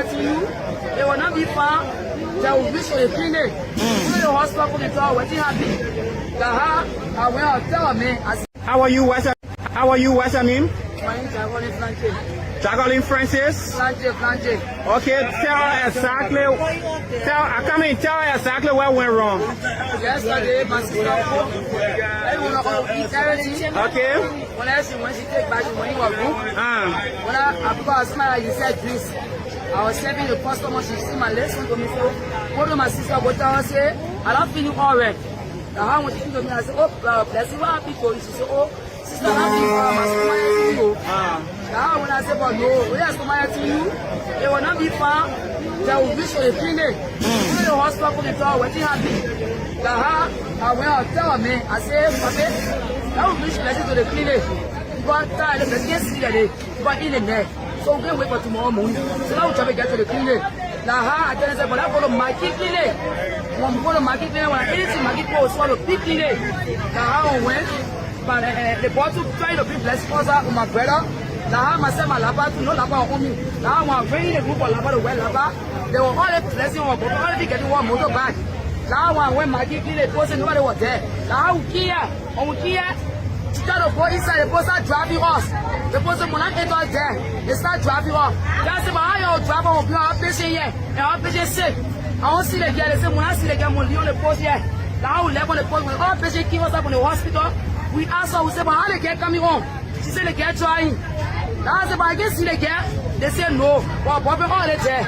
to you. They will not be found. They will reach for the clinic. Go to the hospital for the dog. What you happy? I will tell me. How are you? What's your name? My name is Jacqueline Francis. Francis. Okay, tell exactly what went wrong. Yesterday, my sister called. Everyone will eat everything. Okay. When she take back the money, when I because you said this, I was serving the customer. She see my lesson to me. So, go to my sister, go tell her, say, I don't feel all right. Now, when she came to me, I said, oh, bless you, what happened for you? She said, oh, sister, happy for my stomach. Now, when I said, but no, when I stomach to you, they will not be found. They will reach for the clinic. Go to the hospital for the dog. What you happy? I will tell me, I said, okay, I will reach to the clinic. But the person can't see that they got in there. So we can wait for tomorrow morning. So now we try to get to the clinic. Now, I tell them, but I go to my clinic. When we go to my clinic, when I anything, my clinic will swallow big clinic. Now, I went, but the bottle trying to be blessed with my brother. Now, myself, my lava, no lava on me. Now, I'm bringing the group of lava to wear lava. They were all blessing on, but all getting one motor back. Now, when my clinic was nobody was there. Now, here, she try to go inside, the person start driving us. The person when I enter there, they start driving off. That's about how you drive on our patient here, and our patient sick. I don't see the girl, they say when I see the girl, I'm on the post here. Now we left on the post, when our patient came us up in the hospital, we asked her, we said, but how the girl coming home? She said the girl trying. Now I said, but I can see the girl. They said no, but Bobby all is there.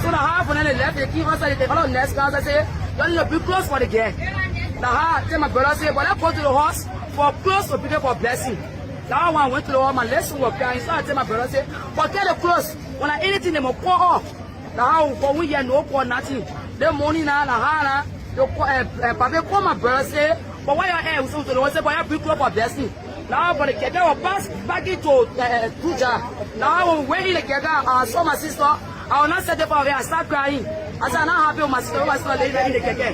So the half when they left, they came outside, they all next guys, I said, you need to be close for the girl. Now I tell my brother, say, but I go to the horse for close to people for blessing. Now when I went to the home, my lesson was clear. So I tell my brother, say, forget the clothes. When I anything, they will pour off. Now for we hear no pour nothing. The morning now, Papa call my brother, say, but why your hair? So the one say, but I bring clothes for blessing. Now but the kega will pass back into Tuja. Now when in the kega, I saw my sister. I will not set up over. I start crying. I said, I'm not happy with my sister. My sister later in the kega.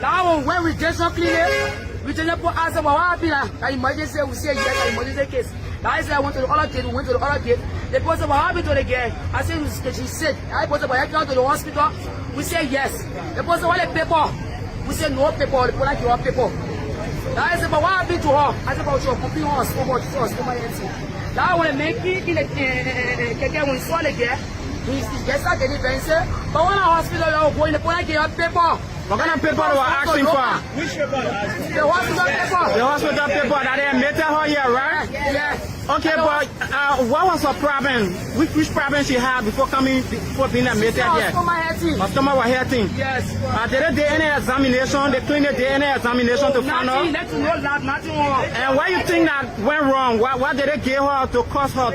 Now when we just not clean it. We didn't put answer what happened. I emergency, we say yes, emergency case. Now I said I went to the other gate, we went to the other gate. They put what happened to the girl. I said she's sick. I put I come to the hospital. We say yes. They put what the paper. We say no paper. They put like your paper. Now I said, but what happened to her? I said, but she was pumping her so much empty. Now when they make it in the when we saw the girl, we get that deliverance. But when the hospital you go in the put like your paper. What kind of paper they were asking for? Which paper? The hospital paper. The hospital paper that they admitted her here, right? Yes. Okay, but what was her problem? Which problem she had before being admitted here? Her stomach hurting. Her stomach was hurting. Yes. Did they do any examination? They cleaned the any examination to find out? Nothing wrong. And why you think that went wrong? What did they give her to cause her?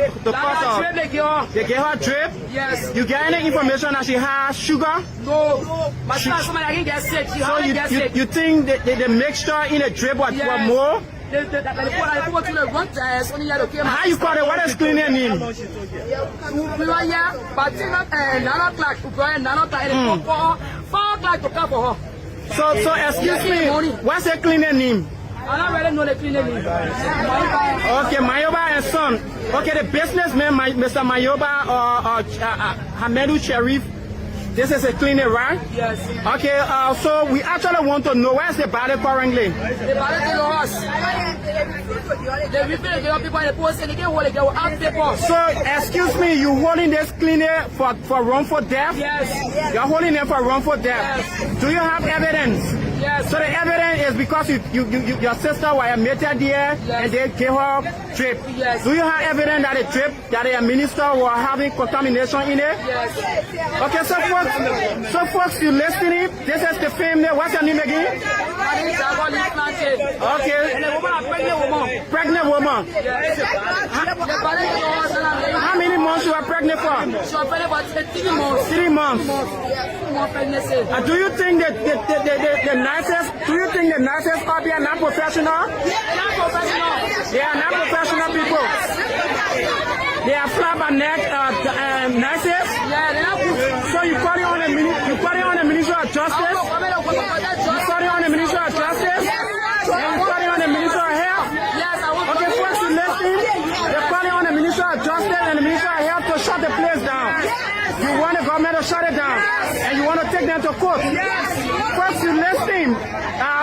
They gave her drip? Yes. You get any information that she had sugar? No. My sister, somebody didn't get sick. She hardly get sick. You think the mixture in the drip was more? How you call it? What is cleaning name? We were here, but 9 o'clock. 4 o'clock to come for her. So excuse me, what's the cleaning name? I don't really know the cleaning name. Okay, Mayoba and son. Okay, the businessman, Mr. Mayoba or Hamedou Sharif. This is a clinic, right? Yes. Okay, so we actually want to know where's the body currently? The body to us. They refill the people in the post and they can hold it out paper. So, excuse me, you holding this clinic for wrongful death? Yes. You're holding it for wrongful death? Yes. Do you have evidence? Yes. So the evidence is because your sister was admitted there, yes, and they gave her drip. Yes. Do you have evidence that the drip that the minister was having contamination in it? Yes. Okay, so folks, you listening? This is the family. What's your name again? My name is Natl. Okay. And the woman, a pregnant woman. Pregnant woman. Yes. How many months you are pregnant for? She was pregnant for 3 months. 3 months. Yes, 3 months pregnancy. Do you think that the nurses are they not professional? Not professional. They are not professional people. They are fly by neck nurses. Yeah, they're not good. So you put it on the Ministry of Justice. You put it on the Ministry of Justice. And you put it on the Ministry of Health. Okay, folks, listen. They put it on the Ministry of Justice and the Ministry of Health to shut the place down. You you want the government to shut it down, and you want to take them to court. First, you listen.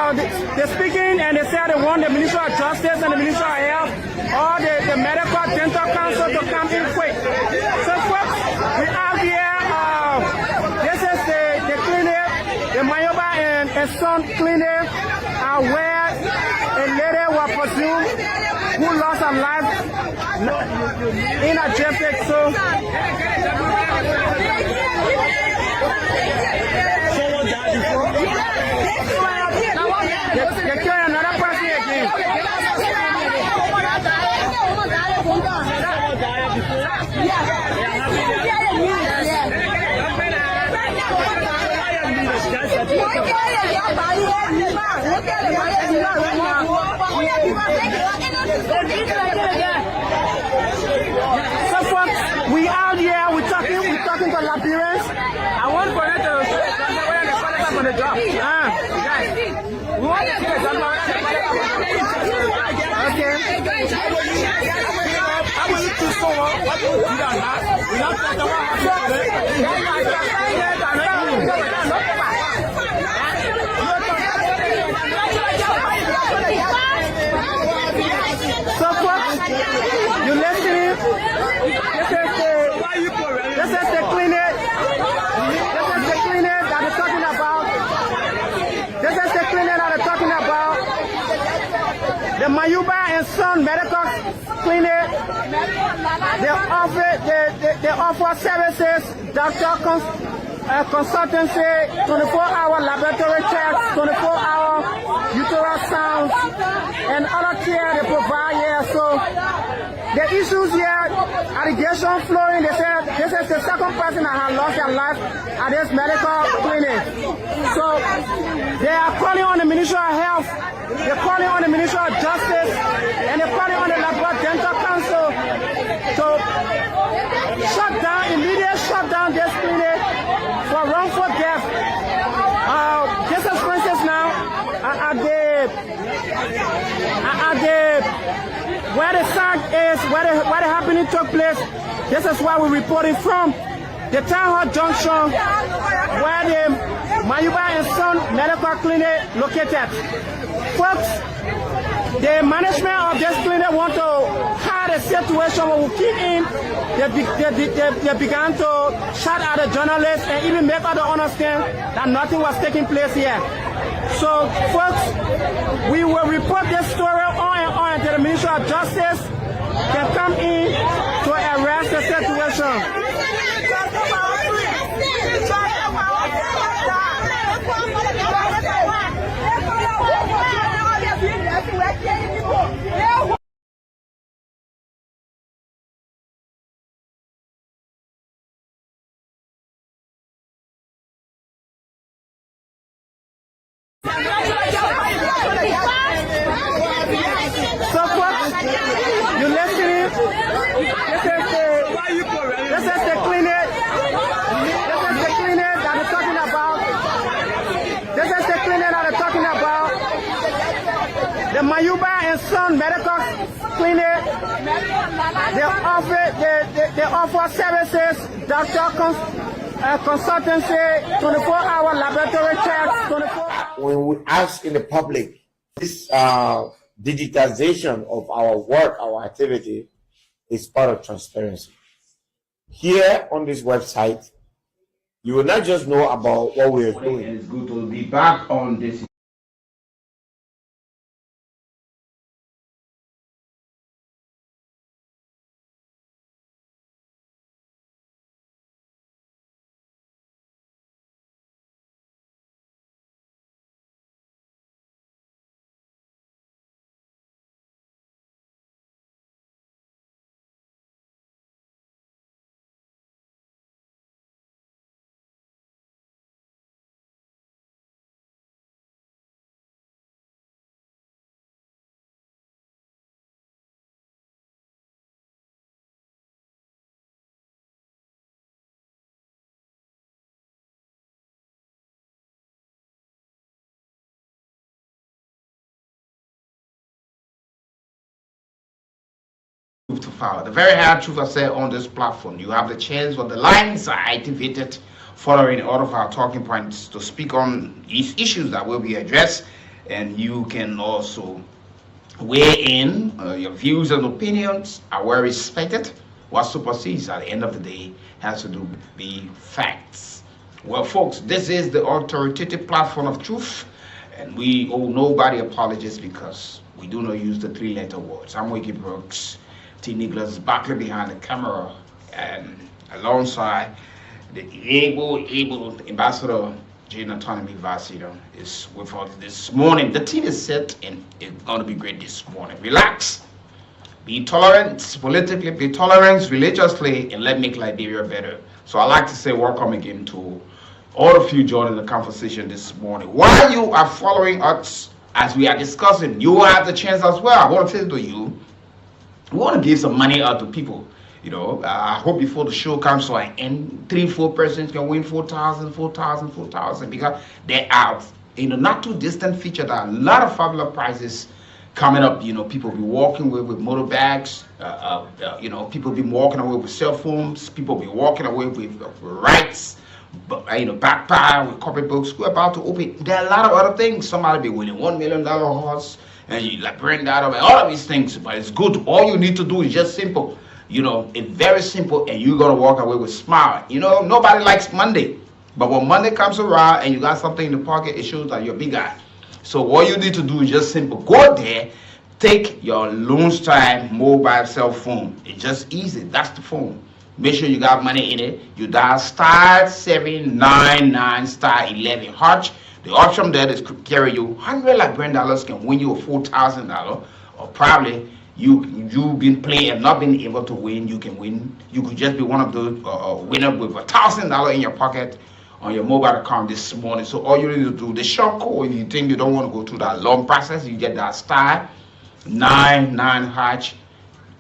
They're speaking and they say they want the Ministry of Justice and the Ministry of Health or the Medical Dental Council to come in quick. So, folks, we out here. This is the clinic, the Mayoba and Son clinic, where a lady was presumed who lost her life in a traffic. So, someone died before. They killed another person again. So folks, we out here, we're talking to Liberians. I want for you to whether they qualify for the job. Guys, we want to see the job. Okay. I will look to someone what you do that now. We don't talk about so folks, you listening? This is the clinic. This is the clinic that we're talking about. This is the clinic that we're talking about. The Mayuba and Son Medical Clinic. They offer services, doctor consultancy, 24-hour laboratory checks, 24-hour uterus sounds, and other care they provide here. So the issues here, allegation flowing. They said this is the second person that has lost their life at this medical clinic. So they are calling on the Ministry of Health, they're calling on the Ministry of Justice, and they're calling on the Labor Dental Council to immediate shut down this clinic for wrongful death. This is, for instance, now at the where the site is, where the happening took place. This is where we're reporting from the Town Hall Junction, where the Mayuba and Son Medical Clinic located. Folks, the management of this clinic want to hide a situation where we keep in. They began to shout at the journalists and even make others understand that nothing was taking place here. So, folks, we will report this story on and on until the Ministry of Justice can come in to arrest the situation. So folks, you listening? This is the clinic. This is the clinic that we're talking about. This is the clinic that we're talking about. The Mayuba and Son Medical Clinic. They offer services, doctor consultancy, 24-hour laboratory checks, 24 hours. When we ask in the public, this digitization of our work, our activity, is part of transparency. Here on this website, you will not just know about what we are doing. And it's good to be back on this power. The very hard truth I said on this platform. You have the chance or the lines are activated following all of our talking points to speak on these issues that will be addressed, and you can also weigh in. Your views and opinions are well respected. What supersedes at the end of the day has to do with the facts. Well, folks, this is the authoritative platform of truth, and we owe nobody apologies because we do not use the three-letter words. I'm Weekie Brooks. T. Nicholas Barkley behind the camera, and alongside the able Ambassador J. Nathaniel is with us this morning. The team is set and it's going to be great this morning. Relax, be tolerant politically, be tolerant religiously, and let's make Liberia better. So I'd like to say welcome again to all of you joining the conversation this morning. While you are following us as we are discussing, you will have the chance as well. I want to say to you, we want to give some money out to people. You know, I hope before the show comes to an end, 3-4 persons can win 4,000, because there are, not too distant future, there are a lot of fabulous prizes coming up. People be walking away with motor bags, people be walking away with cell phones, people be walking away with rights, backpack with copy books. We're about to open. There are a lot of other things. Somebody be winning $1 million horse, and you bring that up, and all of these things. But it's good. All you need to do is just simple. It's very simple, and you're gonna walk away with a smile. Nobody likes Monday, but when Monday comes around and you got something in the pocket, it shows that you're a big guy. So all you need to do is just simple. Go there, take your lunchtime mobile cell phone. It's just easy. That's the phone. Make sure you got money in it. You dial *799*11#. The option there is could carry you $100 Liberian can win you a $4,000, or probably you've been playing and not been able to win. You can win. You could just be one of those winner with $1,000 in your pocket on your mobile account this morning. So all you need to do, the short code, you think you don't want to go through that long process, you get that *99#.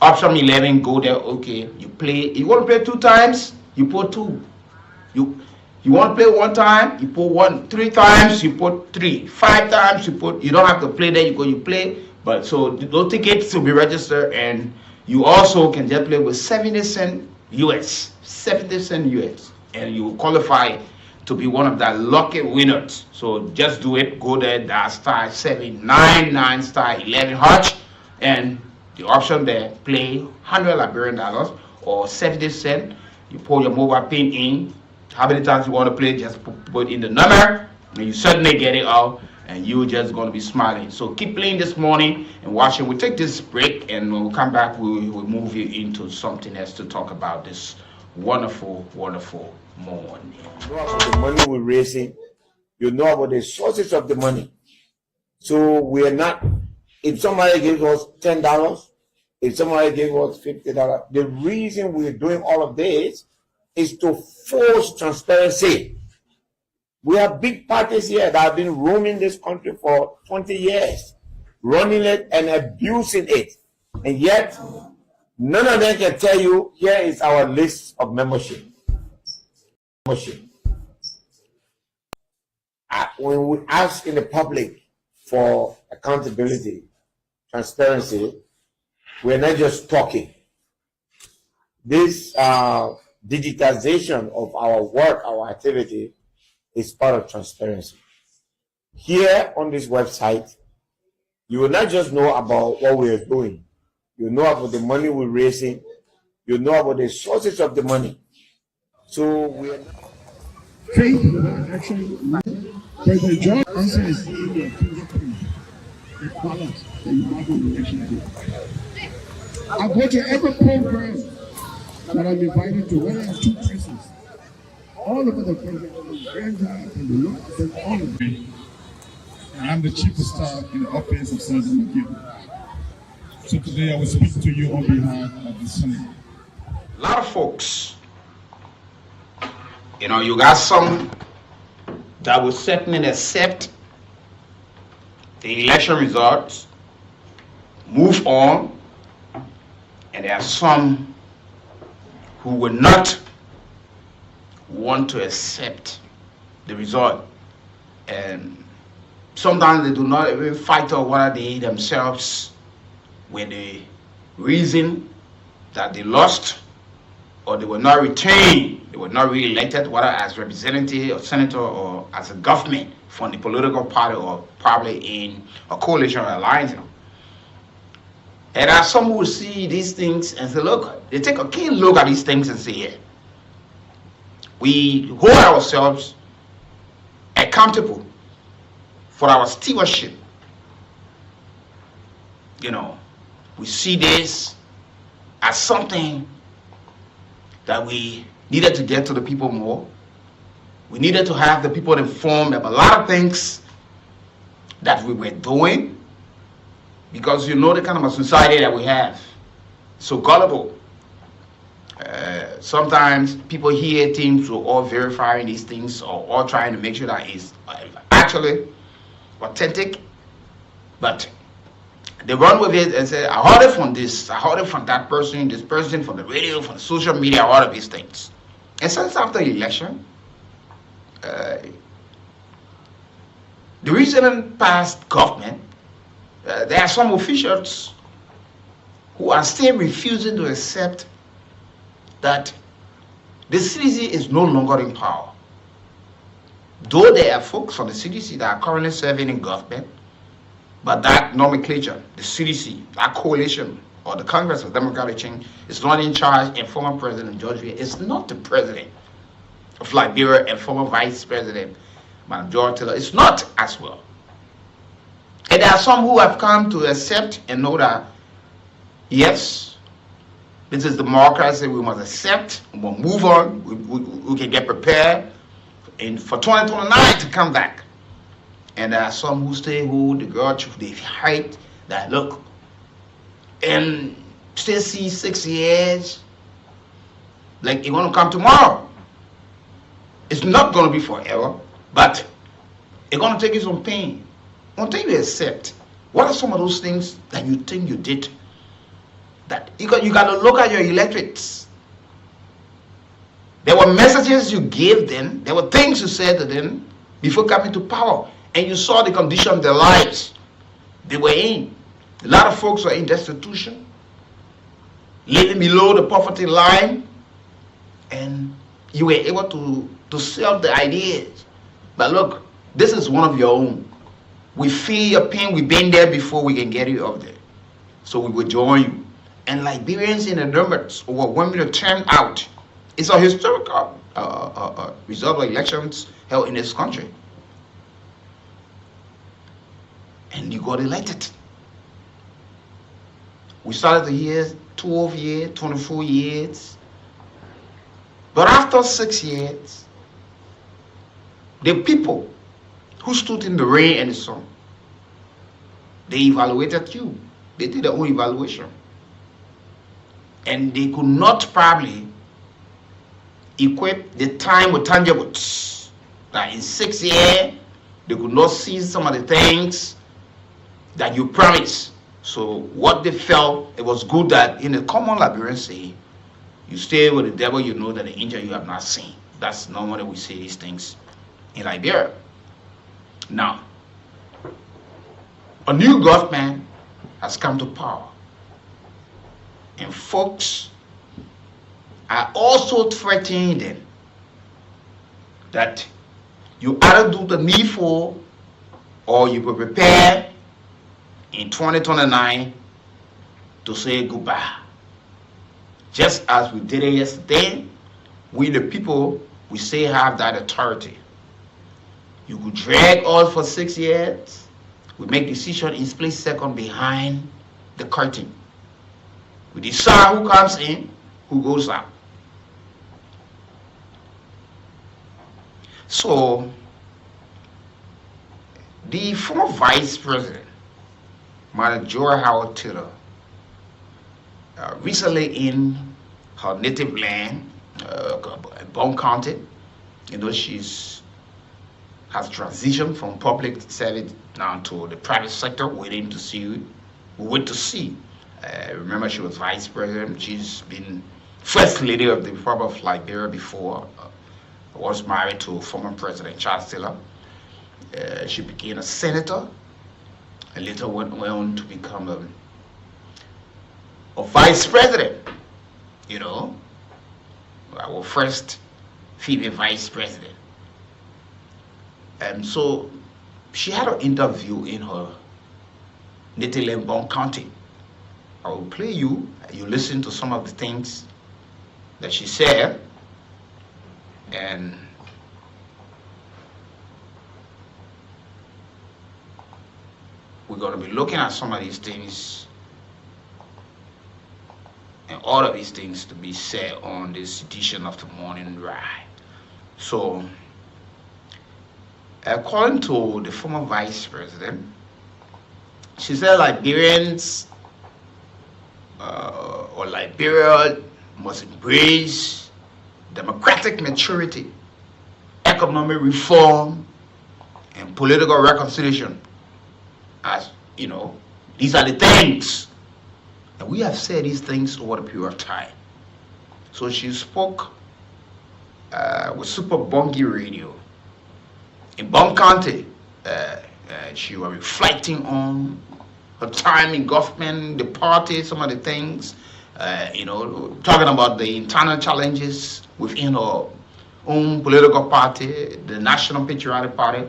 Option 11, go there. Okay, you play. You want to play 2 times, you put 2. You want to play 1 time, you put 1. 3 times, you put 3. 5 times, you put. You don't have to play there. You play. But so those tickets to be registered, and you also can just play with 70 cents US, 70 cents US, and you qualify to be one of the lucky winners. So just do it. Go there. That *799*11#, and the option there, play $100 Liberian or 70 cents. You pull your mobile pin in. How many times you want to play, just put in the number, and you certainly get it out, and you're just going to be smiling. So keep playing this morning and watching. We'll take this break, and when we come back, we'll move you into something else to talk about this wonderful, wonderful morning. You know about the money we're raising. You know about the sources of the money. So we're not, if somebody gives us $10, if somebody gives us $50, the reason we're doing all of this is to force transparency. We have big parties here that have been roaming this country for 20 years, running it and abusing it. And yet, none of them can tell you, here is our list of membership. When we ask in the public for accountability, transparency, we're not just talking. This digitization of our work, our activity, is part of transparency. Here on this website, you will not just know about what we are doing. You know about the money we're raising. You know about the sources of the money. So we are not. President John answer is in your fingerprint. The ballot that you have on election day. I go to every program that I'm invited to, whether I have 2 persons, all over the country, and the local, all of them. And I'm the chief of staff in the office of Senator McGill. So today I will speak to you on behalf of the Senate. A lot of folks, you got some that will certainly accept the election results, move on, and there are some who will not want to accept the result, and sometimes they do not even fight or what they themselves with the reason that they lost or they were not retained, they were not re-elected, whether as representative or senator or as a government from the political party or probably in a coalition or alliance. And there are some who will see these things and say, look, they take a keen look at these things and say, yeah, we hold ourselves accountable for our stewardship. You know, we see this as something that we needed to get to the people more. We needed to have the people informed about a lot of things that we were doing, because you know the kind of a society that we have, so gullible. Sometimes people hear things, so all verifying these things or all trying to make sure that it's actually authentic, but they run with it and say, I heard it from this, I heard it from that person, this person, from the radio, from the social media, all of these things. And since after the election, the recent past government, there are some officials who are still refusing to accept that the CDC is no longer in power. Though there are folks from the CDC that are currently serving in government, but that nomenclature, the CDC, that coalition, or the Congress of Democratic Change, is not in charge, and former President George Weah is not the president of Liberia, and former Vice President Madam George Taylor is not as well. And there are some who have come to accept and know that, yes, this is democracy, we must accept, we will move on, we can get prepared and for 2029 to come back. And there are some who stay hold the grudge, they hate that, look, and still see 6 years, like it's going to come tomorrow. It's not going to be forever, but it's going to take you some pain. Until you accept, what are some of those things that you think you did? That you got to look at your electorates. There were messages you gave them, there were things you said to them before coming to power, and you saw the condition of their lives they were in. A lot of folks were in destitution, living below the poverty line, and you were able to sell the ideas. But look, this is one of your own. We feel your pain, we've been there before, we can get you out there. So we will join you. And Liberians in the numbers overwhelming to turn out. It's a historical result of elections held in this country. And you got elected. We started the year 12 years, 24 years. But after 6 years, the people who stood in the rain and the sun, they evaluated you. They did their own evaluation. And they could not probably equip the time with tangibles. That in 6 years, they could not see some of the things that you promised. So what they felt, it was good that in the common Liberian say, you stay with the devil, you know that the angel you have not seen. That's normally we say these things in Liberia. Now, a new government has come to power. And folks are also threatening them that you either do the needful or you will prepare in 2029 to say goodbye. Just as we did it yesterday, we the people, we still have that authority. You could drag us for 6 years. We make decision in split second behind the curtain. We decide who comes in, who goes out. So, the former Vice President, Madam George Howard Taylor, recently in her native land, Bone County, you know, has transitioned from public service now to the private sector, waiting to see. We wait to see. Remember, she was vice president. She's been first lady of the Republic of Liberia before. Was married to former President Charles Taylor. She became a senator, and later went on to become a vice president. you know, our first female vice president. And so she had an interview in her Natl in Bon County. I will play you listen to some of the things that she said, and we're going to be looking at some of these things and all of these things to be said on this edition of the Morning Ride. So, according to the former vice president, she said Liberians or Liberia must embrace democratic maturity, economic reform, and political reconciliation. As you know, these are the things. And we have said these things over the period of time. So she spoke with Super Bongi Radio in Bon County. She was reflecting on her time in government, the party, some of the things, you know, talking about the internal challenges within her own political party, the National Patriotic Party.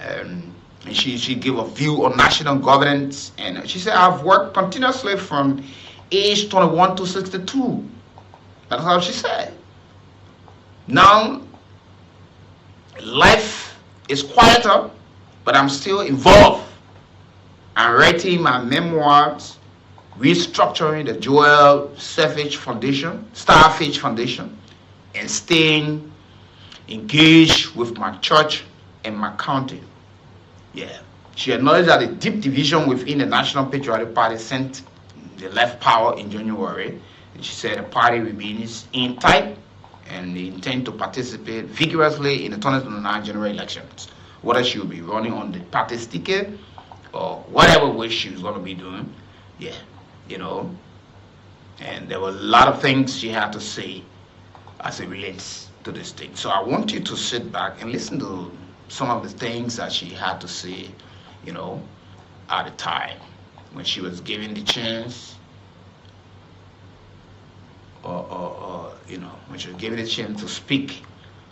And she gave a view on national governance, and she said, I've worked continuously from age 21 to 62. That's how she said. Now, life is quieter, but I'm still involved. I'm writing my memoirs, restructuring the Joel Starfish Foundation, and staying engaged with my church and my county. Yeah, she acknowledged that the deep division within the National Patriotic Party sent the left power in January. And she said the party remains in tight and they intend to participate vigorously in the 2029 general elections. Whether she will be running on the party's ticket or whatever way she was going to be doing, yeah, you know. And there were a lot of things she had to say as it relates to this thing. So I want you to sit back and listen to some of the things that she had to say, you know, at the time when she was given the chance, or you know, when she was given the chance to speak.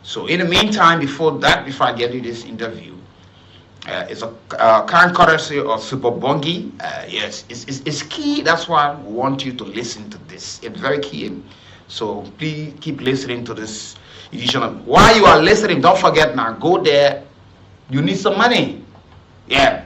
So in the meantime, before I get you this interview, it's a kind courtesy of Super Bongi. Yes, it's key. That's why I want you to listen to this. It's very key. So please keep listening to this edition of. While you are listening, don't forget now, go there. You need some money. Yeah.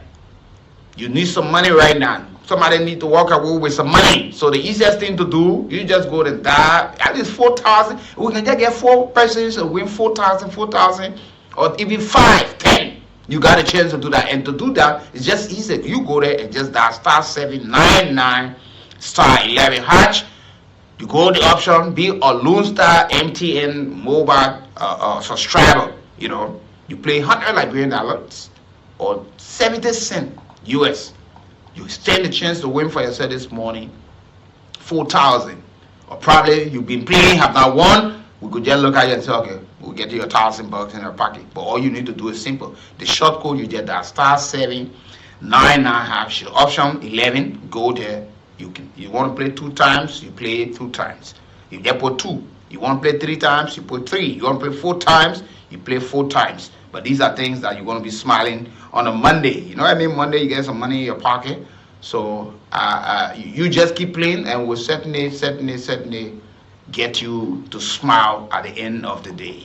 You need some money right now. Somebody need to walk away with some money. So the easiest thing to do, you just go to that. At least 4,000. We can just get 4 persons and win 4,000, or even 5, 10. You got a chance to do that. And to do that, it's just easy. You go there and just dial *799 *11 #. You go to the option, be a Lone Star MTN mobile subscriber. You know, you play 100 Liberian dollars or 70 cents US. You stand the chance to win for yourself this morning 4,000. Or probably you've been playing, have not won. We could just look at you and say, okay, we'll get you $1,000 in your pocket. But all you need to do is simple. The short code, you get that *799#, option 11. Go there. You want to play 2 times, you play 2 times. You just put 2. You want to play 3 times, you put 3. You want to play 4 times, you play 4 times. But these are things that you're going to be smiling on a Monday. You know what I mean? Monday you get some money in your pocket. So you just keep playing, and we'll certainly get you to smile at the end of the day.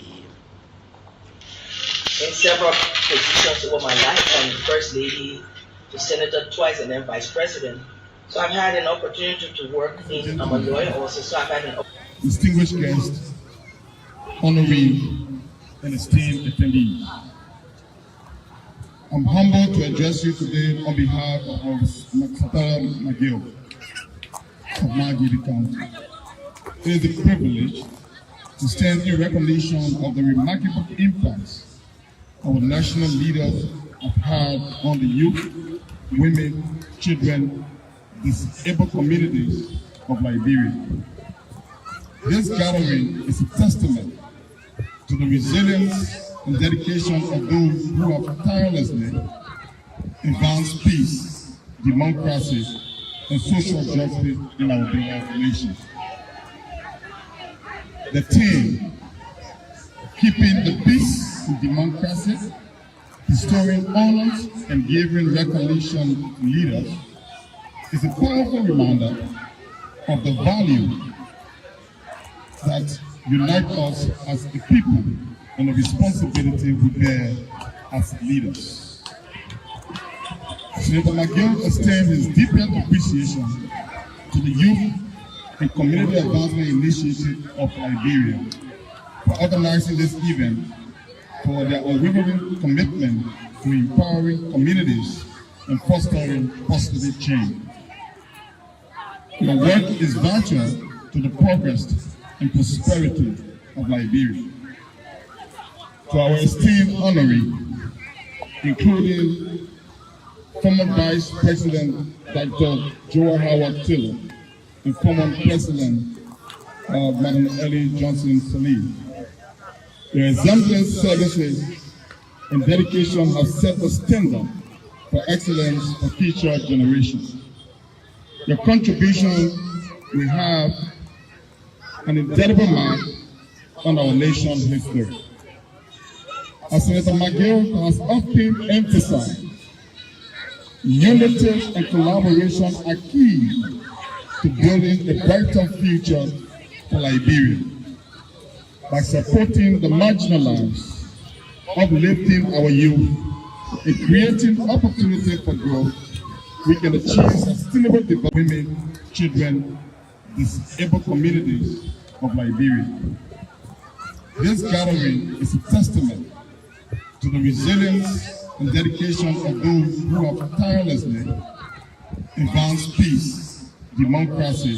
In several positions over my life, from First Lady to Senator twice and then Vice President. So I've had an opportunity to work in, I'm a lawyer also, so I've had an opportunity. Distinguished guests, honoree, and esteemed attendees. I'm humbled to address you today on behalf of Natl McGill of Margate County. It is a privilege to stand in recognition of the remarkable impacts our national leaders have had on the youth, women, children, disabled communities of Liberia. This gathering is a testament to the resilience and dedication of those who have tirelessly advanced peace, democracy, and social justice in our beloved nation. The team, keeping the peace in democracy, restoring honors and giving recognition to leaders, is a powerful reminder of the value that unite us as a people and the responsibility we bear as leaders. Senator McGill extends his deepest appreciation to the Youth and Community Advancement Initiative of Liberia for organizing this event, for their unwavering commitment to empowering communities and fostering positive change. Your work is vital to the progress and prosperity of Liberia. To our esteemed honoree, including former Vice President Dr. Joe Howard Taylor and former President Madam Ellie Johnson Sirleaf. Your exemplary services and dedication have set the standard for excellence for future generations. Your contribution will have an indelible mark on our nation's history. As Senator McGill has often emphasized, unity and collaboration are key to building a brighter future for Liberia. By supporting the marginalized, uplifting our youth, and creating opportunity for growth, we can achieve sustainable development for women, children, disabled communities of Liberia. This gathering is a testament to the resilience and dedication of those who have tirelessly advanced peace, democracy,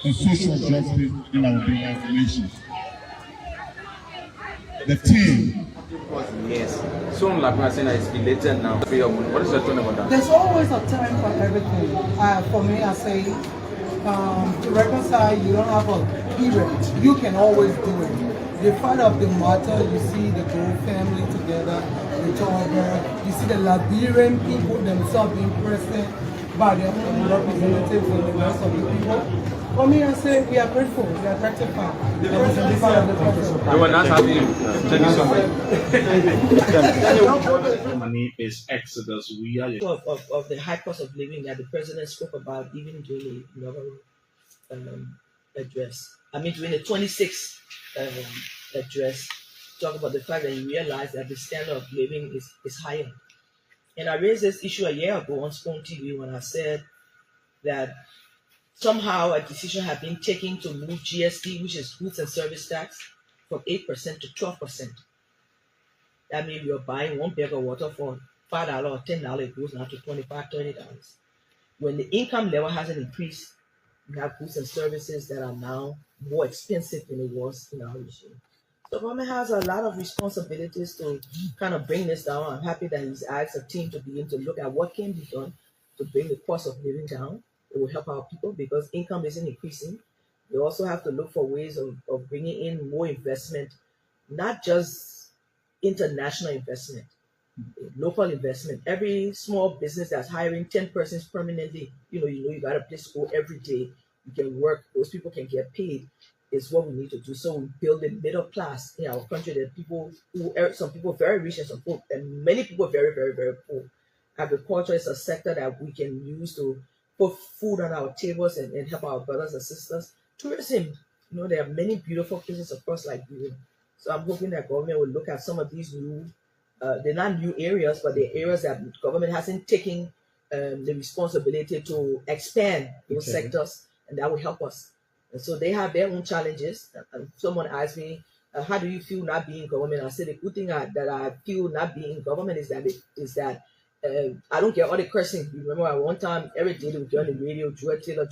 and social justice in our beloved nation. The team. Yes. Soon like I said, it's related now. What is your thought about that? There's always a time for everything. For me, I say to reconcile, you don't have a period. You can always do it. The fact of the matter, you see the Gold family together, the Torber, you see the Liberian people themselves being present by their own representatives and the rest of the people. For me, I say we are grateful, we are gratified. We were not happy. My name is Exodus. We are of the high cost of living that the president spoke about even during the inaugural address. I mean, during the 26th address, talk about the fact that he realized that the standard of living is higher. And I raised this issue a year ago on Spoon TV when I said that somehow a decision had been taken to move GST, which is goods and service tax, from 8% to 12%. That means you're buying one bag of water for $5 or $10, it goes now to $25, $30. When the income level hasn't increased, we have goods and services that are now more expensive than it was in our regime. So government has a lot of responsibilities to kind of bring this down. I'm happy that he's asked a team to begin to look at what can be done to bring the cost of living down. It will help our people because income isn't increasing. We also have to look for ways of bringing in more investment, not just international investment, local investment. Every small business that's hiring 10 persons permanently, you got a place to go every day. You can work, those people can get paid, is what we need to do. So we build a middle class in our country. That people some people very rich and some poor, and many people very, very, very poor. Agriculture is a sector that we can use to put food on our tables and help our brothers and sisters. Tourism, there are many beautiful places across Liberia. So I'm hoping that government will look at some of these new, they're not new areas, but they're areas that government hasn't taken the responsibility to expand those sectors, and that will help us. And so they have their own challenges. And someone asked me, how do you feel not being in government? I said the good thing that I feel not being in government is that I don't get all the cursing. You remember at one time, every day they would get on the radio, Joe Taylor.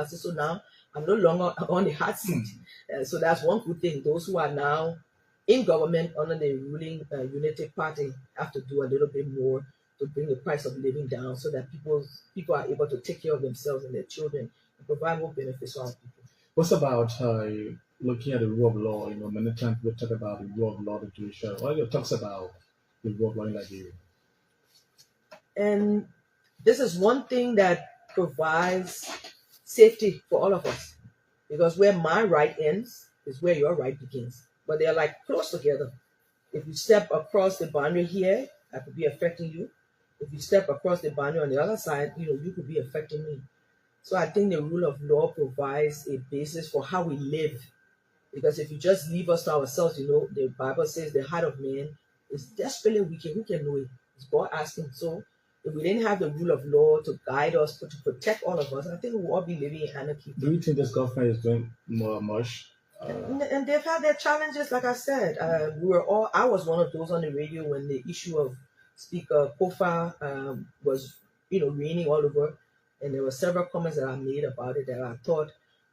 I said, so now I'm no longer on the hot seat. So that's one good thing. Those who are now in government under the ruling Unity Party have to do a little bit more to bring the price of living down so that people are able to take care of themselves and their children and provide more benefits for our people. What's about looking at the rule of law? Many times we talk about the rule of law situation. What are your thoughts about the rule of law in Liberia? And this is one thing that provides safety for all of us, because where my right ends, is where your right begins. But they're like close together. If you step across the boundary here, I could be affecting you. If you step across the boundary on the other side, you could be affecting me. So I think the rule of law provides a basis for how we live. Because if you just leave us to ourselves, the Bible says the heart of man is desperately wicked. Who can know it? It's God asking. So if we didn't have the rule of law to guide us, to protect all of us, I think we'll all be living in anarchy. Do you think this government is doing much? And they've had their challenges, like I said. I was one of those on the radio when the issue of Speaker Kofa was, raining all over. And there were several comments that I made about it that I thought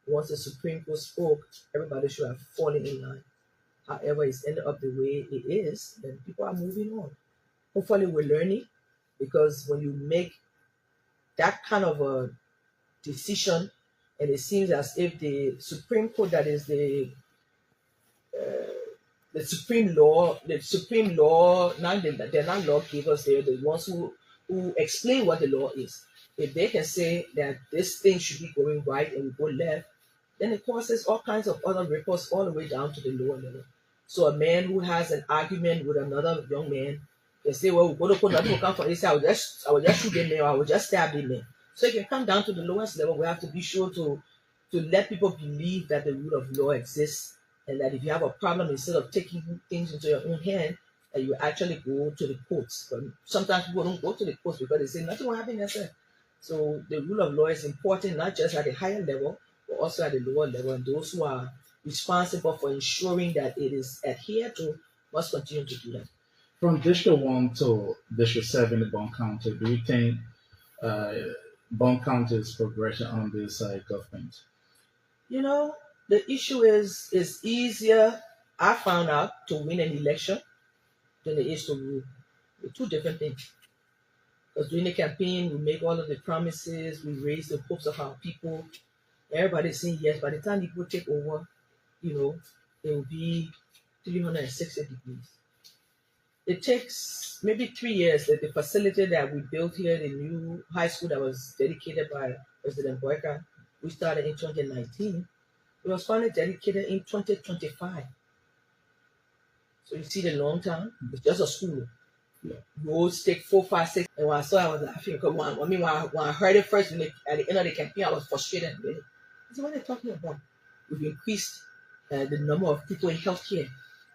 once the Supreme Court spoke, everybody should have fallen in line. However, it's ended up the way it is, and people are moving on. Hopefully, we're learning, because when you make that kind of a decision, and it seems as if the Supreme Court, that is the supreme law, now they're not lawgivers, they're the ones who explain what the law is. If they can say that this thing should be going right and we go left, then it causes all kinds of other ripples all the way down to the lower level. So a man who has an argument with another young man, they say, well, we're going to put another come for this, I will just shoot them there, I will just stab them there. So it can come down to the lowest level. We have to be sure to let people believe that the rule of law exists, and that if you have a problem, instead of taking things into your own hand, that you actually go to the courts. But sometimes people don't go to the courts because they say nothing will happen there. So the rule of law is important, not just at the higher level, but also at the lower level. And those who are responsible for ensuring that it is adhered to must continue to do that. From District 1 to District 7 in Bond County, do you think Bond County's progression on this government? The issue is easier, I found out, to win an election than it is to rule. They're two different things. Because during the campaign, we make all of the promises, we raise the hopes of our people. Everybody's saying yes. By the time people take over, it will be 360 degrees. It takes maybe 3 years. That the facility that we built here, the new high school that was dedicated by President Boyka, we started in 2019. It was finally dedicated in 2025. So you see the long term, it's just a school. Yeah. Roads take 4, 5, 6. And when I saw it, I was laughing. Because when I heard it first, at the end of the campaign, I was frustrated. I said, what are they talking about? We've increased the number of people in healthcare.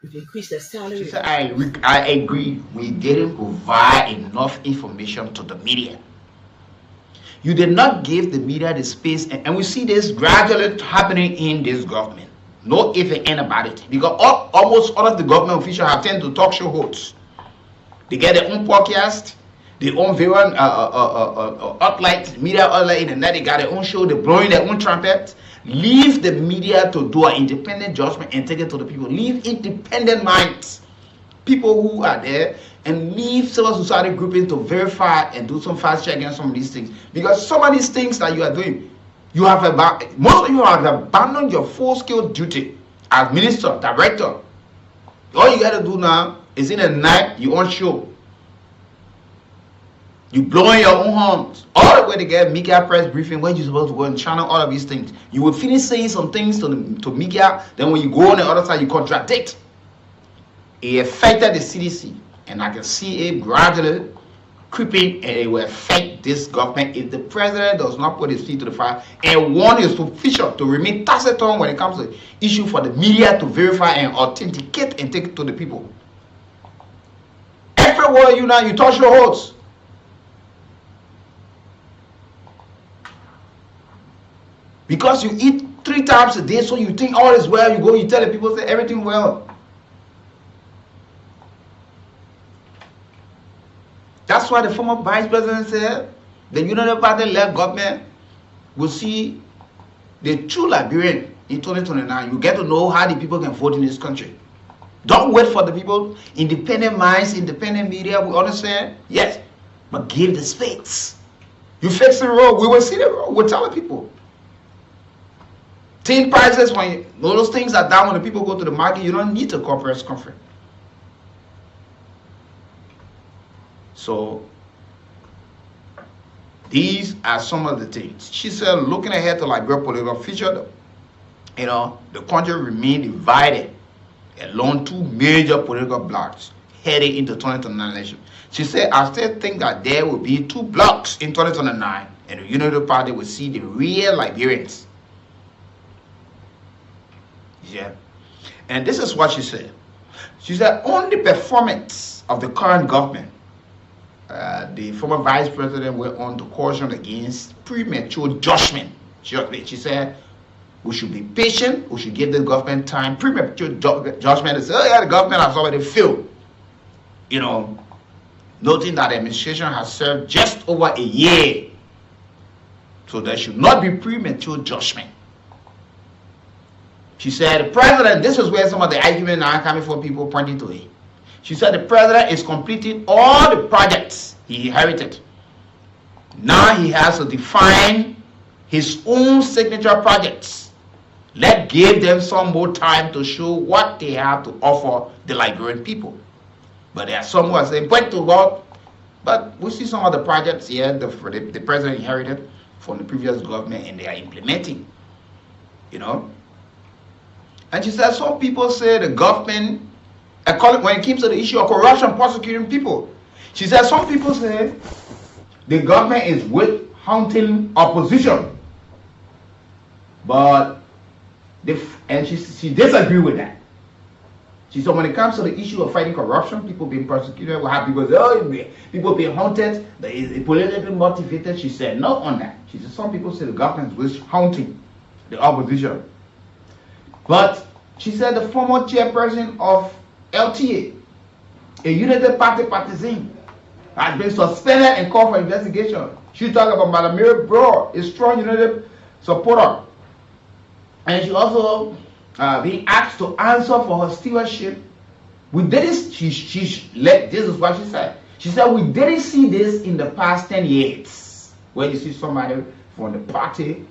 We've increased their salary. I agree. We didn't provide enough information to the media. You did not give the media the space, and we see this gradually happening in this government. No if and end about it. Because almost all of the government officials have tended to talk show hosts. They get their own podcast, their own variant outlet, media outlet, and then they got their own show, they're blowing their own trumpet. Leave the media to do an independent judgment and take it to the people. Leave independent minds, people who are there, and leave civil society grouping to verify and do some fast check on some of these things. Because some of these things that you are doing, most of you have abandoned your full-scale duty as minister, director. All you got to do now is in the night, you on show. You blowing your own horns all the way to get media press briefing when you're supposed to go and channel all of these things. You will finish saying some things to media, then when you go on the other side, you contradict. It affected the CDC, and I can see it gradually creeping, and it will affect this government if the president does not put his feet to the fire and warn his official to remain taciturn when it comes to issue for the media to verify and authenticate and take it to the people. Everywhere you touch your horse. Because you eat 3 times a day, so you think all is well. You go, you tell the people, say everything well. That's why the former vice president said the United Party-led government will see the true Liberian in 2029. You get to know how the people can vote in this country. Don't wait for the people. Independent minds, independent media, we understand. Yes, but give the space. You fix the road, we will see the road. We'll tell the people. Tin prices, when those things are down, when the people go to the market, you don't need a corporate conference. So these are some of the things. She said, looking ahead to Liberia political future, the country remained divided along two major political blocks heading into 2029 election. She said, I still think that there will be two blocks in 2029, and the Unity Party will see the real Liberians. Yeah. And this is what she said. She said, on the performance of the current government, the former vice president went on to caution against premature judgment. She said, we should be patient. We should give the government time. Premature judgment is, oh yeah, the government has already failed. Noting that the administration has served just over a year. So there should not be premature judgment. She said, the president, this is where some of the arguments are coming from, people pointing to it. She said, the president is completing all the projects he inherited. Now he has to define his own signature projects. Let's give them some more time to show what they have to offer the Liberian people. But there are some who are saying, point to what? But we see some of the projects here the president inherited from the previous government, and they are implementing. And she said, some people say the government, when it comes to the issue of corruption prosecuting people, she said some people say the government is with hunting opposition. But, and she disagreed with that. She said when it comes to the issue of fighting corruption, people being prosecuted, we'll have people say, oh, people being hunted, they politically motivated. She said no on that. She said some people say the government is with hunting the opposition. But she said the former chairperson of LTA, a United Party partisan, has been suspended and called for investigation. She talked about Madam Mary Broad, a strong United supporter. And she also being asked to answer for her stewardship. We didn't, this is what she said. She said, we didn't see this in the past 10 years. Where you see somebody from the party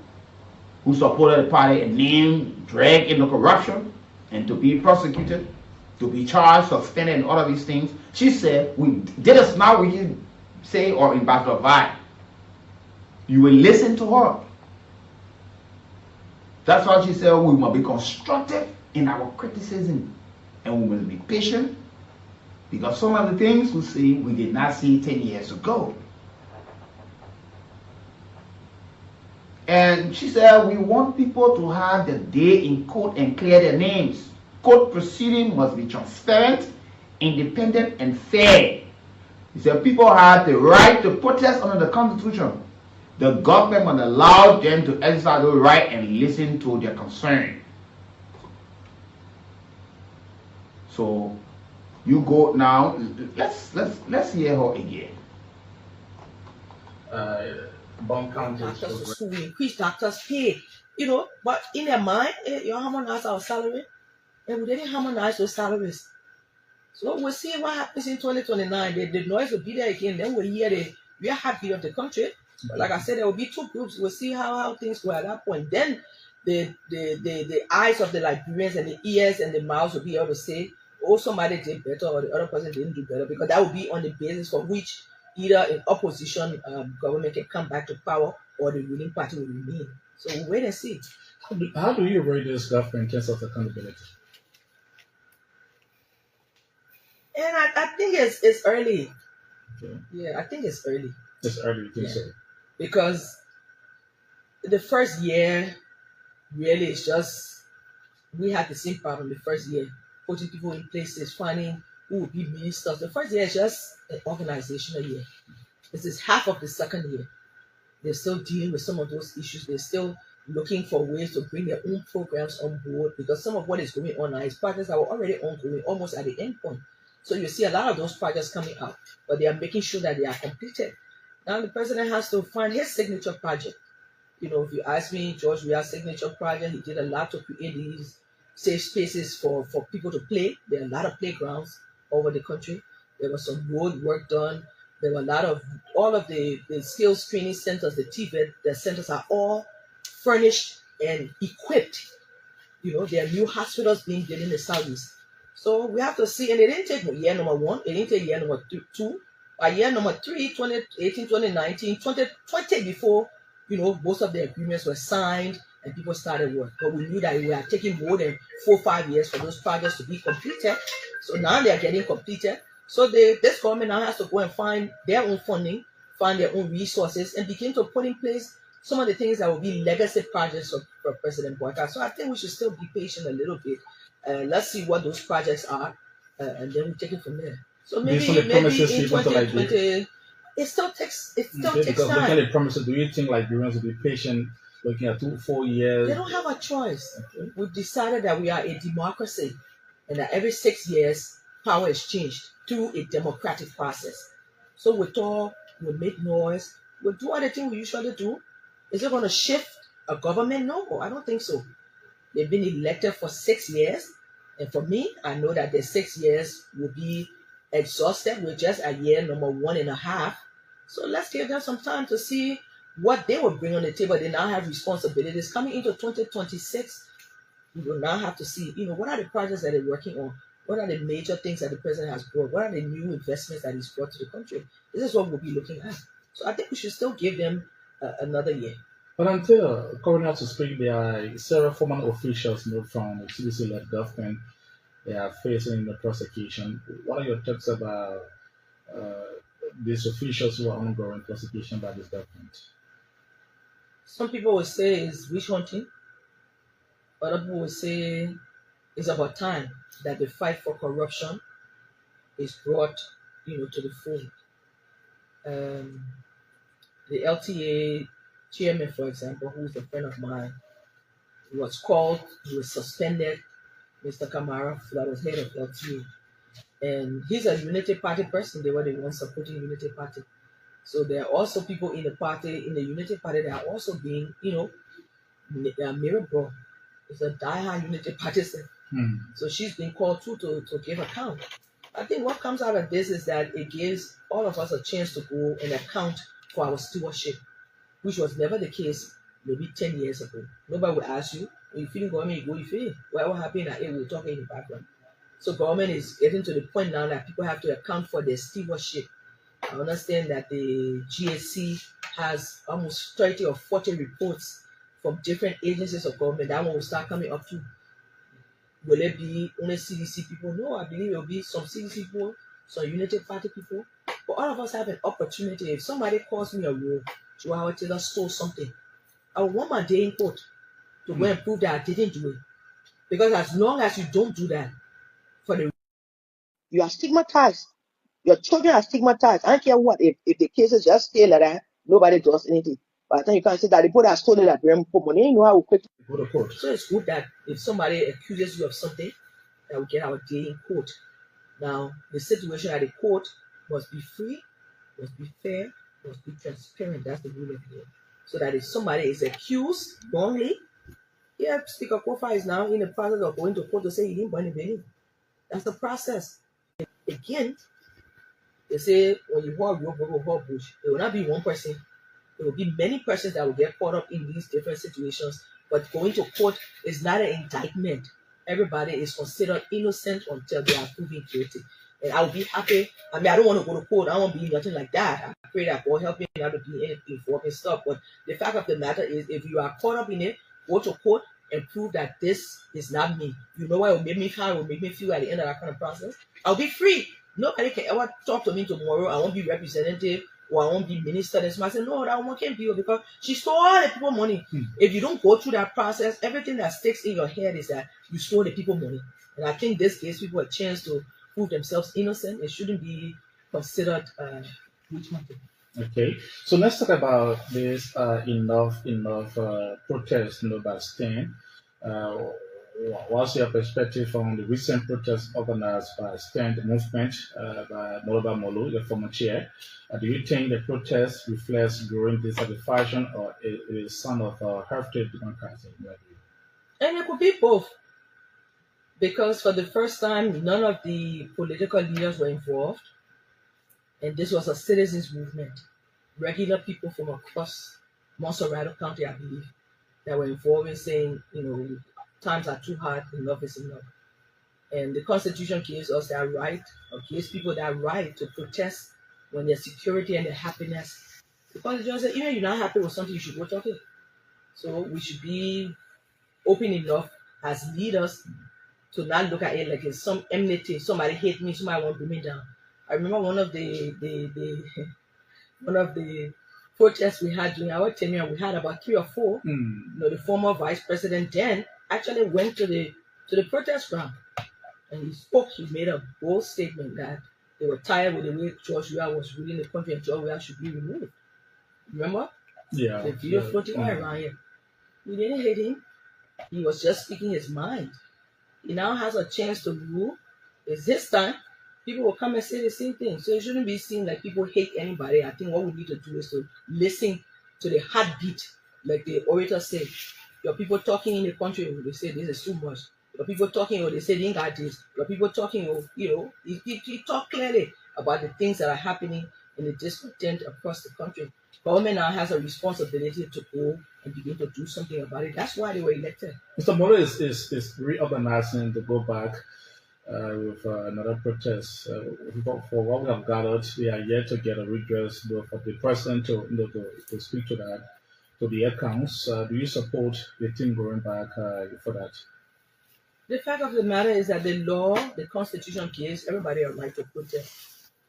who supported the party and named, dragged into corruption, and to be prosecuted, to be charged, suspended, and all of these things. She said, we did this now, we can say, or in Battle of I. You will listen to her. That's why she said, we must be constructive in our criticism, and we must be patient, because some of the things we see, we did not see 10 years ago. And she said, we want people to have the day in court and clear their names. Court proceeding must be transparent, independent, and fair. She said, people have the right to protest under the Constitution. The government must allow them to exercise the right and listen to their concern. So, you go now, let's hear her again. Doctors we increase doctors' pay, but in their mind, you harmonize our salary, and we didn't harmonize those salaries. So we'll see what happens in 2029. The noise will be there again. Then we'll hear the real heartbeat of the country. But like I said, there will be two groups. We'll see how things go at that point. Then the eyes of the Liberians and the ears and the mouths will be able to say, oh, somebody did better or the other person didn't do better, because that will be on the basis for which either an opposition government can come back to power or the ruling party will remain. So we'll wait and see. How do you rate this government in terms of accountability? And I think it's early. Okay. Yeah, I think it's early. It's early, you think so? Because the first year, really, it's just, we had the same problem the first year. Putting people in places, finding who will be ministers. The first year is just an organizational year. This is half of the second year. They're still dealing with some of those issues. They're still looking for ways to bring their own programs on board, because some of what is going on now is projects that were already ongoing, almost at the end point. So you see a lot of those projects coming out, but they are making sure that they are completed. Now the president has to find his signature project. If you ask me, George Weah's signature project, he did a lot to create these safe spaces for people to play. There are a lot of playgrounds over the country. There was some road work done. There were a lot of, all of the skills training centers, the TVET, the centers are all furnished and equipped. There are new hospitals being built in the southeast. So we have to see, and it didn't take year number 1, it didn't take year number 2, by year number 3, 2018, 2019, 2020 before, most of the agreements were signed and people started work. But we knew that it would have taken more than 4 or 5 years for those projects to be completed. So now they are getting completed. So this government now has to go and find their own funding, find their own resources, and begin to put in place some of the things that will be legacy projects for President Boyka. So I think we should still be patient a little bit. Let's see what those projects are, and then we take it from there. So maybe in 2020, it still takes because time. looking at the promises, do you think Liberians will be patient looking at 2-4 years? They don't have a choice. Okay. We've decided that we are a democracy, and that every 6 years, power is changed through a democratic process. So we talk, we make noise, we do all the things we usually do. Is it going to shift a government? No, I don't think so. They've been elected for 6 years, and for me, I know that the 6 years will be exhausted with just a year number 1.5. So let's give them some time to see what they will bring on the table. They now have responsibilities coming into 2026. We will now have to see, what are the projects that they're working on? What are the major things that the president has brought? What are the new investments that he's brought to the country? This is what we'll be looking at. So I think we should still give them another year. But until coming out to speak, there are several former officials from the CDC-led government. They are facing the prosecution. What are your thoughts about these officials who are ongoing prosecution by this government? Some people will say it's witch hunting. Other people will say it's about time that the fight for corruption is brought, to the fold. The LTA chairman, for example, who is a friend of mine, was called, he was suspended. Mr. Kamara Flood was head of LTA. And he's a Unity Party person. They were the ones supporting Unity Party. So there are also people in the party, in the Unity Party, that are also being, mirror ball. It's a diehard Unity partisan. So she's been called too to give account. I think what comes out of this is that it gives all of us a chance to go and account for our stewardship, which was never the case maybe 10 years ago. Nobody would ask you, are you feeling government? You go, you feel it. What happened at it? We're talking in the background. So government is getting to the point now that people have to account for their stewardship. I understand that the GSC has almost 30 or 40 reports from different agencies of government. That one will start coming up too. Will it be only CDC people? No, I believe it will be some CDC people, some Unity Party people. But all of us have an opportunity. If somebody calls me a rogue, Joao Taylor stole something, I want my day in court to go and prove that I didn't do it. Because as long as you don't do that, you are stigmatized. Your children are stigmatized. I don't care what. If the cases just stay like that, nobody does anything. But I think you can't say that the people that stole it, that bring money, you know how quick. So it's good that if somebody accuses you of something, that we get our day in court. Now, the situation at the court must be free, must be fair, must be transparent. That's the rule of the game. So that if somebody is accused wrongly, Speaker Kofa is now in the process of going to court to say he didn't burn the venue. That's the process. Again, they say when you hold rope, you hold bush. It will not be one person. There will be many persons that will get caught up in these different situations. But going to court is not an indictment. Everybody is considered innocent until they are proven guilty. And I will be happy. I mean, I don't want to go to court. I don't want to be nothing like that. I pray that God help me not to be anything for and stuff. But the fact of the matter is, if you are caught up in it, go to court and prove that this is not me. You know what will make me feel? Will make me feel at the end of that kind of process? I'll be free. Nobody can ever talk to me tomorrow. I won't be representative or I won't be minister. And so I say, no, that one can't be because she stole all the people money. If you don't go through that process, everything that sticks in your head is that you stole the people money. And I think this gives people a chance to prove themselves innocent. It shouldn't be considered witch hunting. Okay, so let's talk about this enough protest by STEM. What's your perspective on the recent protests organized by STEM movement by Moloba Molu, the former chair? Do you think the protest reflects growing dissatisfaction or it is a sign of healthy democracy? And it could be both. Because for the first time, none of the political leaders were involved. And this was a citizens movement. Regular people from across Monserrato County, I believe, that were involved in saying, times are too hard, enough is enough. And the Constitution gives us that right, or gives people that right to protest when there's security and their happiness. The Constitution says, even if you're not happy with something, you should go talk it. So we should be open enough as leaders to not look at it like it's some enmity. Somebody hate me, somebody want to bring me down. I remember one of the one of the protests we had during our tenure. We had about 3 or 4. You know, the former vice president then actually went to the protest ground, and he spoke. He made a bold statement that they were tired with the way George Weah was ruling the country, and George Weah should be removed. Remember? Yeah. The video floating around here. We didn't hate him. He was just speaking his mind. He now has a chance to rule. It's his time. People will come and say the same thing. So it shouldn't be seen like people hate anybody. I think what we need to do is to listen to the heartbeat, like the orator said. Your people talking in the country, they say this is too much. Your people talking, or they say they ain't got this. Your people talking, or he talk clearly about the things that are happening in the discontent across the country. Government now has a responsibility to go and begin to do something about it. That's why they were elected. Mr. Molo is reorganizing to go back with another protest. For what we have gathered, we are yet to get a redress for the president to speak to that, to the accounts. Do you support the team going back for that? The fact of the matter is that the law, the constitution gives everybody a right to protest.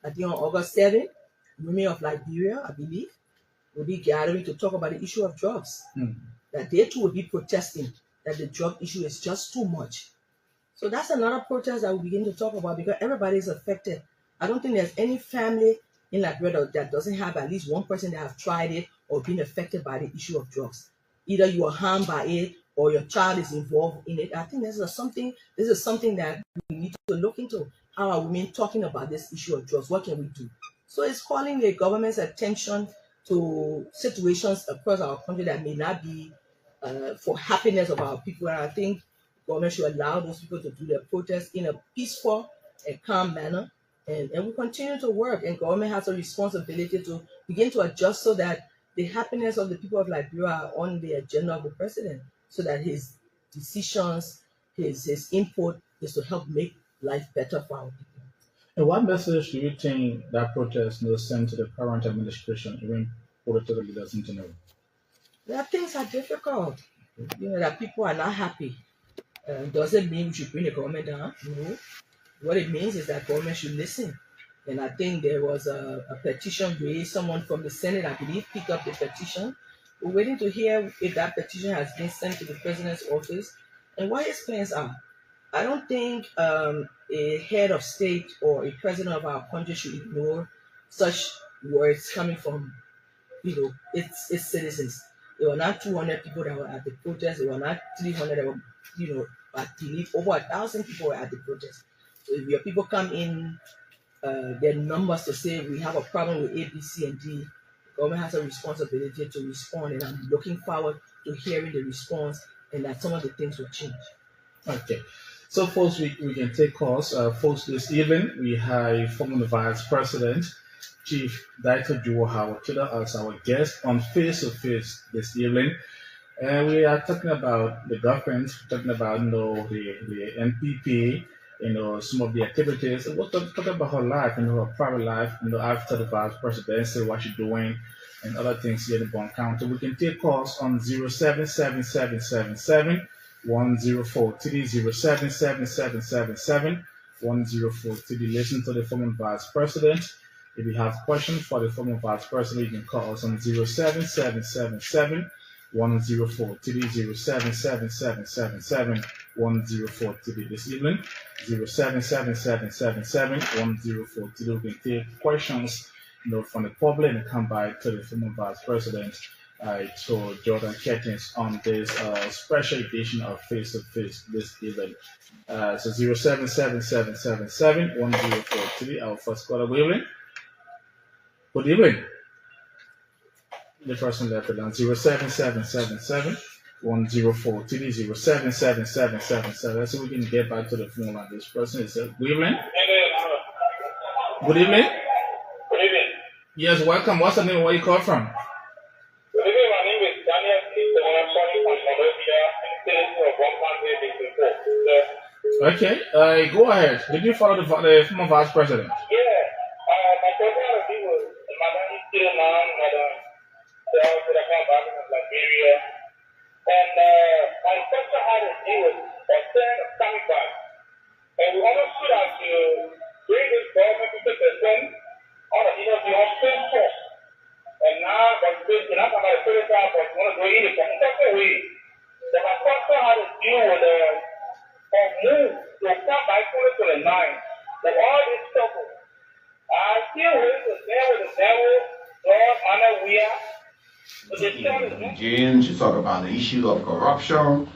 I think on August 7th, women of Liberia, I believe, will be gathering to talk about the issue of drugs. That they too will be protesting that the drug issue is just too much. So that's another protest that we begin to talk about, because everybody is affected. I don't think there's any family in Liberia that doesn't have at least one person that have tried it or been affected by the issue of drugs. Either you are harmed by it or your child is involved in it. I think this is something that we need to look into. How are women talking about this issue of drugs? What can we do? So it's calling the government's attention to situations across our country that may not be for happiness of our people. And I think government should allow those people to do their protest in a peaceful and calm manner. And we continue to work, and government has a responsibility to begin to adjust so that the happiness of the people of Liberia are on the agenda of the president, so that his decisions, his input is to help make life better for our people. And what message do you think that protest will send to the current administration, even political leaders in general? That things are difficult. That people are not happy. Does it mean we should bring the government down? No. What it means is that government should listen. And I think there was a petition raised. Someone from the Senate, I believe, picked up the petition. We're waiting to hear if that petition has been sent to the president's office and what his plans are. I don't think a head of state or a president of our country should ignore such words coming from, its citizens. There were not 200 people that were at the protest. There were not 300 that were, I believe over 1,000 people were at the protest. So if your people come in their numbers to say we have a problem with A, B, C, and D, the government has a responsibility to respond, and I'm looking forward to hearing the response and that some of the things will change. Okay. So, folks, we can take calls. Folks, this evening we have former Vice President, Chief Director Joe Howard Killer as our guest on Face to Face this evening. And we are talking about the government, talking about the NPP, some of the activities. We're talking about her life, her private life, after the vice presidency, what she's doing, and other things here in Bon County. We can take calls on 077777 1043 077777 1043. Listen to the former vice president. If you have questions for the former vice president, you can call us on 07777 1043 077777 1043 this evening. 07777 1043. We can take questions from the public and come by to the former vice president, to Jordan Kettins on this special edition of Face to Face this evening. So 077777 1043. Our first caller. Good evening. Good evening. The person left it on 07777 1043 077777. So we can get back to the phone line. This person is good evening. Good evening. Good evening. Yes, welcome. What's the name? Where you call from? Good evening. My name is Daniel. I'm calling from Monrovia, in the city of 1 Okay, go ahead. Did you follow the former vice president? Yeah. My question was, Madam still now, Madam, they come back from Liberia. with the devil, God, unaware. But the church is Jane, she talked about the issue of corruption.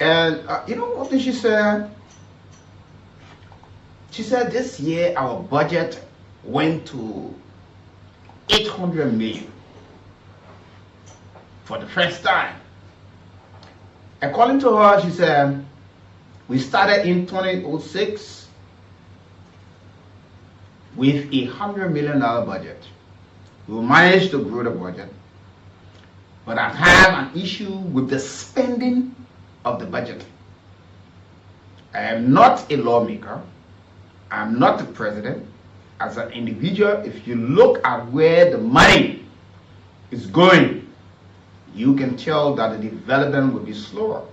And you know what did she say? She said this year our budget went to 800 million for the first time. According to her, she said, we started in 2006 with $100 million budget. We managed to grow the budget, but I have an issue with the spending of the budget. I am not a lawmaker. I'm not the president. As an individual, if you look at where the money is going, you can tell that the development will be slower.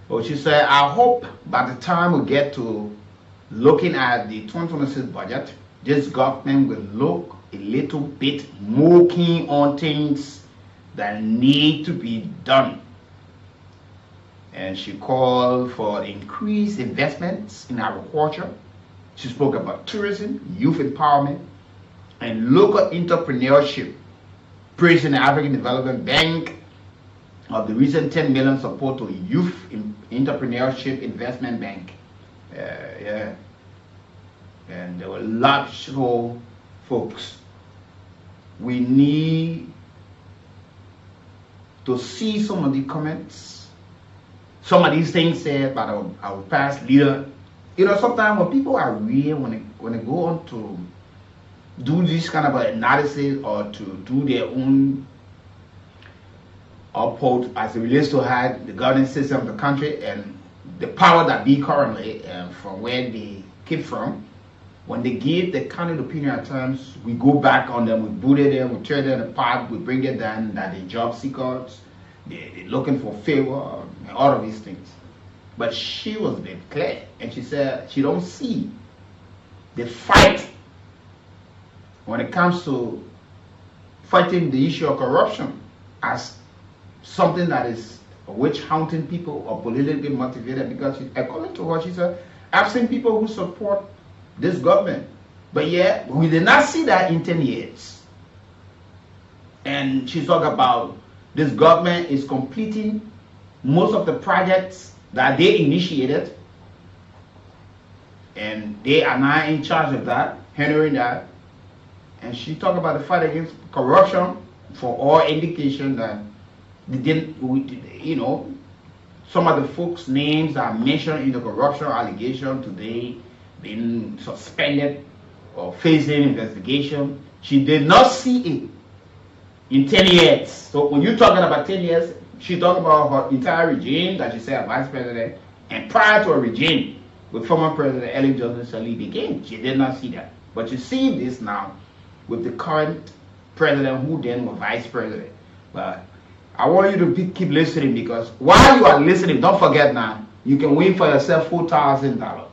But she said, I hope by the time we get to looking at the 2026 budget, this government will look a little bit more keen on things that need to be done. And she called for increased investments in agriculture. She spoke about tourism, youth empowerment, and local entrepreneurship, praising the African Development Bank of the recent 10 million support to Youth Entrepreneurship Investment Bank. Yeah. And there were lots of folks. We need to see some of the comments, some of these things said by our past leader. You know, sometimes when people are real, when they go on to do this kind of analysis or to do their own uphold as it relates to how the governance system of the country and the power that be currently from where they came from, when they give the kind of opinion at times, we go back on them, we booted them, we tear them apart, we bring it down that they're job seekers, they're looking for favor, and all of these things. But she was a bit clear, and she said she don't see the fight when it comes to fighting the issue of corruption as something that is witch hunting people or politically motivated, because according to her, she said, I've seen people who support this government, but yeah, we did not see that in 10 years. And she talked about this government is completing most of the projects that they initiated, and they are now in charge of that, handling that. And she talked about the fight against corruption for all indication that they didn't, you know, some of the folks' names are mentioned in the corruption allegation today being suspended or facing investigation. She did not see it in 10 years. So when you're talking about 10 years, she talked about her entire regime that she said vice president, and prior to a regime with former President Ellen Johnson Sirleaf began. She did not see that. But you see this now with the current president who then was vice president. But I want you to keep listening, because while you are listening, don't forget now, you can win for yourself $4,000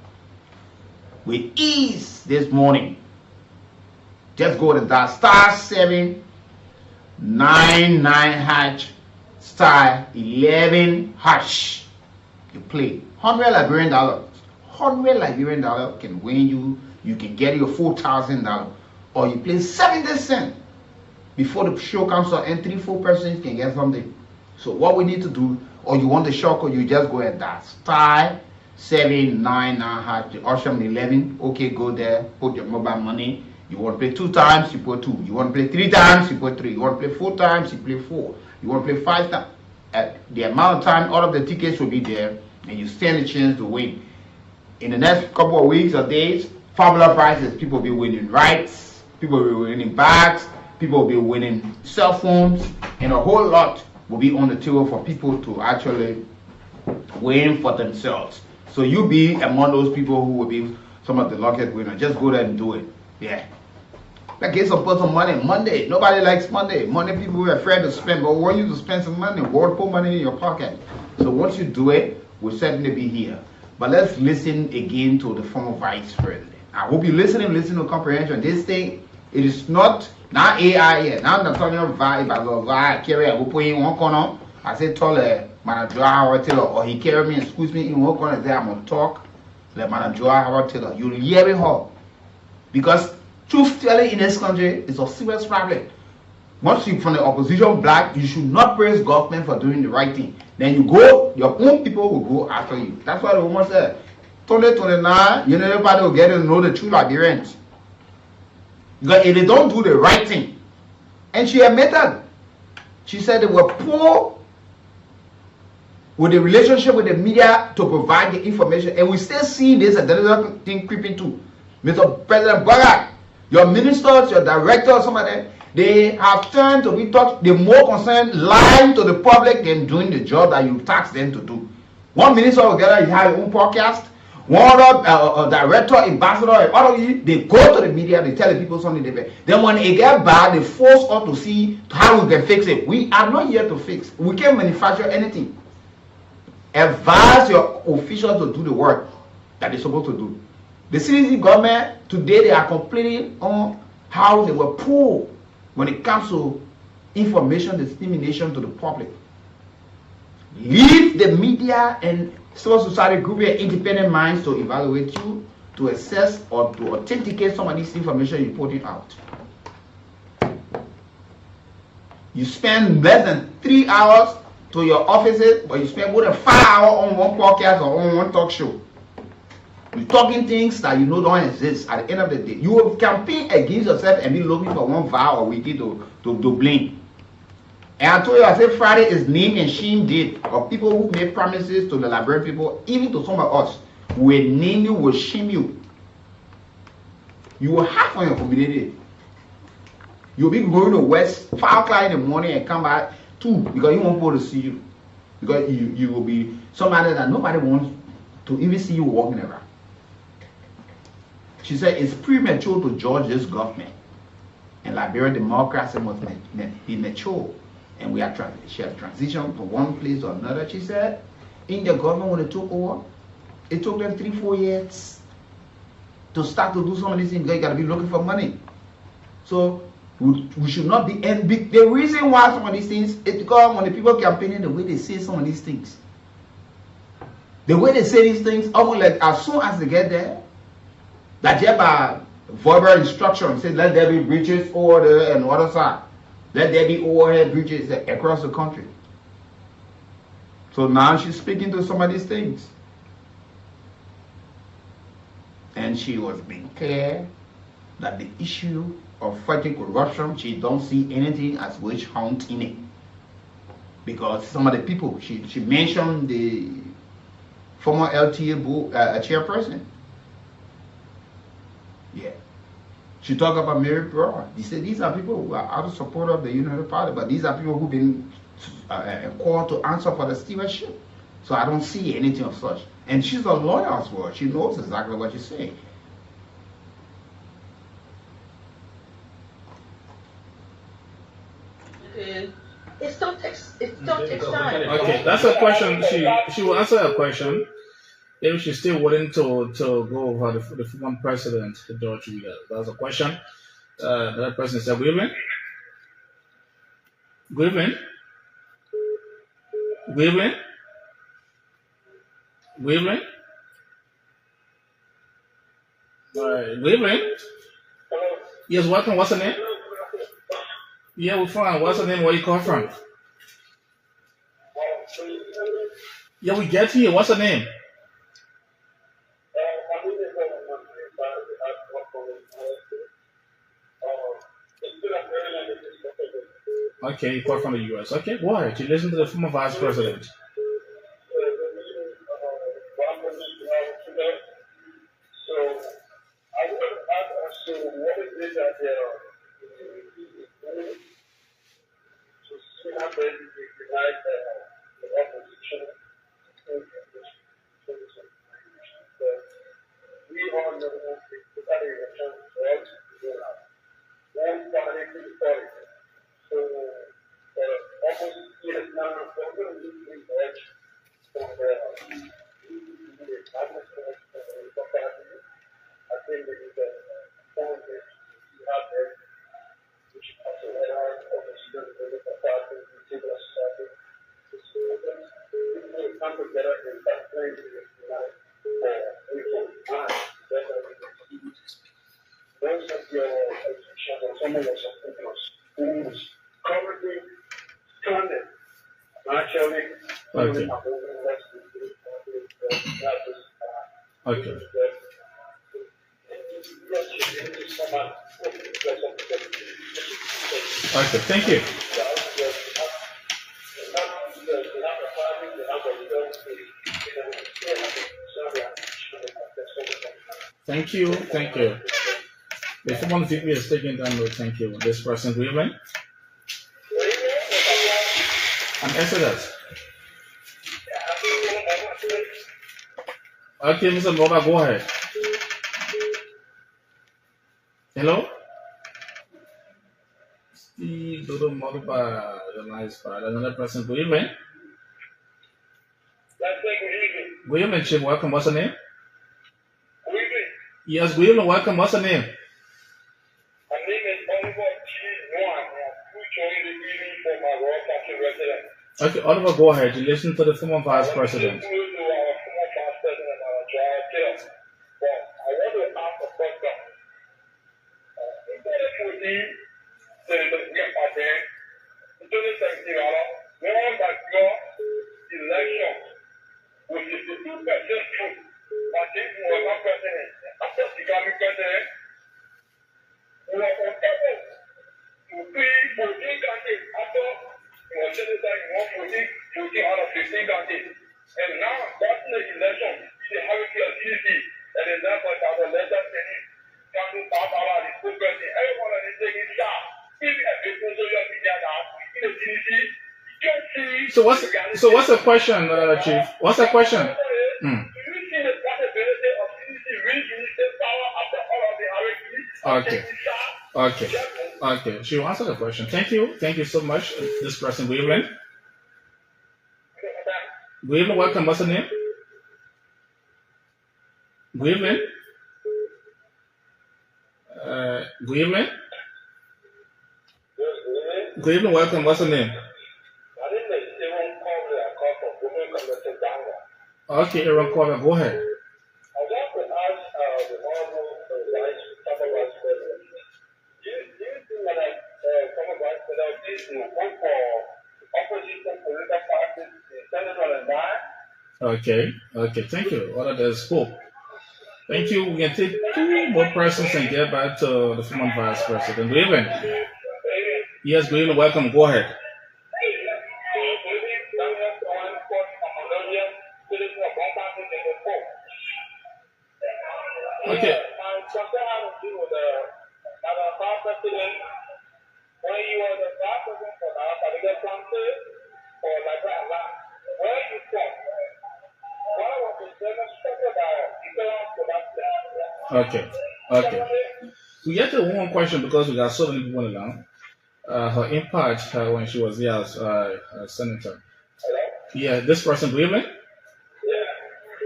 with ease this morning. Just go to that *799# *11#. You play $100 Liberian dollars. $100 Liberian dollars can win you. You can get your $4,000, or you play 70 cents before the show comes on, and 3-4 persons can get something. So what we need to do, or you want the shock, or you just go at that *799# the option 11. Okay, go there, put your mobile money. You want to play 2 times, you put 2. You want to play 3 times, you put 3. You want to play 4 times, you play 4. You want to play 5 times. At the amount of time, all of the tickets will be there, and you stand a chance to win. In the next couple of weeks or days, fabulous prizes. People will be winning rights, people will be winning bags, people will be winning cell phones, and a whole lot will be on the table for people to actually win for themselves. So you be among those people who will be some of the luckiest winners. Just go there and do it. Yeah. Like get some put some money Monday. Nobody likes Monday. Monday people are afraid to spend, but we want you to spend some money. God put money in your pocket. So once you do it, we'll certainly be here. But let's listen again to the former vice president. I hope you listen to comprehension. This thing, it is not AI yet. Now I'm talking about vibe, carry I go put in one corner. I say tell manager Howard Taylor, or he carry me and squeeze me in one corner. There I'm gonna talk. Let manager Howard Taylor. You'll hear it all. Because Truth telling in this country is a serious problem. Once you from the opposition black, you should not praise government for doing the right thing. Then you go, your own people will go after you. That's what the woman said. 2029, everybody will get to know the true Liberians. Because if they don't do the right thing, and she admitted, she said they were poor with the relationship with the media to provide the information, and we still see this another thing creeping too. Mr. President Barack, your ministers, your directors, some of them, they have turned to be they're more concerned lying to the public than doing the job that you tasked them to do. One minister will get his own podcast, one other director, ambassador, and all of you, they go to the media, they tell the people something different. Then when it gets bad, they force us to see how we can fix it. We are not here to fix. We can't manufacture anything. Advise your officials to do the work that they're supposed to do. The CDC government, today they are complaining on how they were poor when it comes to information dissemination to the public. Leave the media and civil society group and independent minds to evaluate you, to assess or to authenticate some of this information you're putting out. You spend less than 3 hours to your offices, but you spend more than 5 hours on one podcast or on one talk show. You're talking things that you know don't exist. At the end of the day, you will campaign against yourself and be looking for one vow or Weekie to blame. And I told you, I said Friday is name and shame day of people who made promises to the Liberian people, even to some of us. Will name you, will shame you. You will have on your community. You'll be going to West 5 o'clock in the morning and come back 2 because you won't be able to see you. Because you will be somebody that nobody wants to even see you walking around. She said it's premature to judge this government. And Liberian democracy must be mature. And she has transitioned from one place to another. She said, in the government when they took over, it took them 3-4 years to start to do some of these things because you got to be looking for money. So we should not be. And the reason why some of these things is because when the people campaigning, the way they say some of these things, the way they say these things, almost like as soon as they get there, that they have verbal instruction, say let there be bridges over there and other side. Let there be overhead bridges across the country. So now she's speaking to some of these things. And she was being clear that the issue of fighting corruption, she don't see anything as witch hunt in it. Because some of the people, she mentioned the former LTA chairperson. Yeah. She talked about Mary Broad. He said these are people who are out of support of the United Party, but these are people who've been called to answer for the stewardship. So I don't see anything of such. And she's a lawyer as well. She knows exactly what she's saying. It's not time. Okay, that's a question. She will answer a question. If she's still willing to go over the former president, George Weah. That's a question. That person said, good evening. Good evening. Good evening. Good evening. Good evening. Yes, welcome. What's the name? Yeah, we're fine. What's the name? Where you come from? Yeah, we get here. What's the name? Okay, you call from the U.S. Okay, why? You listen to the former vice president. most of your institutions or some of your subscriptions who is currently stranded. Actually, Okay. Okay. Okay. Thank you. Thank you. Thank you. If someone VP is taking down note, thank you. This person, William. And Exodus. Okay, Mr. Moba, go ahead. Hello? Steve Dodo Moba, the nice part. Another person, William. William, Chip, welcome. What's the name? Yes, William, welcome. What's the name? My name is Oliver G. Noah. Who joined the meeting for my Royal Council resident. Okay, Oliver, go ahead. You listen to the former vice president. I want to ask a question. Election, which is the 2% truth, but if you were not president, after becoming president, you were unable to be 14 candidates after you were senator, you won 14 out of 15 candidates. And now, after the election, they have it here, CDC, and then that's why the letter saying, candidates out of the school president, everyone is taking shot. Even if people social media now, in the CDC, So what's the question, Chief? What's the question? Okay. She will answer the question. Thank you so much. This person, William. William, welcome. What's the name? William. William, welcome. What's the name? Okay, Aaron Carter, go ahead. I want to ask the honorable vice president, do you think that former vice president needs to work for opposition political parties in Senator and Okay, thank you. What are the scope? Thank you. We can take 2 more persons and get back to the former vice president. Raven. Yes, Raven, welcome. Go ahead. Okay. My concern has to do with the vice president. When you were the vice president for the political council for LIBERIA, where you from? Why was the demonstrated by Okay. We get to one question because we got so many people around. Her impact when she was here as senator. Hello? Yeah, this person, William.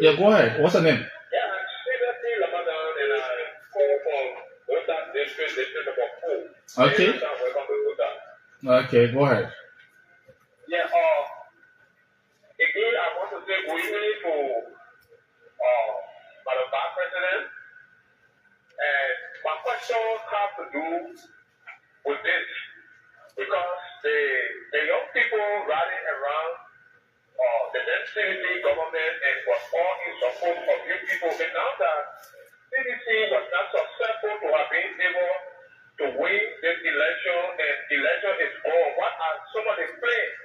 Yeah, go ahead. What's her name? Okay, go ahead. Yeah, again, I want to say good evening to Madam Vice President. And my question has to do with this, because the young people rallying around the CDC government and was all in support of you people. And now that CDC was not successful to have been able to win this election, and election is gone, what are some of the plans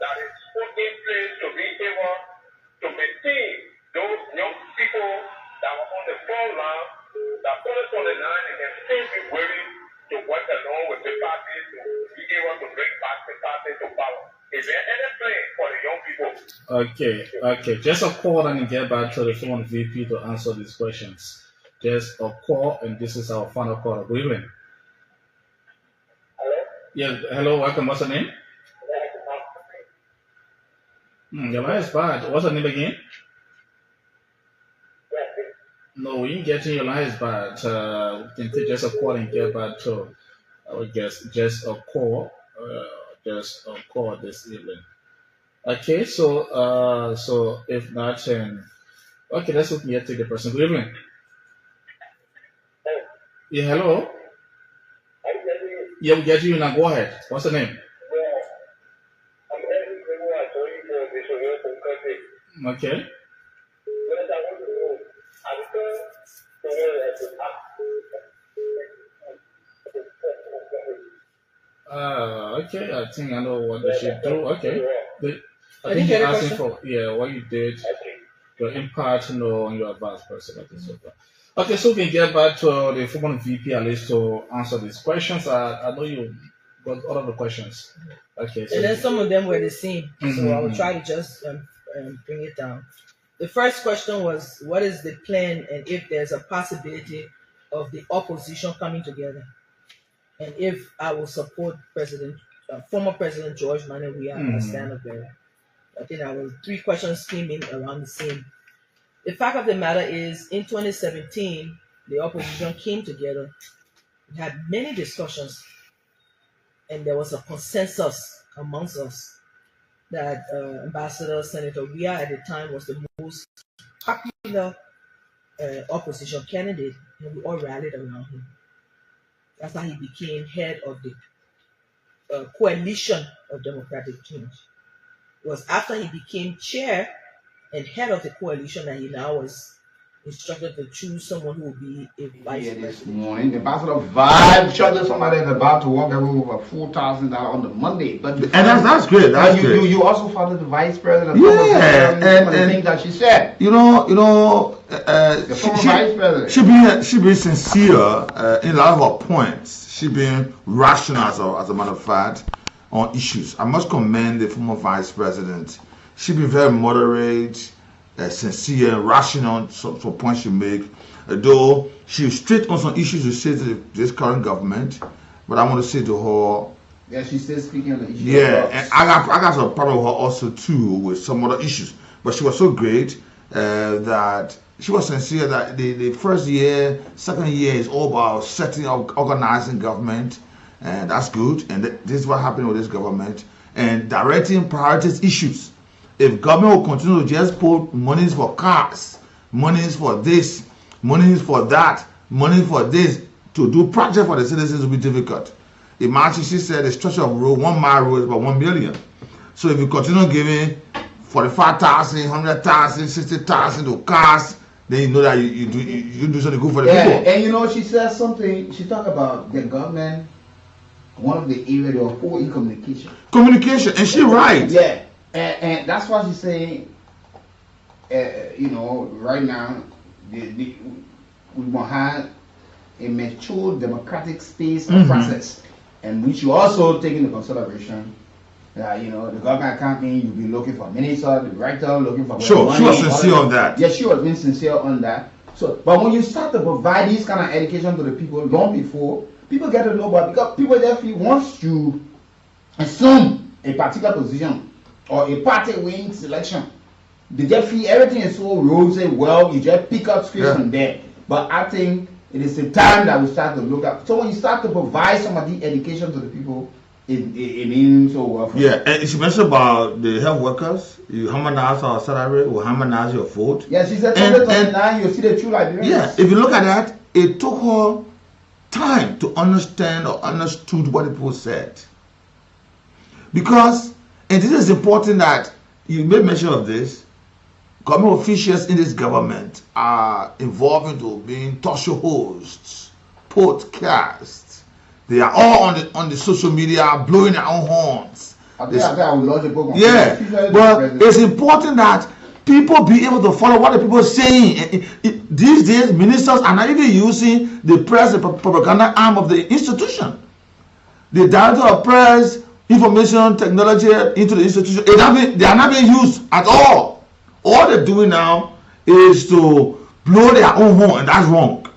that is put in place to be able to maintain those young people that were on the front line, that put us on the line and can still be willing to work along with the party to be able to bring back the party to power? Is there any plan for the young people? Okay. Just a call and get back to the phone VP to answer these questions. Just a call, and this is our final call. Good evening. Hello? Yeah, hello, welcome. What's your name? Your line is bad. What's your name again? No, we ain't getting your line is bad. We can take just a call and get back to our guest. Just a call. Just a call this evening. Okay, so if not, okay, let's look here. Take the person. Good evening. Yeah, hello. Yeah, we get you now. Go ahead. What's the name? Okay. Okay. I think I know what they should do. Okay. I think you're asking for what you did, your impact, on your advice person. Okay, so we can get back to the former VP at least to answer these questions. I know you got all of the questions. Okay. So and then some of them were the same, so I will try to just bring it down. The first question was, what is the plan, and if there's a possibility of the opposition coming together, and if I will support former President George Manuel Weah as stand-up bearer. I think that was 3 questions came in around the same. The fact of the matter is, in 2017, the opposition came together. We had many discussions, and there was a consensus amongst us that Ambassador Senator Weah at the time was the most popular opposition candidate, and we all rallied around him. That's how he became head of the coalition of democratic change. It was after he became chair and head of the coalition that he now was instructed to choose someone who will be a vice president. This morning, the Ambassador Vibe shot somebody that's about to walk away with $4,000 on the Monday. But and that's great. That's great. You also followed the vice president. Yeah, and the things that she said. The former vice president. She be sincere in a lot of her points. She been rational as a matter of fact on issues. I must commend the former vice president. She be very moderate, sincere, and rational on some points she make. Though she was straight on some issues to say to this current government, but I want to say to her. Yeah, she's still speaking on the issue. Yeah, and I got some problem with her also too with some other issues. But she was so great that she was sincere that the first year, second year is all about setting up, organizing government, and that's good. And this is what happened with this government and directing priorities issues. If government will continue to just put monies for cars, monies for this, monies for that, money for this, to do projects for the citizens will be difficult. Imagine, she said the structure of road, 1 mile road is about 1 million. So if you continue giving 45,000, 100,000, 60,000 to cars, then you know that you do something good for the people. And she said something, she talked about the government, one of the areas they were poor in communication. Communication, and she right. Yeah. And that's why she's saying, right now, we want to have a mature democratic space and process, and which you also take into consideration that, the government can't mean you'll be looking for a minister, the director, looking for sure, she was sincere on that. Yes, she was being sincere on that. So, but when you start to provide this kind of education to the people long before, people get to know about, because people definitely wants to assume a particular position or a party wins election. They just feel everything is so rosy, well, you just pick up scripts from there. But I think it is the time that we start to look at. So when you start to provide some of the education to the people, it means so well for them. And she mentioned about the health workers, you harmonize our salary or harmonize your vote. Yeah, she said 2029, you see the true Liberians. Yeah, if you look at that, it took her time to understand or understood what the people said. Because, and this is important that you made mention of this, government officials in this government are involved into being talk show hosts, podcasts. They are all on the social media blowing their own horns. Yeah, but it's important that people be able to follow what the people are saying. These days, ministers are not even using the press, the propaganda arm of the institution. The director of press, information technology into the institution, they are not being used at all. All they're doing now is to blow their own horn, and that's wrong.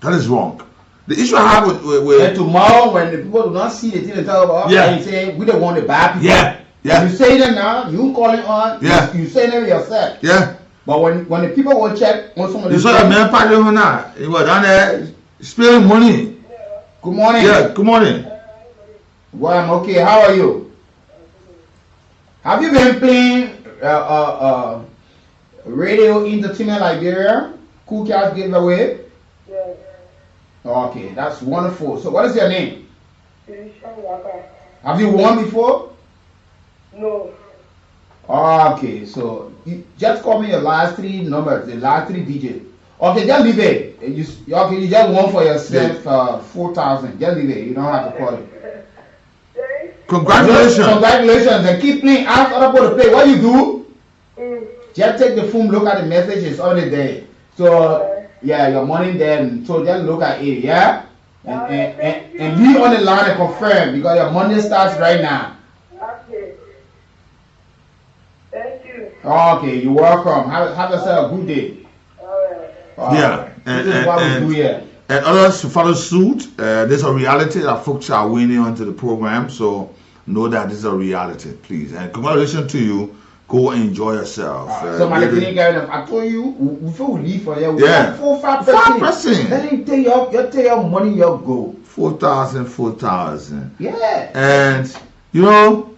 That is wrong. The issue I have with and tomorrow, when the people do not see the thing they talk about, and say we don't want the bad people. Yeah. You say that now, you call it on. You say it yourself. Yeah. But when the people will check on some of the. You saw that man party now. He was down there spending money. Good morning. Yeah. Good morning. Well, I'm okay. How are you? Have you been playing Radio Entertainment Liberia? Cool Cash giveaway? Okay, that's wonderful. So what is your name? Have you won before? No. Okay, so you just call me your last 3 numbers, the last 3 digits. Okay, just leave it. You just won for yourself 4,000. Just leave it. You don't have to call it. Congratulations. Congratulations. And keep playing. Ask other people to play. What you do? Just take the phone, look at the message. It's already there. So yeah, your money there. So just look at it. Yeah. And be on the line and confirm because your money starts right now. Okay. Thank you. Okay, you're welcome. Have yourself a good day. Yeah, this is what we do here. And others to follow suit. There's a reality that folks are winning onto the program, so know that this is a reality, please. And congratulations to you. Go enjoy yourself. So my I told you before we leave for here, we yeah, 4-5%. Then you take your money, your go. 4,000. Yeah. And you know,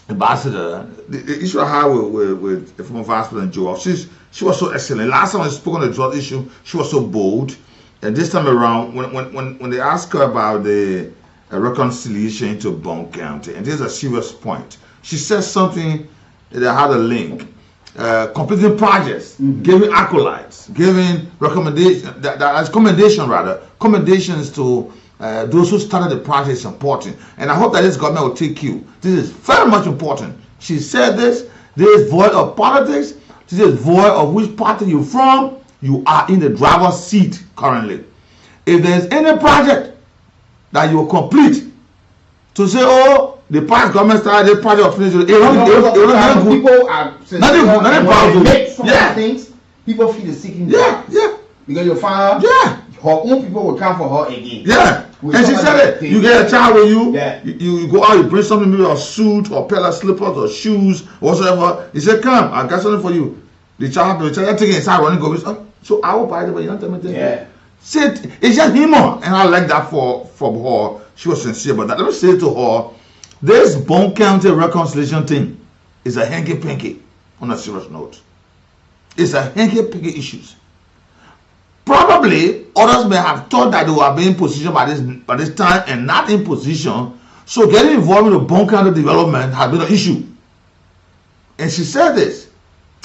Ambassador, the issue I had with the former Vice President Joel, she was so excellent. Last time I spoke on the drug issue, she was so bold. And this time around, when they asked her about the reconciliation into Bone County, and this is a serious point, she said something that had a link. Completing projects, giving accolades, giving commendations to those who started the project is important. And I hope that this government will take you. This is very much important. She said this is void of politics. This is void of which party you're from. You are in the driver's seat currently. If there's any project that you will complete to say, oh, the past government started this project of finishing, people are nothing make some things. People feel the seeking. Yeah. Because you find her own people will come for her again. Yeah. And she said it. You get a child with you. Yeah. You go out, you bring something, maybe a suit or pair of slippers or shoes or whatever. He said, come, I got something for you. The child taking inside running go. So I will buy it, but you don't tell me things. Yeah. Said it's just humor, and I like that from her. She was sincere about that. Let me say to her, this Bone County reconciliation thing is a hanky-panky on a serious note. It's a hanky-panky issues. Probably others may have thought that they were being positioned by this time and not in position. So getting involved in the Bone County development has been an issue. And she said this.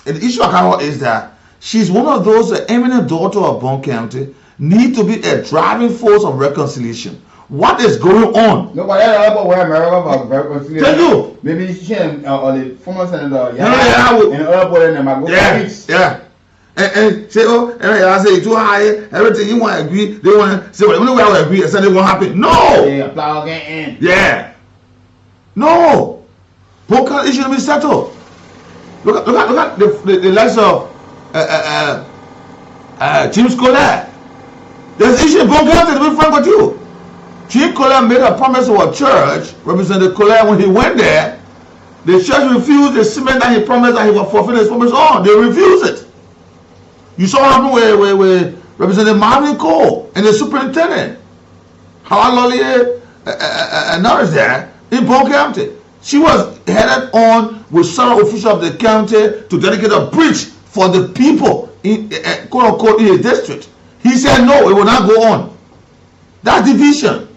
And the issue I got is that she's one of those eminent daughter of Bone County need to be a driving force of reconciliation. What is going on? Nobody ever where America about reconciliation. Tell you. Maybe she and or the former senator. And say, oh, and I say too high. Everything you want to agree, they want to say, well, the only way I will agree is that it won't happen. No. Yeah, plow again. Yeah. No. Bone County issue to be settled. Look at the likes of James Colette. There's issue in Bone County, to be frank with you. James Colette made a promise to a church, Representative Colette, when he went there. The church refused the cement that he promised that he would fulfill his promise on. They refused it. You saw what happened with Representative Marvin Cole and the superintendent. How Lolly Norris there in Bone County. She was headed on with several officials of the county to dedicate a bridge for the people in quote unquote in his district. He said no, it will not go on. That's division.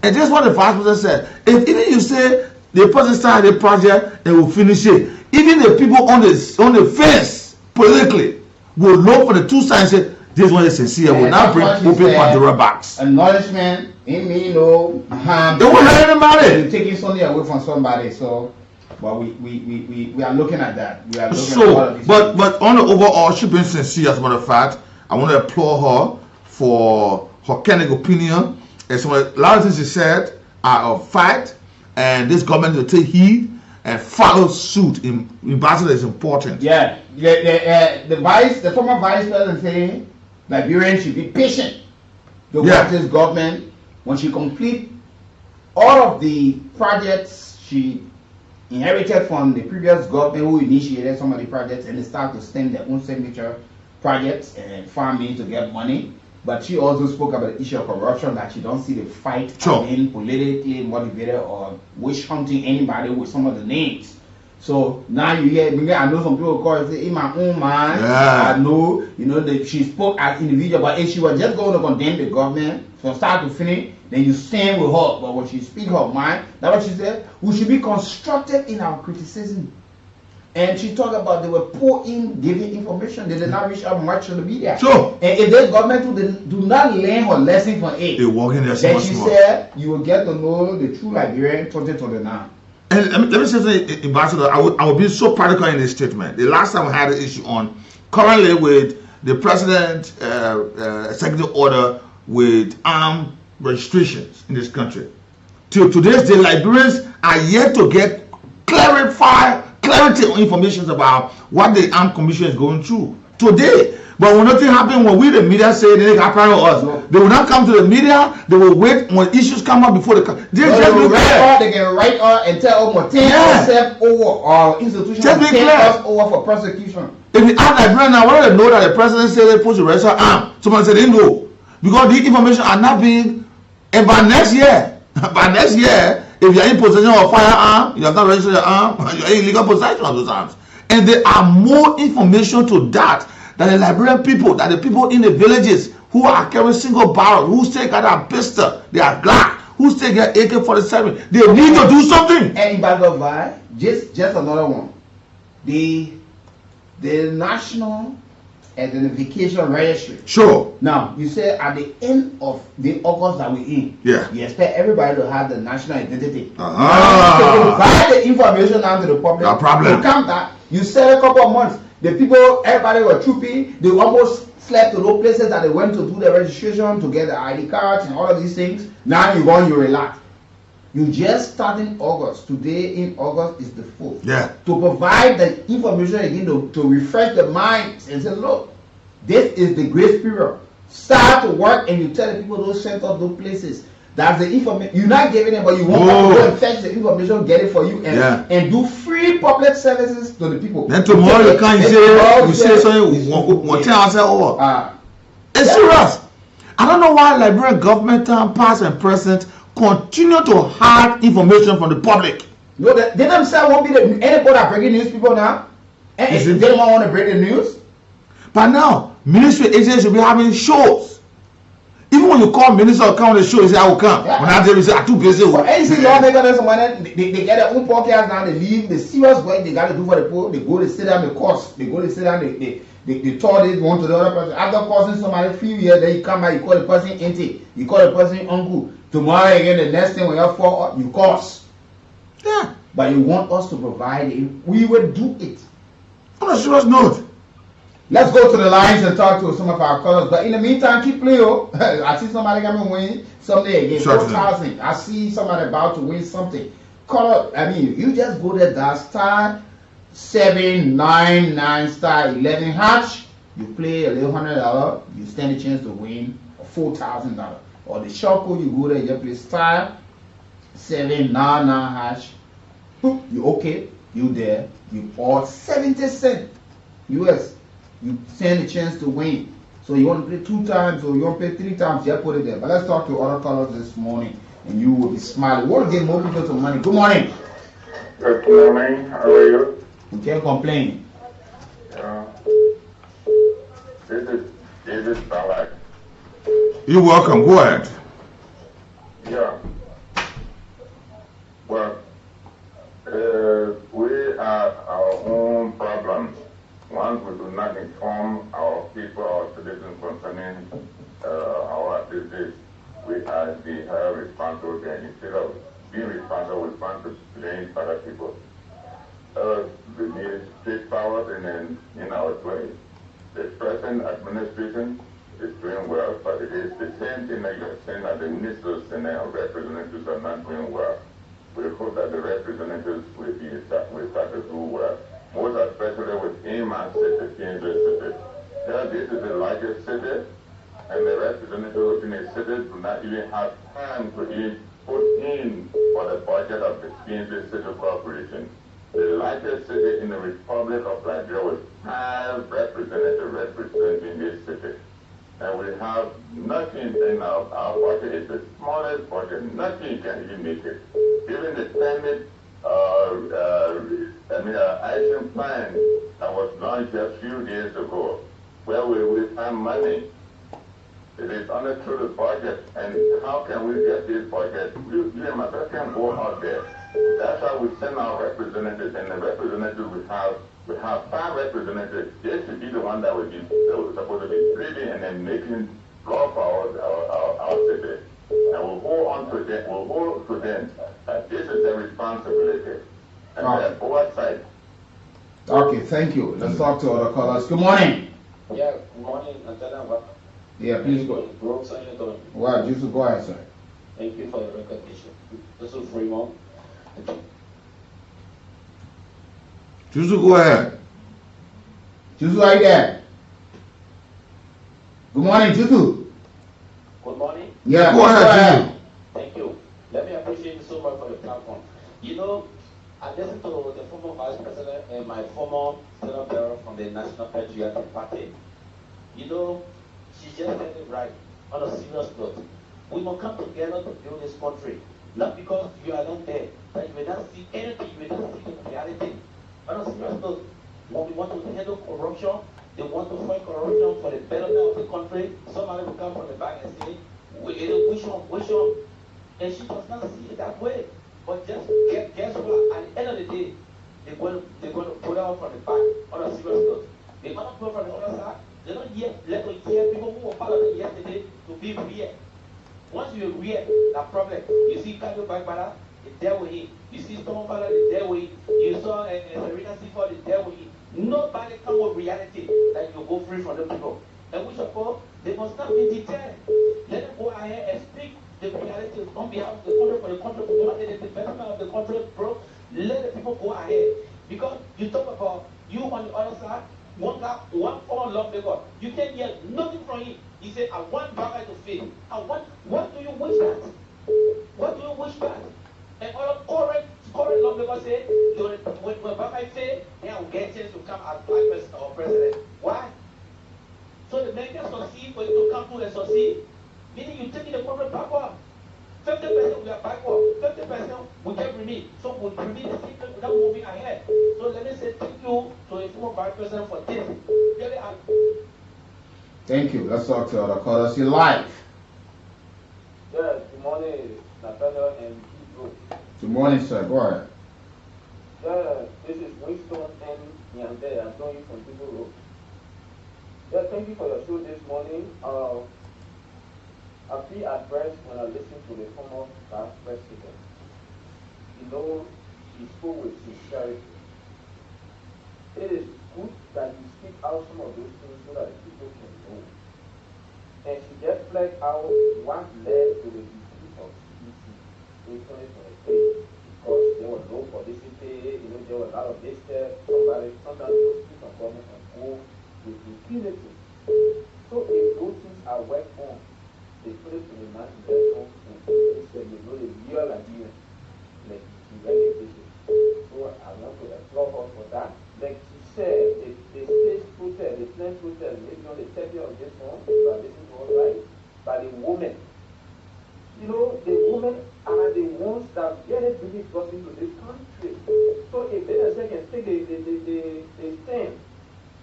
And that's what the vice president said. If even you say the person started the project and will finish it, even the people on the fence politically will look for the two sides and say this one is sincere, will not bring open Pandora box. Acknowledgement, it mean no harm. They won't let anybody. You're taking something away from somebody, so but we are looking at that. We are looking at but on the overall, she being sincere as a matter of fact. I want to applaud her for her candid opinion. And so a lot of things she said are of fact, and this government will take heed and follow suit. Ambassador is important. Yeah, the former vice president saying Liberians should be patient to watch this government when she complete all of the projects she inherited from the previous government who initiated some of the projects, and they start to stem their own signature projects and farming to get money. But she also spoke about the issue of corruption, that she don't see the fight being politically motivated or witch hunting anybody with some of the names. So now you hear, I know some people call it say, in my own mind, Yeah. I know, you know, that she spoke as individual, but if she was just going to condemn the government from start to finish, then you stand with her. But when she speak her mind, that's what she said, we should be constructive in our criticism. And she talked about they were poor in giving information. They did not reach out much to the media. Sure. And if the government do not learn her lesson from it, They walk in there so then much she more. said you will get to know the true Liberian 2029. And let me say something, Ambassador. I will be so practical in this statement. The last time we had an issue on, currently with the president executive order with armed registrations in this country. Till today's day, Liberians are yet to get clarity on information about what the armed commission is going through today. But when nothing happened, when we the media say they happen to us, they will not come to the media. They will wait when issues come up before they come. They No, just be clear. they can write us and tell us 10 ourselves over or institutions Just be 10 clear. us over for prosecution. If the act like right now, why do they know that the president said they're supposed to register arm? Someone said they know. Because the information are not being, and by next year, if you're in possession of a firearm, you have not registered your arm, you're in illegal possession of those arms. And there are more information to that the Liberian people, that the people in the villages who are carrying single barrel, who still got a pistol, they are Glock, who still get AK-47, they need to do something. And by the way, just another one. The National Identification Registry. Sure. Now, you say at the end of the August that we're in, you expect everybody to have the national identity. To provide the information out to the public. No problem. You come back, you said a couple of months, the people, everybody were trooping, they almost slept to those places that they went to do the registration, to get the ID cards and all of these things. Now you go and you relax. You just starting August. Today in August is the 4th. Yeah. To provide the information again to refresh the minds and say, look, this is the grace period. Start to work and you tell the people those sent up those places. That's the information. You're not giving it, but you want them to go and fetch the information, get it for you, and do free public services to the people. Then tomorrow you can't say something, one thing I'll say over. It's serious. I don't know why Liberian government, past and present, continue to hide information from the public. No, they themselves won't be anybody that breaking news people now. And if they don't want to break the news. But now, ministry agents should be having shows. Even when you call minister or come on the show, you say, I will come. When I tell you, say, I'm too busy. For NC lawmakers, they get their own podcast now, they leave the serious work they got to do for the poor. They go to sit down the course. They go to sit down, they told it one to the other person. After causing somebody a few years, then you come back, you call the person auntie, you call the person uncle. Tomorrow again, the next thing when you're for, you curse. Yeah. But you want us to provide it. We will do it. On a serious note. Let's go to the lines and talk to some of our callers. But in the meantime, keep playing. I see somebody coming win something again. 4,000. I see somebody about to win something. Call up. You just go there, that star 799 star 11 hash. You play a little $100. You stand a chance to win $4,000. Or the short code, you go there, you play star 799 hash. You okay? You there? You bought 70 cents US. You stand a chance to win. So you want to play 2 times or you want to play 3 times, just put it there. But let's talk to other callers this morning and you will be smiling. We want to get more people some money. Good morning. Good morning. How are you? We can't complain. This is David Balak. You're welcome. Go ahead. Yeah. Well, we have our own problems. Once we do not inform our people, our citizens concerning our activities, we have responsible there. Instead of being responsible, we want to blame other people. We need state powers in our place. The present administration is doing well, but it is the same thing that you're saying that the ministers and our representatives are not doing well. We hope that the representatives will start to do well. Most especially with Iman City, Kansas City. This is the largest city, and the representatives in the city do not even have time to even put in for the budget of the Kansas City Corporation. The largest city in the Republic of Liberia with 5 representatives representing this city. And we have nothing in our budget. It's the smallest budget. Nothing can even make it. Even the permit action plan that was launched a few days ago, where we find money. It is only through the budget, and how can we get this budget? You and myself can go out there. That's why we send our representatives, and the representatives we have 5 representatives. They should be the one that would be supposed to be leading and then making law for our city. And we'll go on to them. We'll go to them. This is their responsibility and their oversight. Okay, thank you. Let's talk to other callers. Good morning. Yeah, good morning, Natl. Yeah, please go. Wow, just go ahead, sir. Thank you for the recognition. This is Fremont. Just go ahead. Jusu, are you there? Good morning, Jusu. Good morning. Yeah, go ahead. Thank you. Let me appreciate you so much for the platform. You know, I listened to the former Vice President and my former Senator from the National Patriotic Party. You know, she just said it right. On a serious note, we must come together to build this country. Not because you are not there, but you may not see anything, you may not see the reality. On a serious note, when we want to handle corruption, they want to fight corruption for the betterment of the country. Somebody will come from the back and say, which one? And she does not see it that way. But just guess what? At the end of the day, they're going to put out from the back. On a serious note, they might not go from the other side. They don't yet let us hear people who were part of it yesterday to be real. Once you real, that problem. You see Kado Bagbara, the devil in. You see Storm Fala, the devil in. You saw Serena Seaford, the devil in. Nobody come with reality that you go free from the people. And which of course, they must not be deterred. Let them go ahead and speak the reality on behalf of the country, for the country, for the development of the country, bro. Let the people go ahead. Because you talk about you on the other side, one for love the God. You can't hear nothing from him. He said, I want Baba to fail. What do you wish that? What do you wish that? And all current love the God said, when Baba fail, then I will get a chance to come as black president or president. Why? So the man can succeed for you to come to and succeed. Meaning you taking the country backward. 50% we are backward, 50% we can remain. So we remain the same place without moving ahead. So let me say thank you to the former Vice President for this. Really, Thank you. Let's talk to other callers. You're live. yes, good morning, Nathaniel and Hebrew. Good morning, sir. Go ahead. Yeah, this is Winston and Nyande. I'm calling you from People Road. Yeah, thank you for your show this morning. I feel addressed when I listened to the former Vice President. You know, he spoke with sincerity. It is good that you speak out some of those things so that the people can know. And she just flagged out what led to the defeat of CEC in 2023. Because there was no publicity, there was a lot of distance. Sometimes those people from government can go with impunity. So if those things are worked on, they put it in the national and they said, the real Liberian, like the education. So I want to applaud her for that. Like she said, the stage protest, the planned protest, maybe on the 30th of this month, if I listen to her right, by the women. The women are the ones that really bring us into this country. So if they can take the stand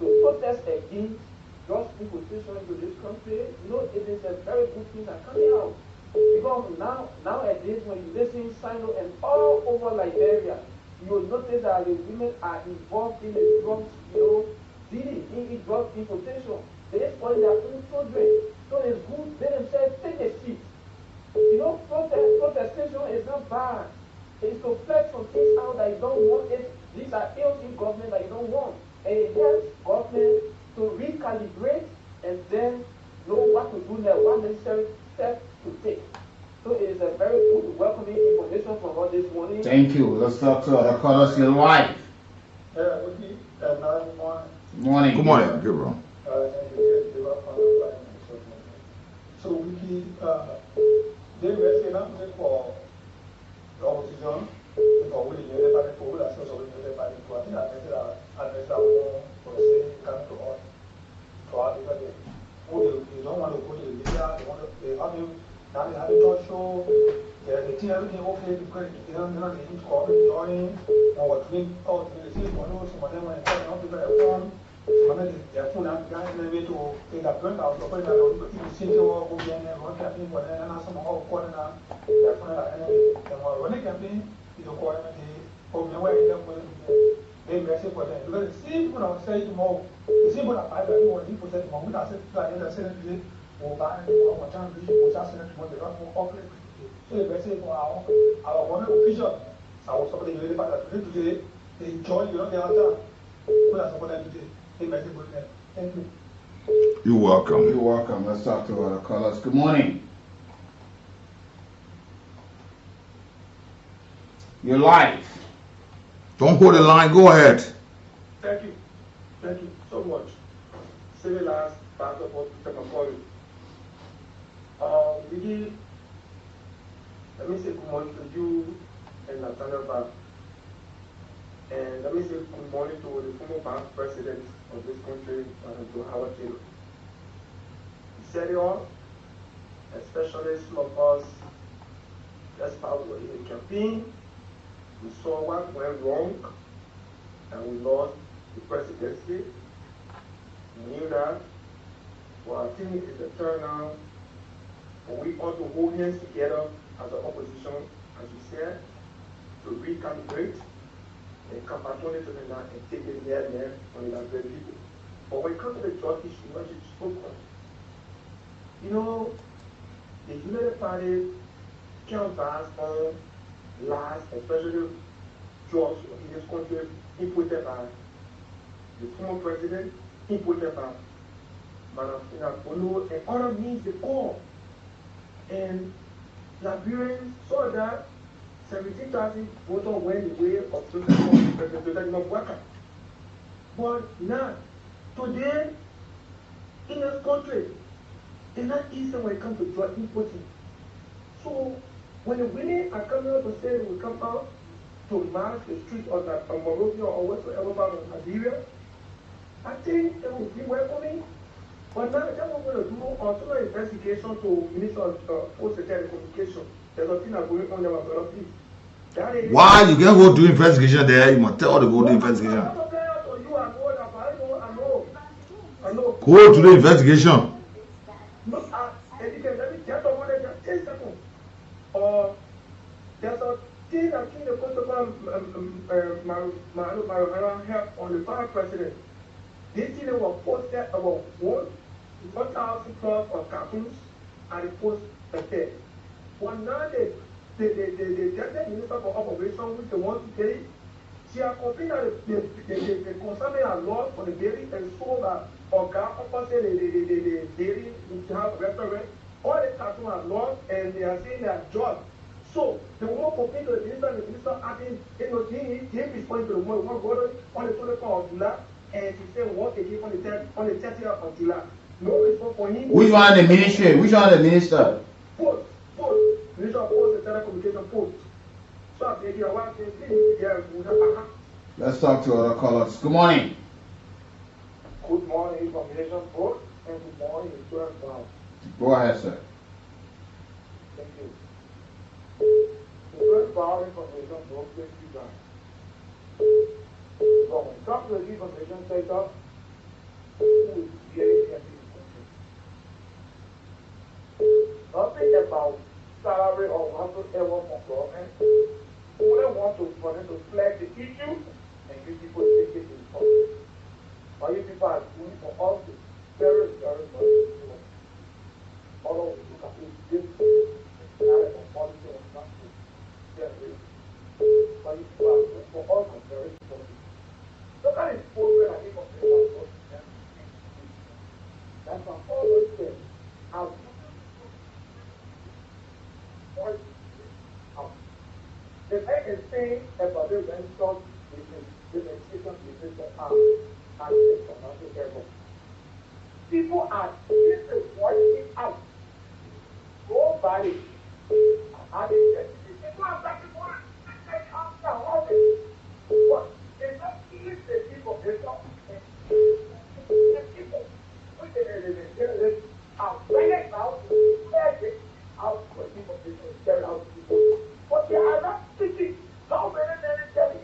to protest against just importation into this country, it is a very good thing that coming out. Because nowadays, when you listen Sino and all over Liberia, you will notice that the women are involved in the drugs, dealing in drug importation. They exploit their own children. So it's good they themselves take a seat. Protestation is not bad. It's to flex some things out that you don't want. These are ills in government that you don't want. And it helps government to recalibrate and then know what to do now, what necessary steps to take. So it is a very good welcoming information from all this morning. Thank you. Let's talk to other callers. You're live. Good morning. Good morning. Good bro. So Weekie, they were saying that for the opposition, because we didn't have the people that says we didn't have the people. I think I messed up for the same come to us. So I think that they don't want to go to the media. They Now they have a talk show. They think everything okay because they don't need to come and join. And what we see one of some of them are not people at home. Some of them their phone and guys and way to take a print out of it. You see the work again and what campaign for them and some of corner their phone and running campaign is a quarter from the way they message for them. Because the same people are saying tomorrow, the same people are fighting when people say tomorrow, I said to the Senate today, or buy one time, was asking tomorrow, they don't offer it. So the message for our government official, I was somebody really bad at today, they enjoy, you know, the other. What I support them today, they message for them. Thank you. You're welcome. You're welcome. Let's talk to our callers. Good morning. You're live. Don't hold the line. Go ahead. Thank you. Thank you so much. Civil last part of what Mr. McCoy. Really, let me say good morning to you and Nathaniel. And let me say good morning to the former bank president of this country, to Howard Taylor. He said it all, especially some of us, that's how we were in the campaign. We saw what went wrong, and we lost the presidency. We knew that. Well, I think it's the turn now for we ought to hold hands together as an opposition, as you said, to recalibrate and come back 2029 and take it there on the great people. But when it comes to the drug issue, what you spoke on, you know, the United Party can't pass on lies, especially drugs in this country, imported by the former president, imported by Natl, and other means they call. And Liberians saw that 17,000 voters went the way of President Worker. But now, today, in this country, it's not easy when it comes to drug importing. So, when the women are coming out to say they will come out to march the streets of Monrovia or whatsoever part of Liberia, I think they will be welcoming. But now, then we're going to do also an investigation to Minister of Post and Telecommunication. There's a thing that's going on there, my brother, please. Why you can go do investigation there? You must tell the go do investigation. I know. Go to the investigation. Look at let me get over there just 10 seconds. There's a thing that came the constable marijuana help on the former president. This thing was posted about 1,000 plus of cartoons and it post a day. But now the Minister for Operation, which they want to pay, she has complained that the consumption are lost for the dairy and so that opposite the dairy which have a restaurant, all the cartoons are lost and they are saying they are judged. So they want to complain to the minister and the minister asking, he responded to the one brother on the 24th of July and he said what again on the 30th of July. No response for him. Which one the ministry? Which one the minister? Post. Minister of Post and Telecommunication Post. So I think you want to say, Let's talk to other callers. Good morning. Good morning, Information Post, and good morning, Insurance Brown. Go ahead, sir. Thank you. Insurance Brown Information Post, thank you, John. So when it comes to the information sector, who is very happy in the country? Nothing about salary or whatsoever from government. We don't want for them to flag the issue and give people take it in court. But you people are doing for us very, very much. All of us look at this for policy of country. But you people are doing for us very important. Look at this program I think of the world. That's what all those things. The thing is saying about the rental the legislation is and the financial level. People are watching out. Go by it. People are talking about it. All this. But it's not easy the people. It's not the people. Which are bringing out, out information is carried out to people. But they are not teaching how many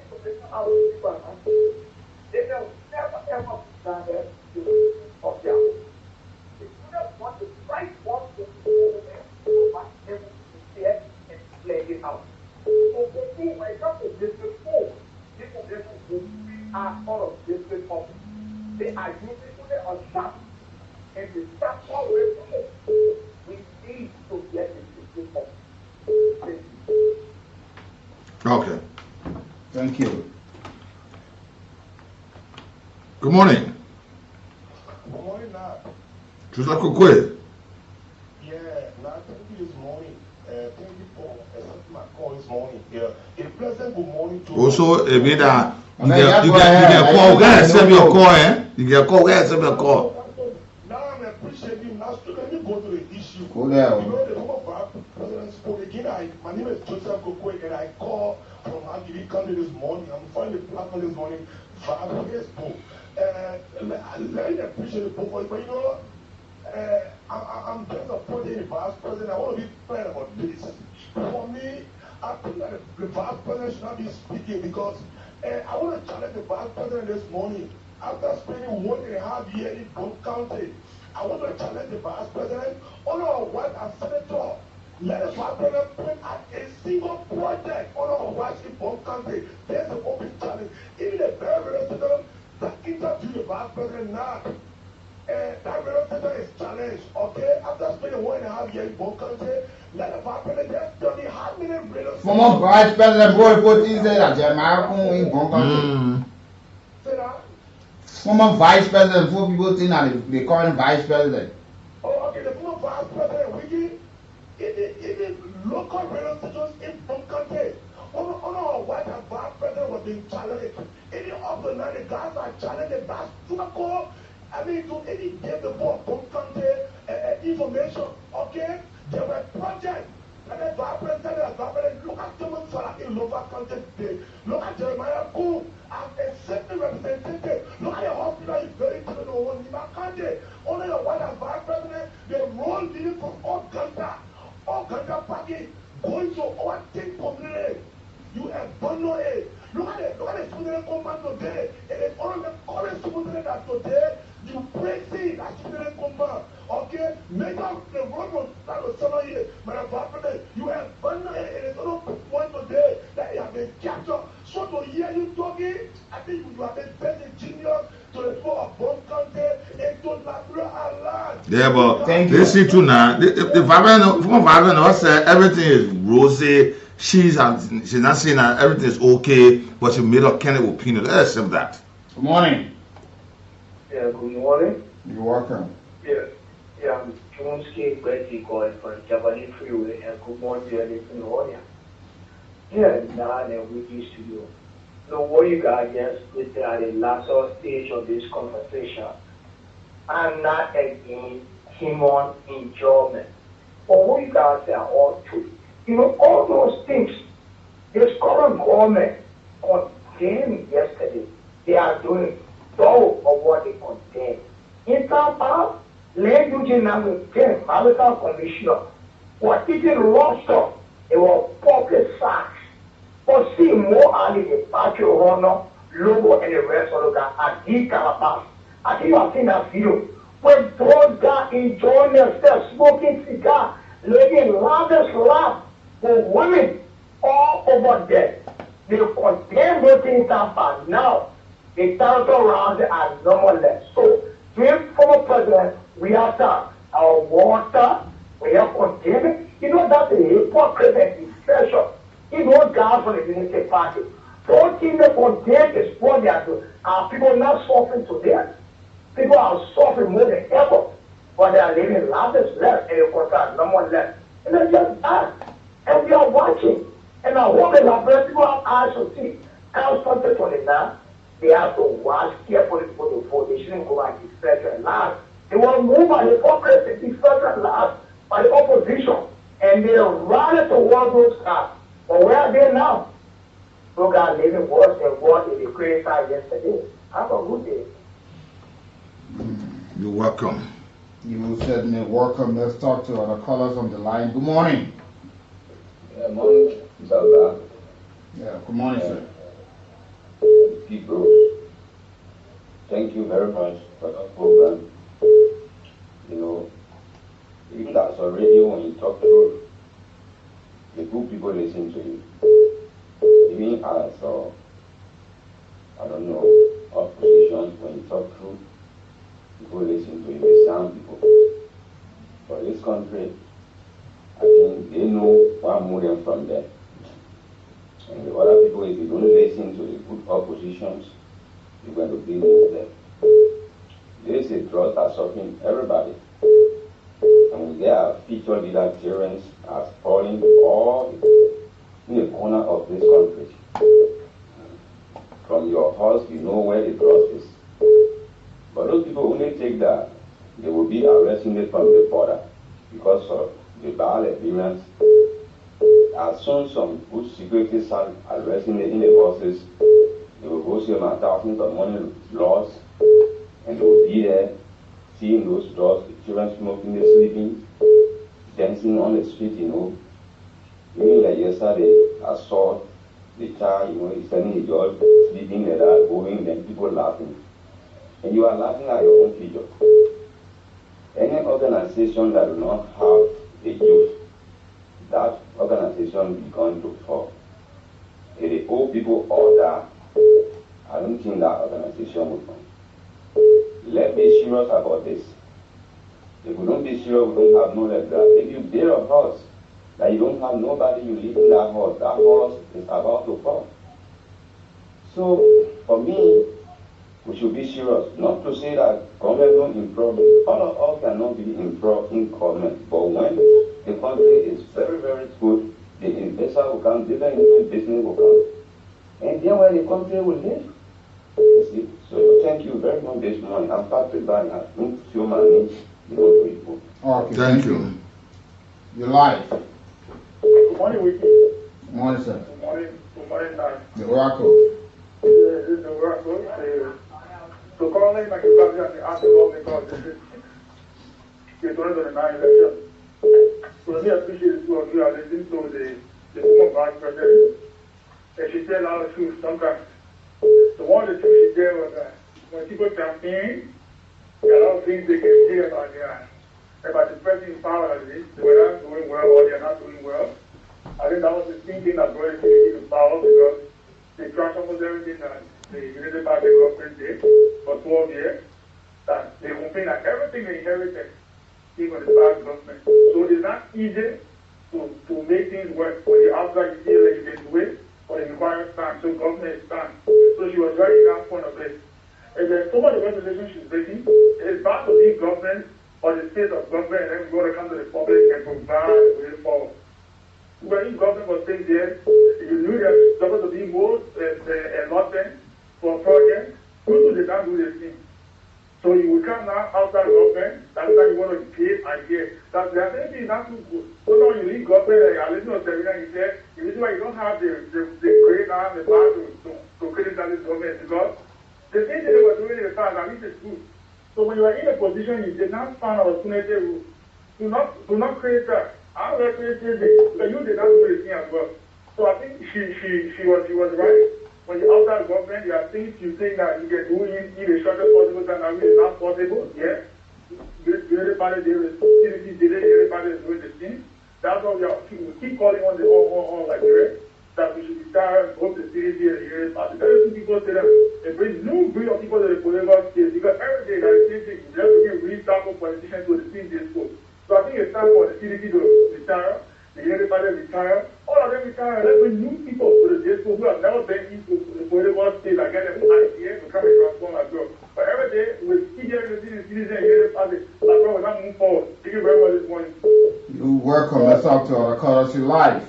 information out to people are not teaching. They will never ever be standard of their own. The students want to write one to but they will prepare and play it out. So when it comes to district 4, these congressional groups are all of district office. They are usually on sharp. And the sharp always we need to get the district office. Thank you. Okay. Thank you. Good morning. Good morning, Nat. Chusa Kukwe. Yeah, Nat, thank you this morning. Thank you for accepting my call this morning. Yeah, a pleasant good morning to Also, a bit you get a call, guys, send me a call, eh? You get a call, guys, send me a call. Now I'm appreciating now, so let me go to the issue. Go there. You know, the former president spoke again. My name is Joseph Kokwe, and I call from Agiri County this morning. I'm finding the platform this morning via Facebook. Let me appreciate the book, but you know, I'm disappointed in the vice president. I want to be fair about this. For me, I think that the vice president should not be speaking because I want to challenge the vice president this morning. After spending 1.5 years in Bond County, I want to challenge the vice president on our wife as senator. Let the vice president point at a single project on our wife in Bond County. There's an open challenge. Even the very resident that interview the vice president now. That representative is challenged, okay? After spending 1.5 years in Bond County, let the vice president just tell me how many real former vice president boy put in there that Jamaica in Bond County. Say that? Former vice president, 4 people think that the current vice president. Oh, okay, the former vice president, Weekie, in the local radio stations in Bond County, on our white and vice president was being challenged. Any of the night, the guys are challenging that to any give the board Bond County information, okay? There were projects. And the vice president, look at Thomas Salah in local county today. Look at Jeremiah Coon as a safety representative. Look at the hospital is very close to Nima County. Only the white and vice president, they roll in from all Ganda party, going to our 10 community. You abandon it. Look at the student command today. It is all the current student that today you praise it as student command. Okay? Make up the road was that was 7 years. My father, you abandon it. It is all point today that you have been captured. So to hear you talking, I think you have been best genius to the floor of Bond County and to Liberia land. Yeah, but listen to now. The father said everything is rosy. She's not saying that everything is okay, but she made a kind of opinion. Let's accept that. Good morning. Yeah, good morning. You're welcome. Yeah, I'm Chomsky Betty calling from Japanese Freeway, and good morning to everything on here. Yeah, now and Weekie Studio. So what you guys just put at the last stage of this conversation, I'm not against human enjoyment. But what you guys are all true. You know, all those things, this current government condemned yesterday, they are doing double of what they condemned. In Tampa, land use number 10, Maritime Commissioner, was eating raw stuff. It was public facts. But see more early the Patrick Honor, Lobo, and the rest of the guys at the Calabas. I think you have seen that video. When those guys enjoying themselves, smoking cigar, living loudest laugh for women all over there. They condemn those things Tampa. Now, the territory around it are normal. So, this former president, we have our water, we have condemned. You know, that's a hypocrite expression. In those guys from the Unity Party, those things they condemn is what they are doing. Are people not suffering today? People are suffering more than ever, but they are living loudest less and they contract no more less. And they just that. And we are watching. And I hope the Liberia people have eyes to see. Now, 2029, they have to watch carefully before they vote. They shouldn't go and defect and lie. They will move by hypocrisy, defect and lie by the opposition. And they rally towards those guys. But where are they now? Those guys living worse than what they criticized yesterday. Have a good day. You're welcome. You certainly welcome. Let's talk to other callers on the line. Good morning. among Zelda. Yeah, good morning, sir. People, thank you very much for the program. You know, even that's a radio when you talk through, the good people listen to you. Even as, I don't know, opposition, when you talk through, people listen to you, the sound people. For this country, I think they know what move them from there. And the other people, if you don't listen to the good oppositions, you're going to be moved there. This is trust that's suffering everybody. And we get our future leader parents are falling all in the corner of this country. From your house, you know where the trust is. But those people, when they take that, they will be arresting it from the border because of the bad experience. As soon as some good security start arresting it in the buses, they will go see them at thousands of money lost, and they will be there seeing those dogs, the children smoking, they sleeping, dancing on the street, you know. Even like yesterday, I saw the child, you know, he's telling the judge, sleeping like that, going, and people laughing. And you are laughing at your own future. Any organization that do not have a youth, that organization is going to fall. If the old people order, I don't think that organization will come. Let's be serious about this. If we don't be serious, we don't have no like that. If you build a house that you don't have nobody, you live in that house is about to fall. So, for me, we should be serious. Not to say that government don't improve. All of us cannot be improved in government. But when the country is very, very good, the investor will come, different business will come. And then where the country will live. You see? So thank you very much this morning. I'm Patrick Bang. I don't feel my needs. Okay, thank you. Your life. Good morning, Weekie. Good morning, sir. Good morning, Natl. The Oracle. This is the Oracle. So currently, my capacity and the article because this is the 2029 election. So let me appreciate the two of you are listening to the former vice president. And she said a lot of truth sometimes. So one of the things she did was that when people campaign, there are a lot of things they can say about the person in power like this, they were not doing well or they are not doing well. I think that was the same thing that brought it to power because they crashed almost everything that the United Party government did for 12 years. That they complain that everything they inherited came from the past government. So it's not easy to make things work. When the outside you feel that you can do it, but it requires time. So government is time. So she was very in that point of it. And then some of the regulations she's making, it's bad to leave government or the state of government and then we go to come to the public and provide the way forward. When if government was staying there, you knew there's supposed to be more allotment for projects, who they can't do this thing. So you will come now outside government, that's why you want to give and get. That's the other thing is not too good. So now you leave government, I listen to Serena, he said, the reason why you don't have the great now, the power to criticize this government because the thing that they were doing in the past, at least it's good. So when you are in a position, you did not find an opportunity to not create that. I don't know if but you did not do the thing as well. So I think she was right. When you're outside government, there are things you think that you can do in the shortest possible time and really not possible. Yeah. Everybody there is activity today, everybody is doing the thing. That's why we keep calling on the on like the rest. That we should retire both the CDC and the United Party. Very few people say that it brings new breed of people to the political stage because every day that is changing, you have to get really powerful politicians to the team they spoke. So I think it's time for the CDC to retire, the United Party retire, all of them retire, and let's bring new people to the disco who have never been into the political stage and get them ideas to come and transform as well. But every day, we keep getting the CDC and United Party, that's why we're not moving forward. Thank you very much this morning. You're welcome. Let's talk to our callers live.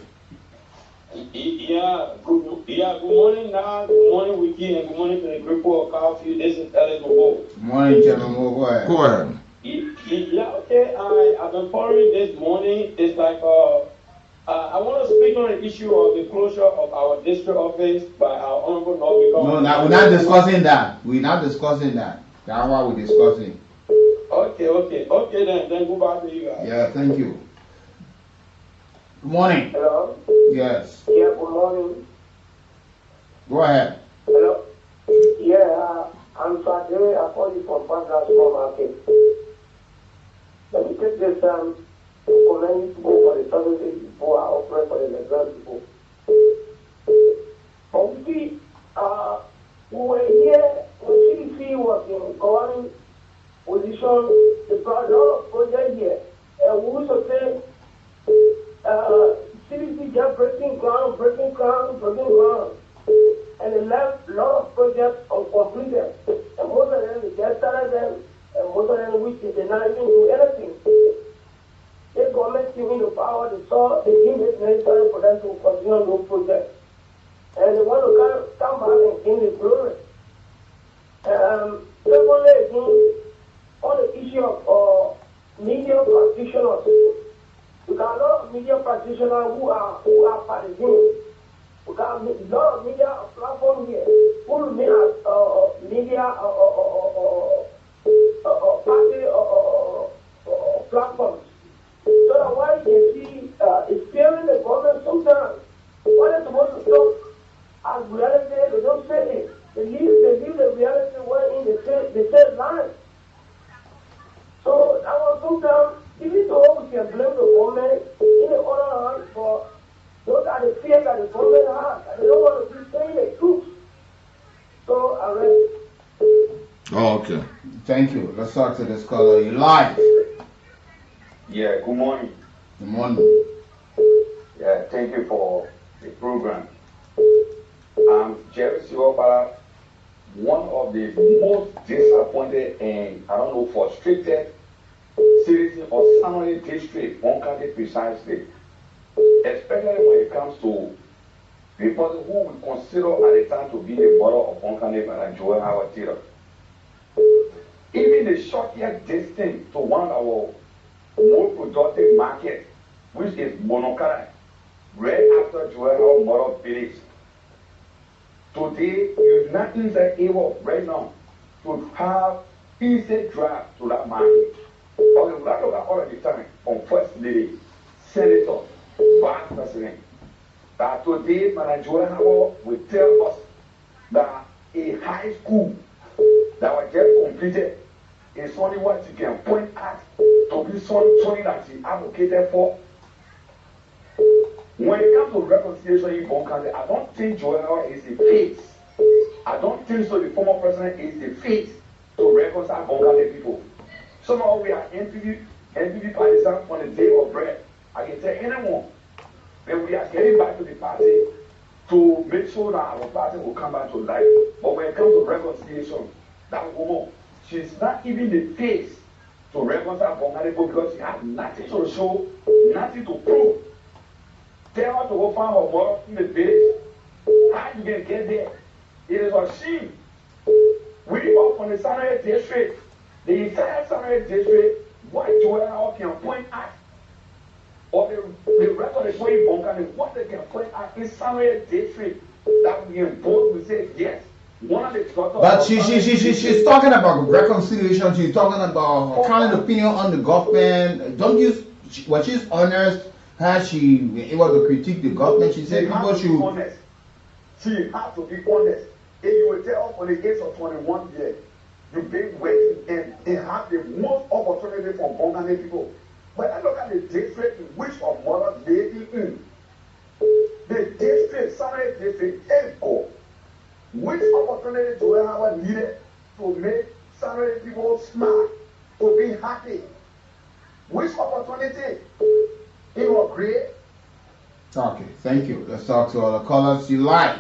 Good morning now, good morning Weekie, and good morning to the group of coffee. This is LIBERIA. Good morning, gentlemen. Go ahead. Go ahead. Okay, I've been following this morning. It's like, I want to speak on the issue of the closure of our district office by our honorable No, we're not discussing that. We're not discussing that. That's what we're discussing. Okay, then go back to you guys. Yeah, thank you. Good morning. Hello? Yes. Yeah, good morning. Go ahead. Hello? Yeah, I'm Saturday. I call you from Padra Supermarket. Let me take this time to commend you to go for the services before I operate for the Lebanon people. Okay, we were here when CDC was in governing position, the lot of projects here. And we also say CDC just breaking ground. And they left a lot of projects uncompleted. And most of them, they just started them, and most of them, which they did not even do anything. The government giving the power, they give it necessary for them to continue those projects. And they want to come back and gain the glory. Secondly, again, on the issue of media practitioners, we got a lot of media practitioners who are partisan. We got a lot of media platform here who remain as media party platforms. So that why you see it's failing the government sometimes. What they're supposed to talk as reality, they don't say it. They leave the reality wherein they say lies. So that was sometimes, even though we can blame the government in the other hand for those are the fears that the government has, and they don't want to be saying the truth. So I read. Oh, okay. Thank you. Let's talk to this caller. You live. Yeah, good morning. Good morning. Yeah, thank you for the program. I'm Jerry Siwapa, one of the most disappointed and, I don't know, frustrated citizens of Sanoi District, Bonkade precisely, especially when it comes to the person who we consider at the time to be the mother of Bonkade and Joel Howard Theater. Even the shortest distance to one of our most productive markets, which is Monokara, right after Joel Howard Mother Village. Today, you're not even able right now to have easy drive to that market. Okay, we talk about all of the time on First Lady, Senator, Vice President. That today, Madam Joel Howard will tell us that a high school that was just completed is only what you can point at to be something that she advocated for. When it comes to reconciliation in Bonkade, I don't think Joel Howard is the face. I don't think so. The former president is the face to reconcile Bonkade people. Somehow we are NPP partisans on the day of bread. I can tell anyone that we are getting back to the party to make sure that our party will come back to life. But when it comes to reconciliation, that woman, she's not even the face to reconcile Bonkade people because she has nothing to show, nothing to prove. Tell her to go find her mother in the village. How you can get there? It is a shame. We are from the Sanoi District. The entire Sanoi District, what Joel Howard can point at, or the record is showing Bonkade, what they can point at is Sanoi District that we can both will say yes. One of the but she's talking about reconciliation. She's talking about her kind of opinion on the government. Don't you? When she's honest, has she been able to critique the government? She said people should. Honest. She has to be honest. If you will tell us on the age of 21 years, you've been working and have the most opportunity for Bonkade people. But I look at the district in which our mother living in. The district, Sanoi District, Echo. Which opportunity do we have needed to make Sanoi people smart, to be happy? Which opportunity? It was great. Okay, thank you. Let's talk to all the callers. You live.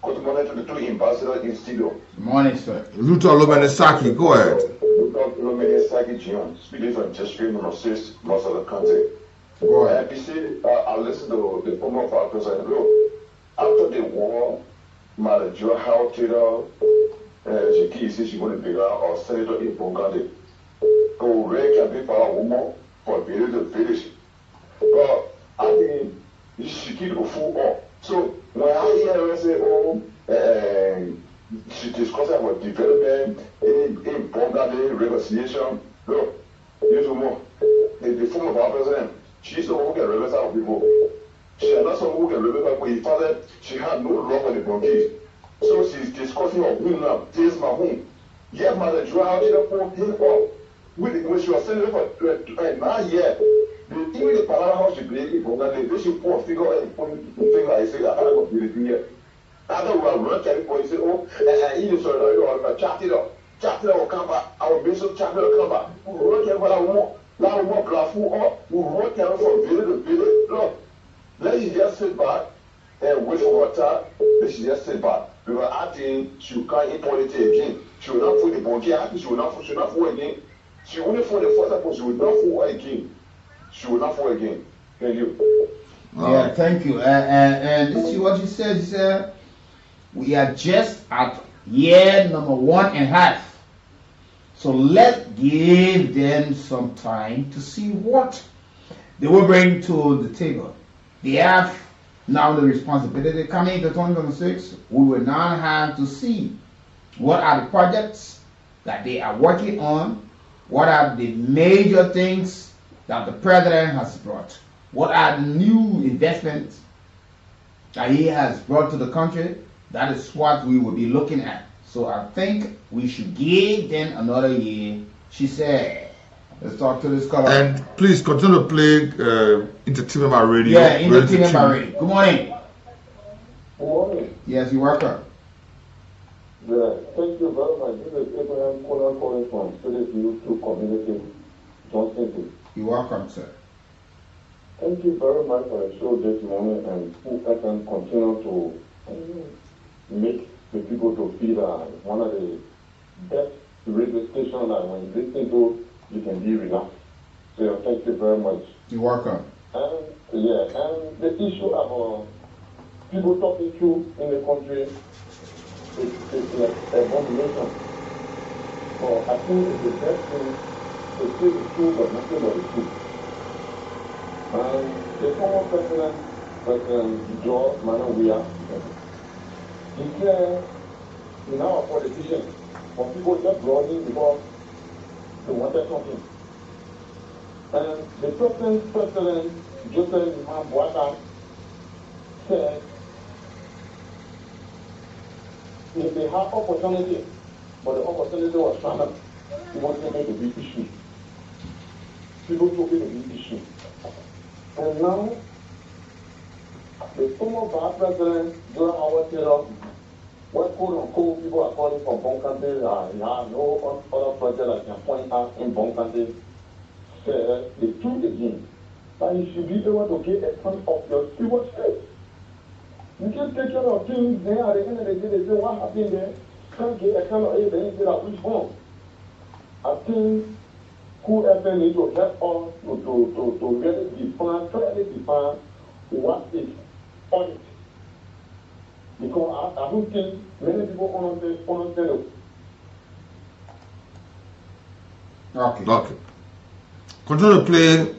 Good morning to the two ambassadors in studio. Good morning, sir. Luta Lomenesaki, go ahead. Luta Lomenesaki Jr., speaking from District Number 6, most of the country. Go ahead. And you see, I listened to the former of our president. Look, after the war, Madam Joel Howard Theater, she said she wanted to be our senator in Bonkade. Go rare can be for a woman for being the village. But I think she keep the full up. So when I hear her say, oh, she discussed about development in Bonkade, reconciliation, look, you know more. The former vice president, she's the one who can reconcile people. She had not someone who can remember, but he found that she had no luck on the bronchitis. So she's discussing of whom now, this my home. Yeah, mother, you are out there for him up. When she was sending her for 9 years, even the Palala house she played in Bonga, they should put a figure and point finger. I say, I got to be here. Other one run carry for you say, oh, you sorry, chat it up, come back. Our bishop chat it up, come back. We run carry for that one. Now we want Blafu up, we run carry from village to village. Look, let you just sit back and wait for water. Let you just sit back. We were acting, she can't import it again. She will not put the bouquet happy, she will not fall again. She only for the first time, she will not fall again. She will not fall again. Thank you. Yeah, thank you. And this is what she said. She said, we are just at year number 1.5. So let's give them some time to see what they will bring to the table. They have now the responsibility coming into 2026. We will now have to see what are the projects that they are working on, what are the major things that the president has brought, what are the new investments that he has brought to the country. That is what we will be looking at. So I think we should give them another year. She said, let's talk to this caller. And please continue to play Entertainment by Radio. Yeah, Entertainment by Radio. Good morning. Good morning. Yes, you're welcome. Yeah, thank you very much. This is Abraham Conan calling from Students YouTube Community, Johnson. You're welcome, sir. Thank you very much for the show this morning, and who can continue to make the people to feel one of the best radio stations that when you listen to, you can be relaxed. So thank you very much. You're welcome. And the issue of people talking to in the country is like a abomination. So I think it's the best thing to say the truth, but nothing but the truth. And the former president, President George Manawia, he said, in our politicians, when people just brought in because they wanted something. And the present president, Joseph Mambuata, said, if they have opportunity, but the opportunity was trying, he wanted to make a big issue. People took it a big issue. And now, the former vice president, during our terror, what quote unquote people are calling for Bonkante, he has no other project that can point out in Bonkante, said the truth again, that you should be able to get a sense of your stewardship. You can take care of things, then at the end of the day, they say, what happened there? Can't get a kind of aid, then say that which one? I think whoever needs to help us to really define, clearly define what is on it. Because I don't think many people understand it. Okay. Continue to play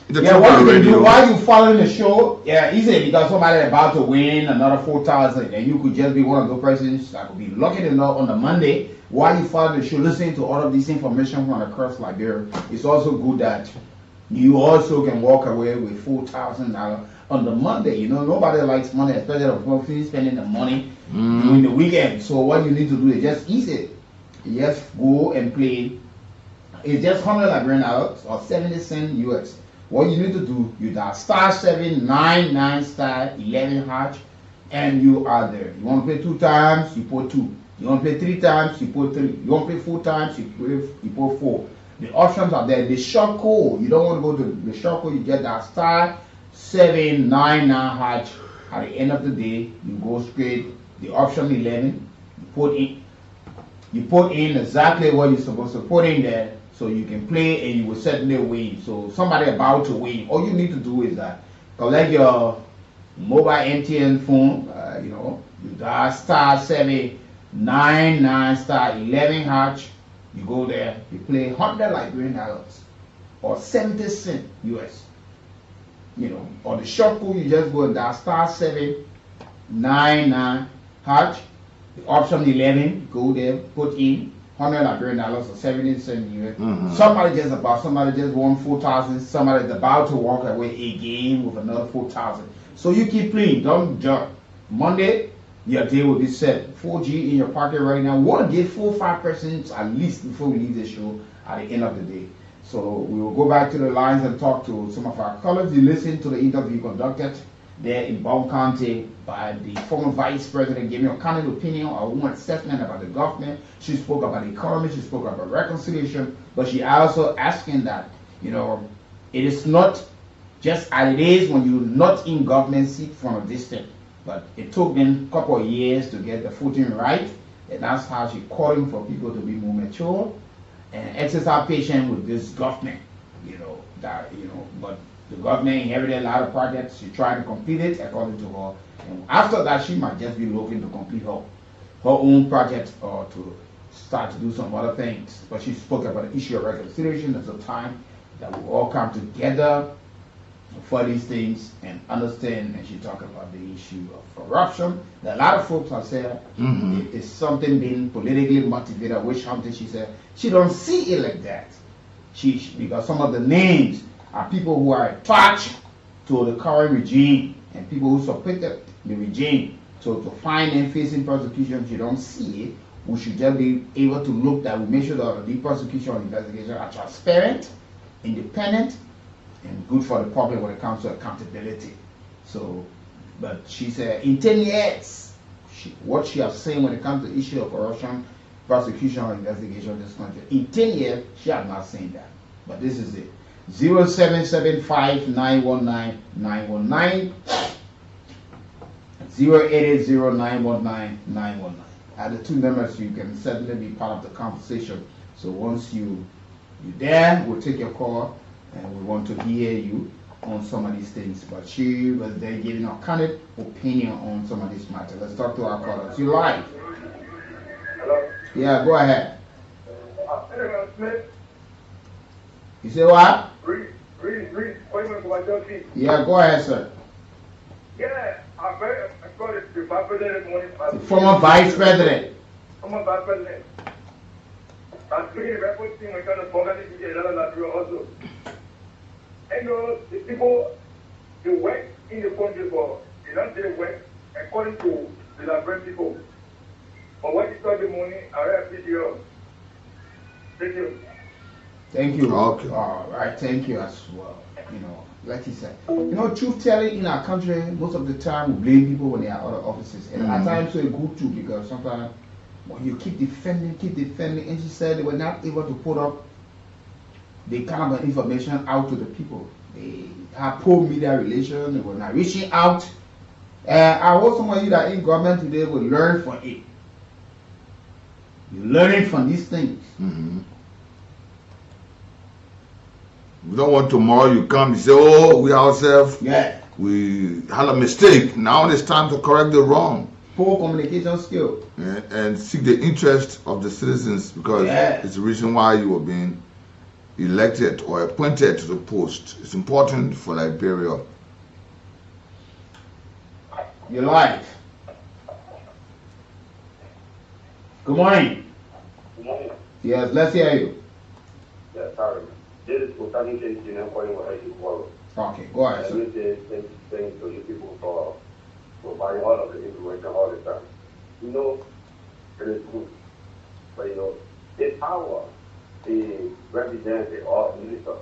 the what you can radio. do while you following the show, easy, because somebody about to win another 4,000, and you could just be one of those persons that could be lucky enough on the Monday while you follow the show, listening to all of this information from across Liberia. It's also good that you also can walk away with $4,000 on the Monday. You know, nobody likes money, especially the spending the money during the weekend. So what you need to do is just easy. You just go and play. It's just 100 Liberian hours or 70 cents US. What you need to do, you dial *799 *11#, and you are there. You want to play 2 times, you put 2. You want to play 3 times, you put 3. You want to play 4 times, you put 4. The options are there. The short code, you don't want to go to the short code, you get that *799#. At the end of the day, you go straight. The option 11, you put in exactly what you're supposed to put in there, so you can play and you will certainly win. So somebody about to win, all you need to do is that collect your mobile MTN phone, you dial *799 *11#. You go there, you play 100 Liberian dollars or 70 cents US. Or the short code, you just go and dial *799#. The option 11, go there, put in $100 or 70 cents a year. Somebody just won 4,000. Somebody's about to walk away again with another 4,000. So you keep playing. Don't jump. Monday, your day will be set. 4G in your pocket right now. We want to get 4-5% at least before we leave the show at the end of the day. So we will go back to the lines and talk to some of our colleagues. You listen to the interview conducted there in Bond County by the former vice president, gave me a kind of opinion or one assessment about the government. She spoke about the economy, she spoke about reconciliation, but she also asking that, you know, it is not just as it is when you're not in government seat from a distance, but it took them a couple of years to get the footing right, and that's how she's calling for people to be more mature and exercise patience with this government, you know, that, you know, but the government inherited a lot of projects. She tried to complete it according to her. And after that, she might just be looking to complete her own project or to start to do some other things. But she spoke about the issue of reconciliation. There's a time that we all come together for these things and understand. And she talked about the issue of corruption. A lot of folks have said it's something being politically motivated, witch hunting. She said she don't see it like that. Because some of the names are people who are attached to the current regime and people who supported the regime. So to find them facing persecution, you don't see it. We should just be able to look that we make sure that the prosecution and investigation are transparent, independent, and good for the public when it comes to accountability. So, but she said in 10 years, what she has seen when it comes to the issue of corruption, prosecution, or investigation in this country, in 10 years, she has not seen that. But this is it. 0775-919-919 0880-919-919. At the two numbers, you can certainly be part of the conversation. So once you're there, we'll take your call and we want to hear you on some of these things. But she was there giving a candid opinion on some of these matters. Let's talk to our callers. You live? Hello? Yeah, go ahead. You say what? Read. Yeah, go ahead, sir. Yeah, I got it. The vice president morning. The former vice president. Former vice president. I'm speaking about putting my kind of program to get another also. And the people, they work in the country for, they don't they work according to the Liberian people. But when you start the money, I have video. Thank you. Thank you. Okay. All right, thank you as well. You know, like he said, you know, truth telling in our country, most of the time we blame people when they are out of offices. And at times it's good too, because sometimes when you keep defending, and she said they were not able to put up the kind of information out to the people. They have poor media relations, they were not reaching out. I hope some of you that are in government today will learn from it. You're learning from these things. We don't want tomorrow you come and say, oh, we ourselves, we had a mistake. Now it's time to correct the wrong. Poor communication skill. And seek the interest of the citizens, because it's the reason why you were being elected or appointed to the post. It's important for Liberia. You're live. Good morning. Good morning. Yes, let's hear you. Yeah, sorry. This is Utani Kentin calling what I do tomorrow. Okay, go ahead, sir. I would say thanks to you people for providing all of the information all the time. You know, it is good. But you know, it's our the representative or minister.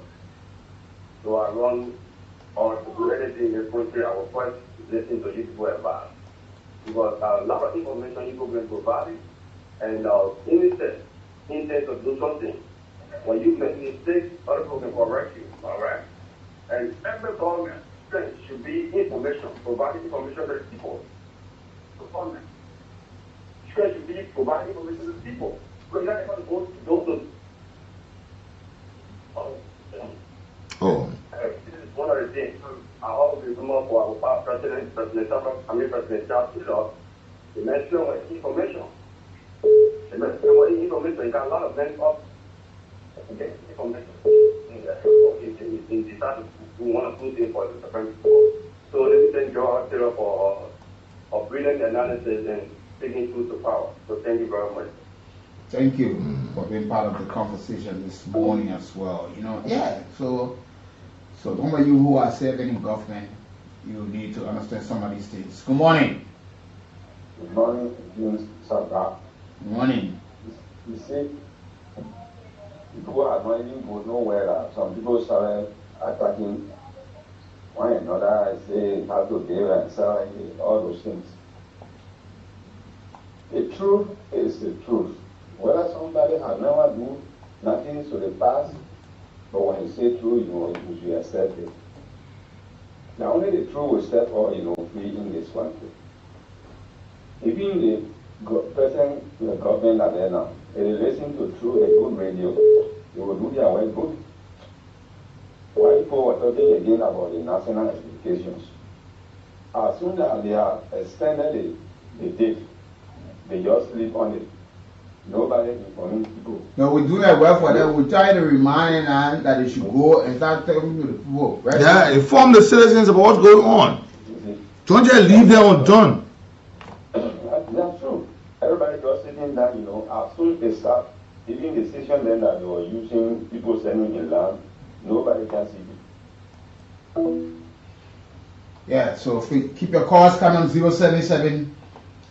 So I run or to do anything in the country, I will first listen to you people advice. Because a lot of information you people provide, and instead to do something. When you make mistakes, other people can correct you, all right? And every government should be information, providing information to the people. The government should be providing information to the people. Because you're not going to go to this is one of the things. I always remember for our past President Charles, they mentioned what information. They mentioned what information. You got a lot of men up. Okay, information. In the start, we want to put in for the Supreme Court. So let me thank you all for brilliant analysis and speaking truth to power. So thank you very much. Thank you. for being part of the conversation this morning as well. You know, yeah. So some of you who are serving in government, you need to understand some of these things. Good morning. Good morning, James Saka. Good morning. You see, people are not even go nowhere. Some people started attacking one another, say how to give and sell all those things. The truth is the truth. Whether somebody has never do nothing to the past, but when you say true, you should accept it. Now only the truth will step out, free in this country. Even the person in the government that they now, they listen to true, a good radio, they will do their work good. Why people were talking again about the national expectations? As soon as they are extended the date, they just sleep on it. Nobody informing people. No, we do that well for them. We try to remind them that they should go and start talking to the people. Right? Yeah, inform the citizens about what's going on. Don't just leave them undone. That's true. Everybody just sitting down, as soon as they start, even the station then that they were using, people sending in land, nobody can see it. Yeah, so if we keep your calls coming, 077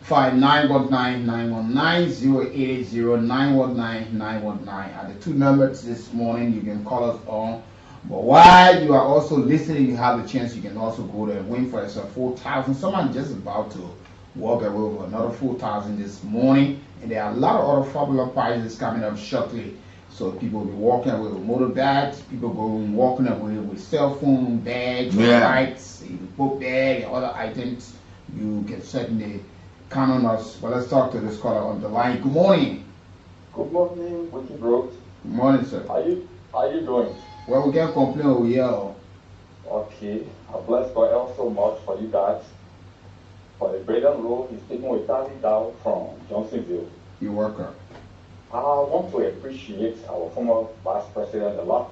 5919 919 080 919 919 are the two numbers this morning. You can call us on. But while you are also listening, you have the chance. You can also go there and win for yourself 4,000. Someone just about to walk away with another 4,000 this morning, and there are a lot of other popular prizes coming up shortly. So people will be walking away with motor bags. People walking away with cell phone bags, lights, book bag, and other items. You can certainly count on us. But let's talk to this caller on the line. Good morning. Good morning, Weekie Bro. Good morning, sir. How you doing? Well, we can't complain over here. Okay. I bless God so much for you guys. For the Braden Road, he's taking with Tally down from Johnsonville. You're welcome. I want to appreciate our former Vice President a lot.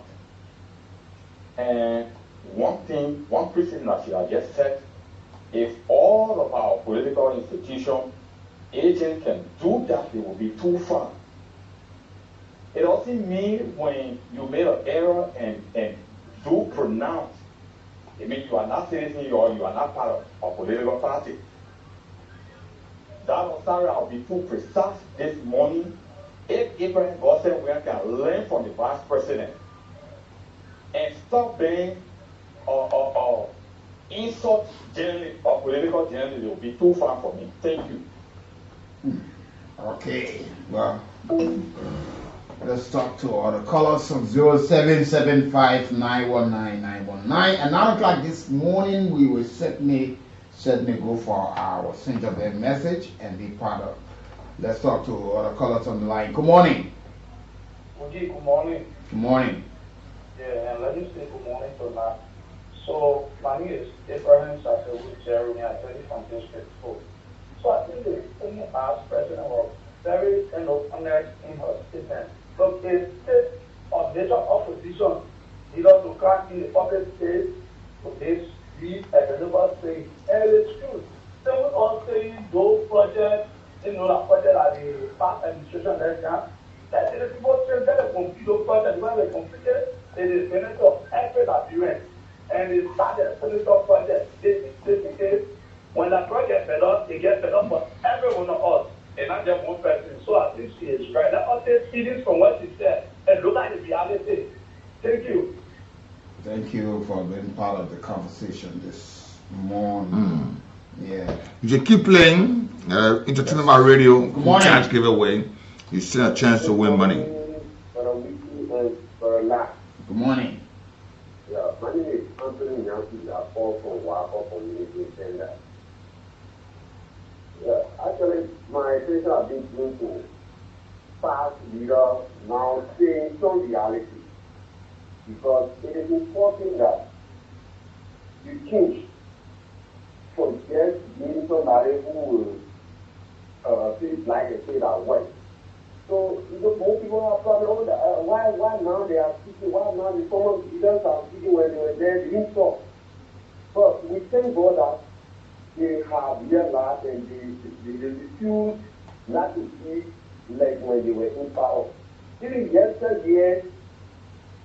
And one question that she has just said, if all of our political institutions, agents can do that, they will be too far. It doesn't mean when you made an error and do pronounce, it means you are not citizen or you are not part of a political party. That was sorry, I'll be too precise this morning. If Abraham Gossen can learn from the Vice President and stop being insult journalist or political journalist, it will be too far for me. Thank you. Okay, well, let's talk to all the callers from 0775 919 919. At 9 o'clock this morning, we will certainly go for our send of their message and be part of. Let's talk to all the callers on the line. Good morning. Good morning. Good morning. Yeah, and let me say good morning to that. So, my name is Abraham Sasser with Jeremy. I tell you from District 4. So, I think the only Vice President was very honest in her statement. But a state of nature opposition, to come in the public space for this, read a renewable saying, and it's true. They will all say those projects, that project at the past administration right now, that the people say that they complete those projects, when they completed, it is benefit of every appearance. And they started the project. They when the project fed up, they get fed up for every one of us, and not just one person. So I think she is right. Let us take feelings from what she said and look at the reality. Thank you. Thank you for being part of the conversation this morning. Yeah. You should keep playing Entertainment Radio. Good morning. Chance giveaway. You still have a chance to win money. Good morning. Yeah, my name is Anthony Yankee. I fall from Wako Community Center. Yeah, actually, my attention has been given to past leaders now saying some reality. Because it is important that you change forget being somebody who will feel like a state at work. So most people are probably why now they are speaking, why now the former leaders are speaking when they were there, they didn't talk. But we thank God that they have realized and they refuse not to speak like when they were in power. Even yesterday,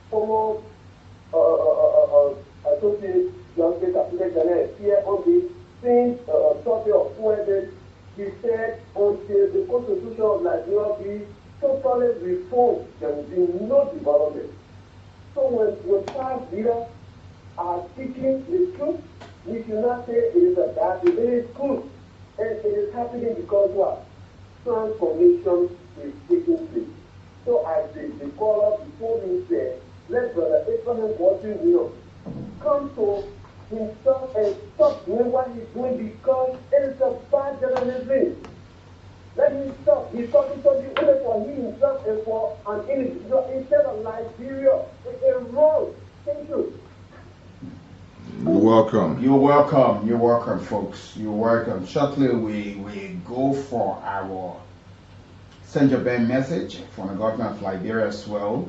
former associate Young State Assistant General here on the same topic of whether he said until the Constitution of Nigeria be totally reformed, there will be no development. So when past leaders are speaking the truth, we should not say it is a bad, it is good. And it is happening because what? Transformation is taking place. So as the caller before me said, let Brother Abraham Watson come to himself and stop doing what he's doing because it is a bad journalism. Let him stop. He's talking something only for himself and for an individual instead of Liberia. It's wrong. Thank you. You're welcome. You're welcome. You're welcome, folks. You're welcome. Shortly, we go for our Central Bank message from the government of Liberia as well.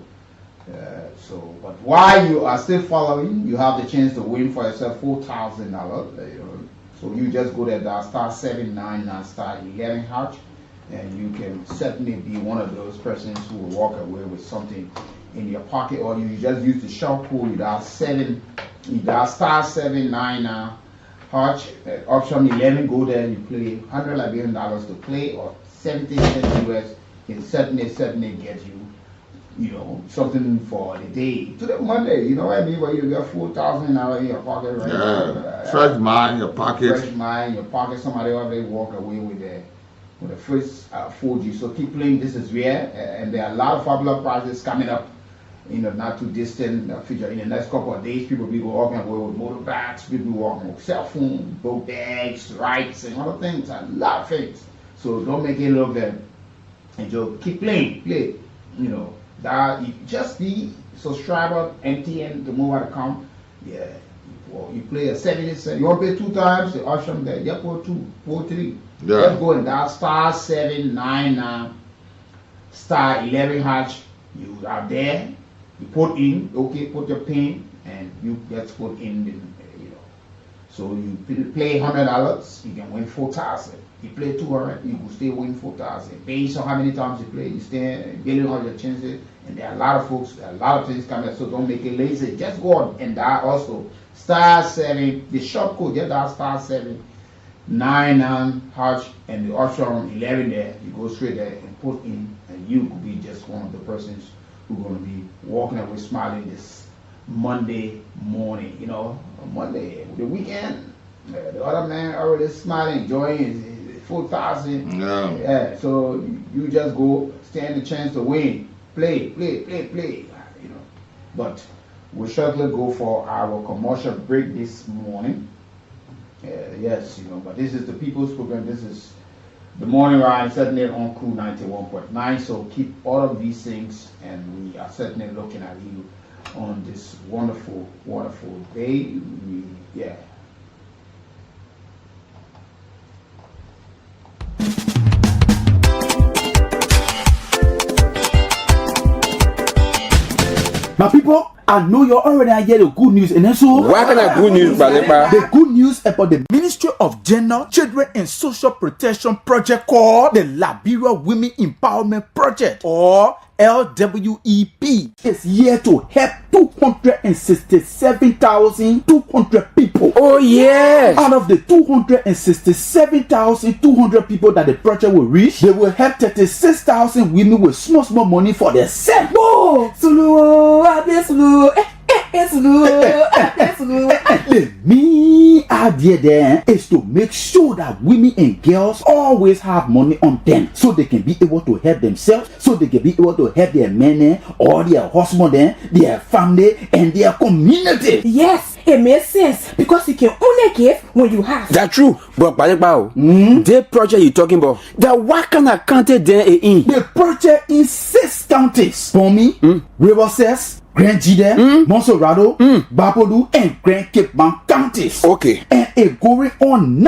But while you are still following, you have the chance to win for yourself $4,000. So you just go there, star 799 star 11 hash, and you can certainly be one of those persons who will walk away with something in your pocket, or you just use the short code. You dial star 799 hash, option 11. Go there, you play $100 Liberian to play, or 70 cents US. Can certainly get you, something for the day to the Monday. You know what I mean? Where you got $4,000 in your pocket, right? Yeah, fresh mind in your pocket. Fresh mind in your pocket. Somebody already walk away with the first 4G. So keep playing. This is rare, and there are a lot of fabulous prizes coming up. Not too distant future. In the next couple of days, people will be walking away with motorbikes. People will be walking with cell phones, boat bags, rights, and other things. A lot of things. So don't make it look bad. And just keep playing. Play. That just be subscriber MTN to move.com. Yeah, well, you play a 70 cents. You want to pay 2 times? The option there. You put 2, 4, 3. Yeah. Let's go and dial star 799 star 11 hash. You are there. You put in. Okay, put your pin, and you just put in the. So you play $100, you can win 4,000. You play 200, you will still win 4,000. Based on how many times you play, you stay building all your chances. And there are a lot of folks, there are a lot of things coming, so don't make it lazy. Just go on and dial also star 7, the short code, just dial star 799 hash, and the option 11 there. You go straight there and put in, and you could be just one of the persons who are going to be walking away smiling this Monday morning, Monday, the weekend. The other man already smiling, enjoying his 4,000. Yeah. So you just go, stand the chance to win. Play. But we'll shortly go for our commercial break this morning. Yes, but this is the People's Program. This is the morning ride, certainly on Crew 91.9. So keep all of these things, and we are certainly looking at you on this wonderful, wonderful day. Yeah. My people, I know you already hear the good news, and so what kind of good news, Balepa? The good news about the Ministry of Gender, Children and Social Protection project called the Liberia Women Empowerment Project, or LWEP, is here to help 267,200 people. Oh yes! Out of the 267,200 people that the project will reach, they will help 36,000 women with small money for themselves. Whoa! The main idea there is to make sure that women and girls always have money on them, so they can be able to help themselves, so they can be able to help their men or their husband, their family, and their community. Yes, it makes sense because you can only give when you have. That's true, but the project you're talking about, what kind of county there in? The project in 6 counties: Bomi, Riverside, Grand Jide, Monserrado, Bapodu, and Grand Cape Bank counties. Okay. And it going on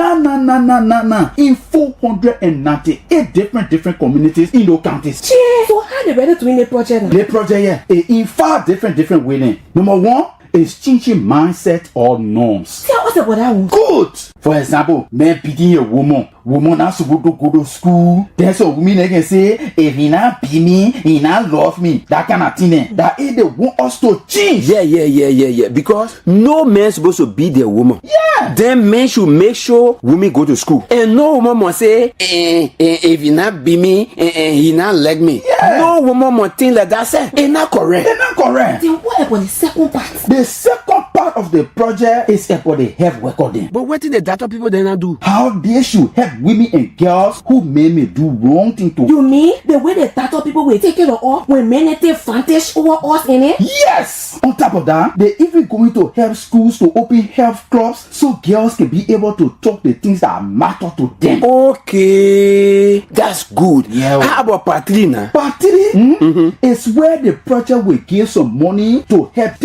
in 498 different communities in those counties. So how they better doing the project? The project, in 5 different ways. Number 1 is changing mindset or norms. Tell us about that one. Good. For example, men beating a woman woman not supposed to go to school. Then so women they can say, if he not be me, he not love me. That kind of thing. That is they want us to change. Yeah. Because no man supposed to be their woman. Yeah. Then men should make sure women go to school. And no woman must say, if he not be me, he not like me. Yeah. No woman must think like that. Say, it's not correct. It's not correct. Then what about the second part? The second part of the project is about the health recording. But what did the data people then not do? How they should help women and girls who may do wrong thing to. You mean the way the tattoo people will take care of us when men take advantage over us in it? Yes! On top of that, they even going to help schools to open health clubs so girls can be able to talk the things that matter to them. Okay, that's good. Yeah. How about part 3 now? Part 3 is where the project will give some money to help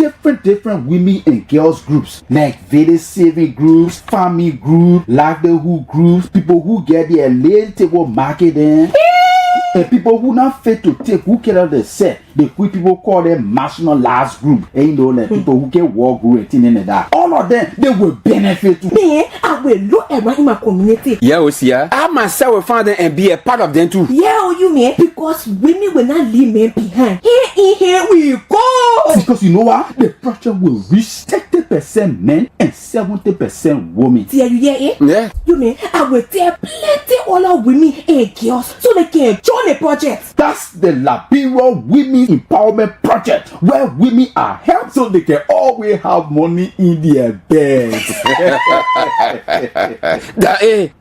different women and girls groups like village saving groups, family groups, livelihood groups, people who get their little table marketing. And people who not fit to take who care of the set, the quick people call them marginalized group. And you know, like people who can walk group and things like that. All of them, they will benefit. Me, I will look around in my community. Yeah, Osia. I myself will find them and be a part of them too. Yeah, you mean? Because women will not leave men behind. Here we go. Because you know what? The project will reach 30% men and 70% women. Yeah, you hear it? Yeah. You mean I will tell plenty other women and girls so they can join the project. That's the LIBERIA Women Empowerment Project, where women are helped so they can always have money in their banks.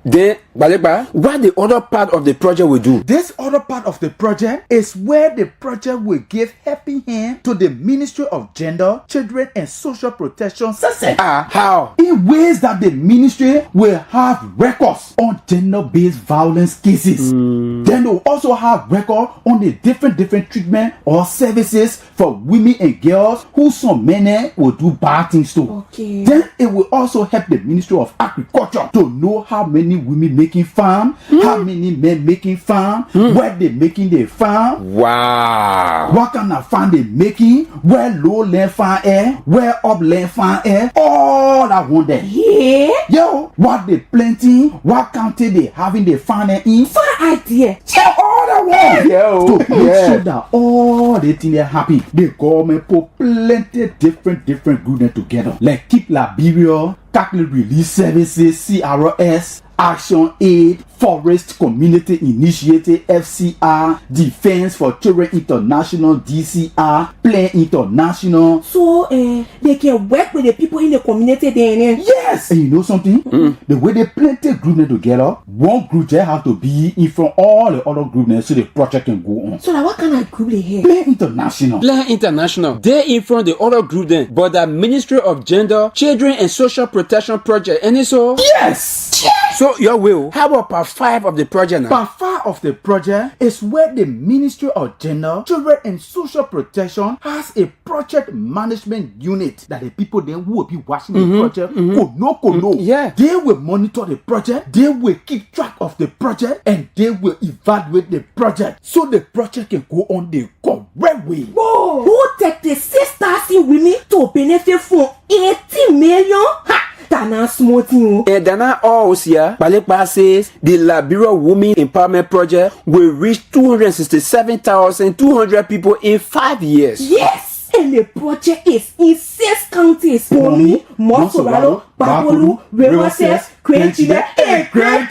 Then, Baleba, what the other part of the project will do? This other part of the project is where the project will give helping hand to the Ministry of Gender, Children and Social Protection. How? In ways that the ministry will have records on gender-based violence cases. Then they will also have record on the different treatment or services for women and girls who some men will do bad things to. Okay. Then it will also help the Ministry of Agriculture to know how many women making farm, how many men making farm, where they making their farm. Wow. What kind of farm they making, where low land farm air, where up land farm air, all I want them. Yeah. Yo, what they planting, what county they having the farm in. Fine idea. Yeah, all I want. To make sure that all the things are happy. The government put plenty different groups together. Like Keep Liberia, Catholic Relief Services, CRS, Action Aid, Forest Community Initiative, FCR, Defense for Children International, DCR, Plan International. So they can work with the people in the community then. Yes! And you know something? The way they plenty groups together, one group just have to be in from all the other groups so the project can go on. So now what kind of group they have? Plan International. Plan International. They in front the other group then, but the Ministry of Gender, Children and Social Protection Project. And so? Yes! So your will, how about part 5 of the project now? Part 5 of the project is where the Ministry of Gender, Children and Social Protection has a project management unit that the people then who will be watching the project could know. Yeah. They will monitor the project, they will keep track of the project, and they will evaluate the project so the project can go on the correct way. Whoa! Who take the 6,000 women to benefit from 80 million? Ha! Dana small thing. And Dana Osia, Balekba says the LIBERIA Women Empowerment Project will reach 267,200 people in 5 years. Yes! And the project is in 6 counties. Pomi, Montserrat, Babolu, Rivers, Quenchile, and Great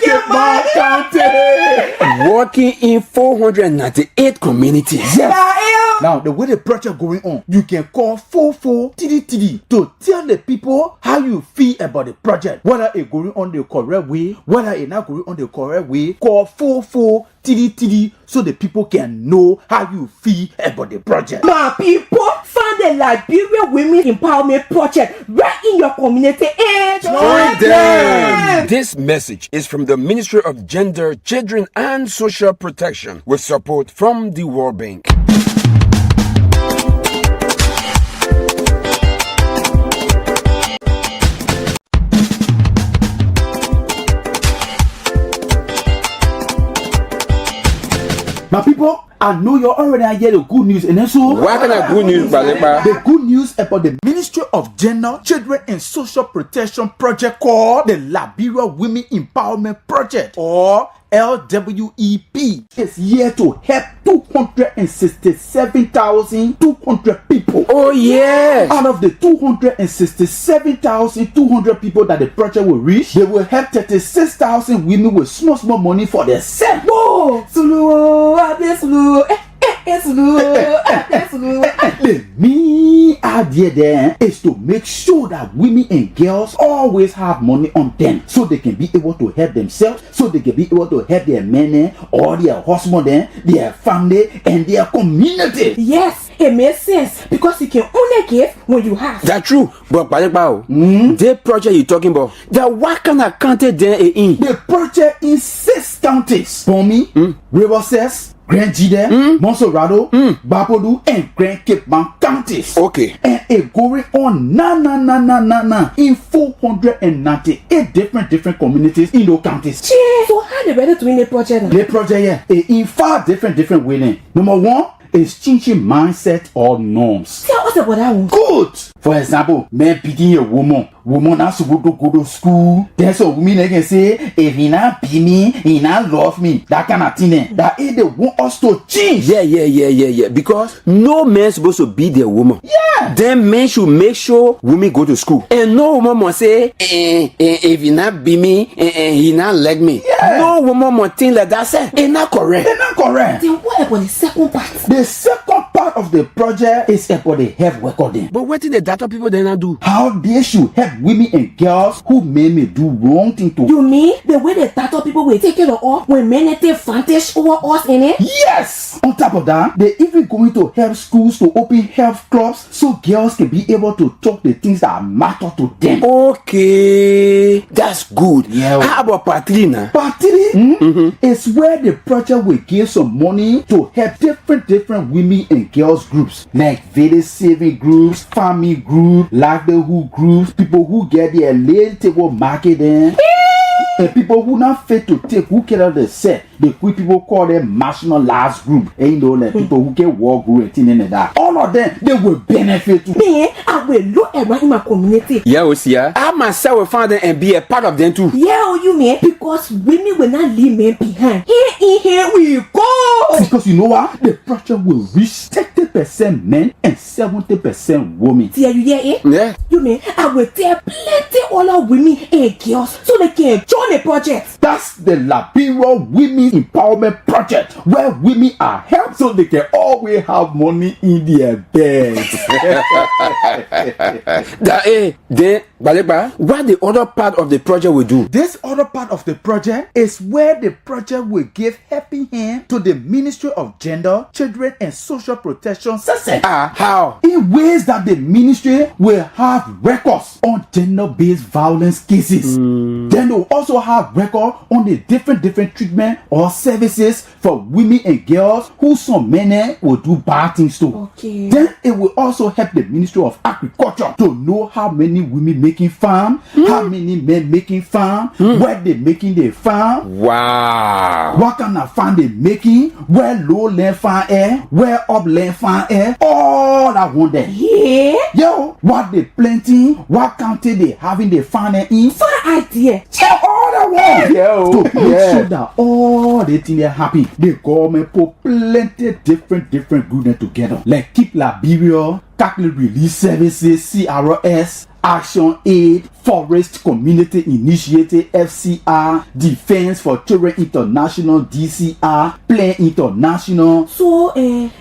County. Working in 498 communities. Yes. Now, the way the project going on, you can call 44TDTD to tell the people how you feel about the project. Whether it's going on the correct way, whether it's not going on the correct way, call 44TDTD so the people can know how you feel about the project. My people, find the LIBERIA Women Empowerment Project right in your community and join them. This message is from the Ministry of Gender, Children and Social Protection with support from the World Bank. My people, I know you already hear the good news, and then so what kind of good news, Balepa? The good news about the Ministry of Gender, Children and Social Protection project called the Liberia Women Empowerment Project, or LWEP, is here to help 267,200 people. Oh yeah! Out of the 267,200 people that the project will reach, they will help 36,000 women with small money for themselves. Whoa! Sulu, Sulu, The main idea there is to make sure that women and girls always have money on them, so they can be able to help themselves, so they can be able to help their men or their husband, their family, and their community. Yes, it makes sense because you can only give when you have. That's true, but the project you're talking about, that what kind of county there in? The project in 6 counties: for me, Riverside, Grand Gide, Monserrado, Bapolu, and Grand Cape Mount counties. Okay. And it going on in 498 different communities in those counties. So how they better doing the project? The project, yeah, in 5 different ways. Number 1 is changing mindset or norms. Tell us about that one. Good. For example, man picking a woman not supposed to go to school. There's a woman that can say, if he not be me, he not love me. That kind of thing. That is they want us to change. Yeah. Because no man supposed to be the woman. Yeah. Then men should make sure women go to school. And no woman must say, if he not be me, he not like me. Yeah. No woman must think like that. Say, it's not correct. It's not correct. Then what about the second part? The second part of the project is about the health recording. But what did the data people then not do? How they should help women and girls who may do wrong thing to. You mean the way the data people will take care of us when men take advantage over us in it? Yes! On top of that, they're even going to help schools to open health clubs so girls can be able to talk the things that matter to them. Okay, that's good. Yeah. How about part 3 now? Part 3 is where the project will give some money to help different women and girls groups, like village saving groups, family group, livelihood groups, people who get their late table marketing, and people who not fit to take, who cannot accept. The quick people call them marginalized group. And you know, like people who can walk group and things like that. All of them, they will benefit too. Me, I will look around in my community. Yeah, Osia. I myself will find them and be a part of them too. Yeah, you mean? Because women will not leave men behind. Here we go. Because you know what? The project will reach 30% men and 70% women. Yeah, you hear it? Yeah. You mean I will tell plenty other women and girls so they can join the project. That's the Liberia Women Empowerment Project, where women are helped so they can always have money in their beds. Then, Baleba, what the other part of the project will do? This other part of the project is where the project will give helping hand to the Ministry of Gender, Children and Social Protection. How? In ways that the ministry will have records on gender-based violence cases. Then they will also have record on the different treatment or services for women and girls who some men will do bad things to. Okay. Then it will also help the Ministry of Agriculture to know how many women making farm, how many men making farm, where they making their farm. Wow. What kind of farm they making, where low land farm is, where up land farm is, all that one there. Yeah. Yo, what they planting, what county they having their farm in. Fine idea. All that one. Yo. To make sure that all the things are happy. The government put plenty different groups together. Like Keep Liberia, Cattle Release Services, CRS, Action Aid, Forest Community Initiative, FCR, Defense for Children International, DCR, Plan International. So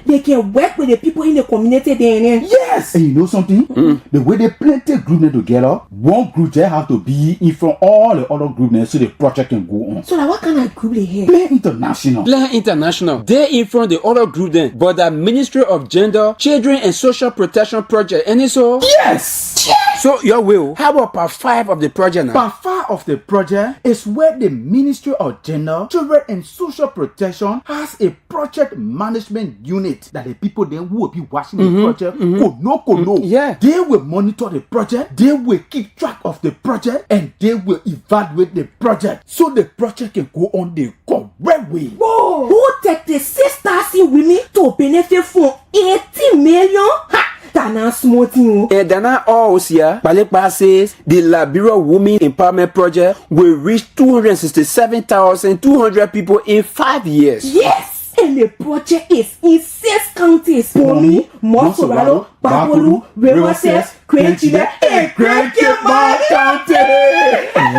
they can work with the people in the community then. Yes. And you know something? The way they plenty group together, one group they have to be in from all the other groups so the project can go on. So like what kind of group they have? Plan International. Plan International. They in front the other group then, but the Ministry of Gender, Children and Social Protection Project. And so? Yes. So your will. How about part 5 of the project now? Part 5 of the project is where the Ministry of Gender, Children and Social Protection has a project management unit that the people then who will be watching the project could know. Yeah. They will monitor the project, they will keep track of the project, and they will evaluate the project so the project can go on the correct way. Whoa. Who affected 6,000 women to benefit from 80 million. Ha! That's not small thing. And Dana Osia, Balekba says the LIBERIA Women Empowerment Project will reach 267,200 people in 5 years. Yes! And the project is in 6 counties. Bomi, Mosoralo, Bapolu, Rewoses, Quenchile, and Quenchile County.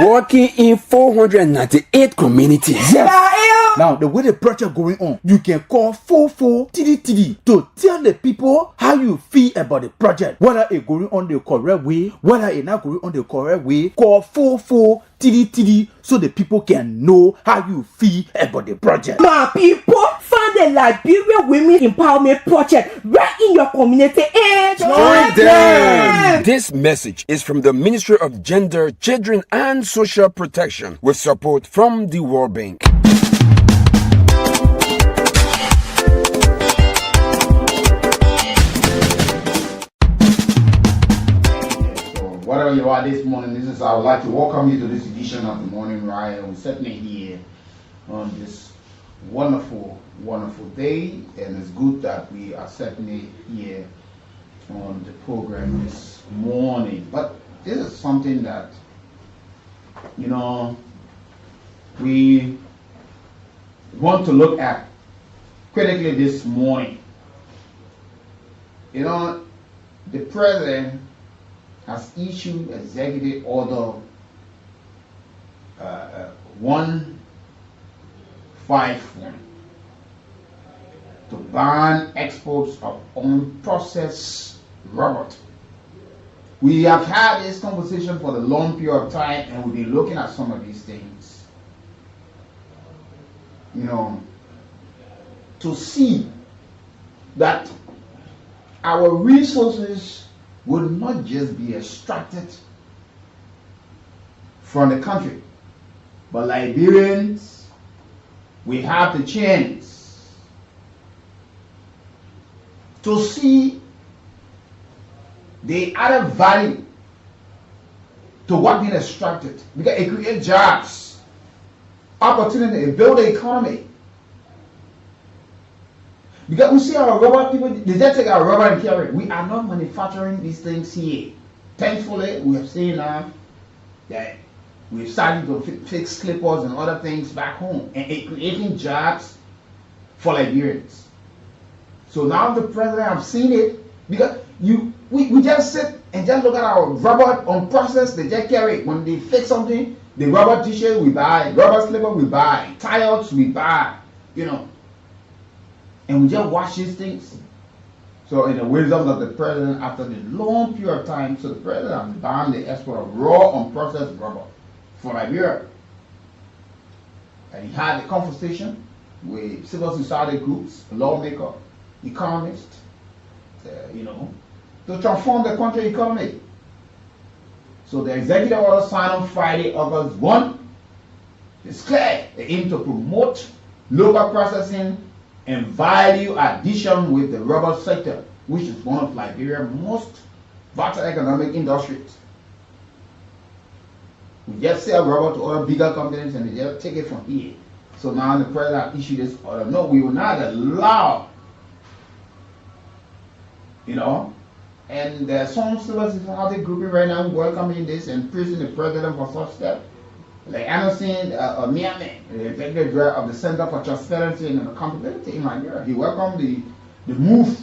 Working in 498 communities. Yes. Now, the way the project going on, you can call 44TDTD to tell the people how you feel about the project. Whether it's going on the correct way, whether it's not going on the correct way, call 44TDTD so the people can know how you feel about the project. My people, find the LIBERIA Women Empowerment Project right in your community and join them. This message is from the Ministry of Gender, Children and Social Protection with support from the World Bank. Whatever you are this morning, I would like to welcome you to this edition of the Morning Riot. We're certainly here on this wonderful, wonderful day, and it's good that we are certainly here on the program this morning. But this is something that, you know, we want to look at critically this morning. You know, the president has issued executive order 151 to ban exports of unprocessed rubber. We have had this conversation for a long period of time, and we've been looking at some of these things, you know, to see that our resources will not just be extracted from the country, but Liberians, we have the chance to see the added value to what being extracted, because it creates jobs, opportunity, it builds the economy. Because we see our rubber people, they just take our rubber and carry it. We are not manufacturing these things here. Thankfully, we have seen now that we've started to fix clippers and other things back home, and it creating jobs for Liberians. So now the president have seen it, because we just sit and just look at our rubber unprocessed, they just carry it. When they fix something, the rubber t-shirt we buy, rubber slipper we buy, tires we buy, you know. And we just watch these things. So in the wisdom of the president, after the long period of time, so the president has banned the export of raw unprocessed rubber for Liberia. And he had a conversation with civil society groups, lawmakers, economists, you know, to transform the country economy. So the executive order signed on Friday, August 1, is clear. They aim to promote local processing and value addition with the rubber sector, which is one of Liberia's most vital economic industries. We just sell rubber to other bigger companies and they just take it from here. So now the president issued this order. No, we will not allow, you know, and there's some civil society grouping right now welcoming this and praising the president for such steps. Like Anderson Miami, the executive director of the Center for Transparency and Accountability in Liberia, he welcomed the move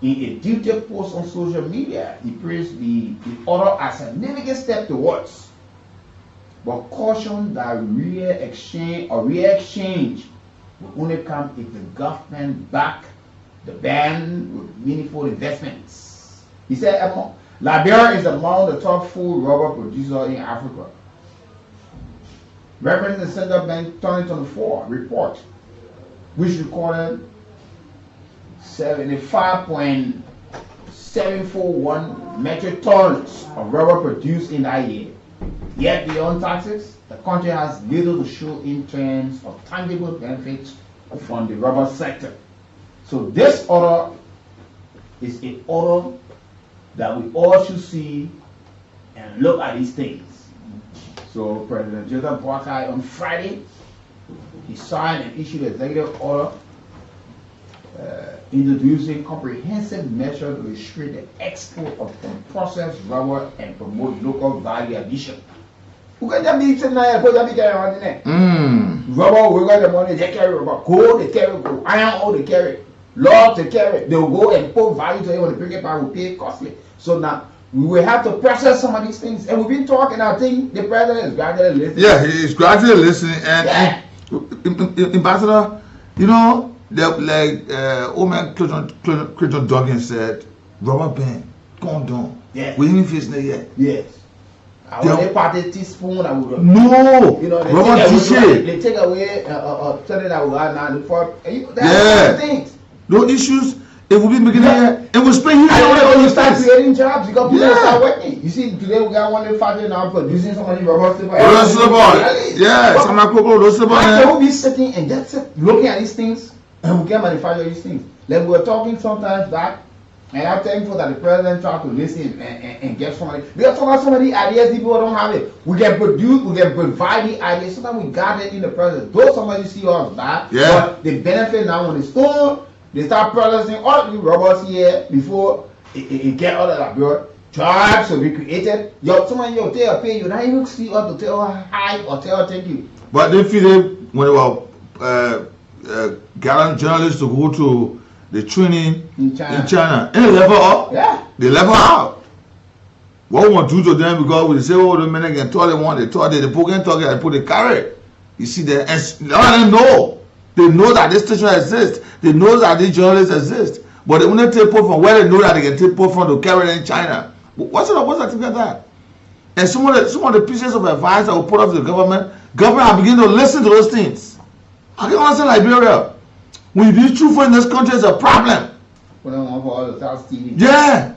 in a detailed post on social media. He praised the order as a significant step towards, but cautioned that real exchange will only come if the government back the ban with meaningful investments. He said Liberia is among the top 4 rubber producers in Africa. Referencing the Central Bank 2024 report, which recorded 75.741 metric tons of rubber produced in that year. Yet beyond taxes, the country has little to show in terms of tangible benefits from the rubber sector. So this order is an order that we all should see and look at these things. So President Joseph Boakai on Friday, he signed and issued an executive order introducing comprehensive measures to restrict the export of processed rubber and promote local value addition. Who can just be sitting there, put that big on there? Rubber, we got the money, they carry rubber. Gold, they carry gold. Iron ore, they carry. Logs, they carry. They'll go and put value to it when they bring it back, will pay costly. So now, we will have to process some of these things. And we've been talking, I think the president is gradually listening. Yeah, he's gradually listening. And Ambassador, you know, like old man Clinton Duggan said, rubber band, condom. Yeah. We didn't face it yet. Yes. I want a party teaspoon. I would. No. You know, they take away something that we have now for. Yeah. Things. No issues. It will be beginning here. It will spring here. When you start creating jobs, you got people to start working. You see, today we got one factory now producing so many rubber slippers. Rubber slipper. Yeah. Some rubber slipper. I will be sitting and just looking at these things, and we can manufacture these things. Like we were talking sometimes back. And I'm thankful that the president tried to listen and get somebody. Because some of the ideas people don't have it. We can produce, we can provide the ideas. Sometimes we got it in the president. Though somebody see us back, but the benefit now when it's done, they start processing all of the robots here before it get out of that bureau. Jobs to be created. Somebody tell pay you, not even see us to tell her hi or tell her thank you. But they feel it when they were gathering journalists to go to the training in China. And they level up. Yeah. They level out. What we want to do to them because we say, oh, the men can talk they want, they talk, they poke and talk, and put the carrot. You see that? And all them know. They know that this station exists. They know that these journalists exist. But they only take post from where they know that they can take post from to carry it in China. What's that thing like that? And some of the pieces of advice that we put up to the government have begun to listen to those things. I can understand Liberia. When you be truthful in this country, it's a problem. Yeah.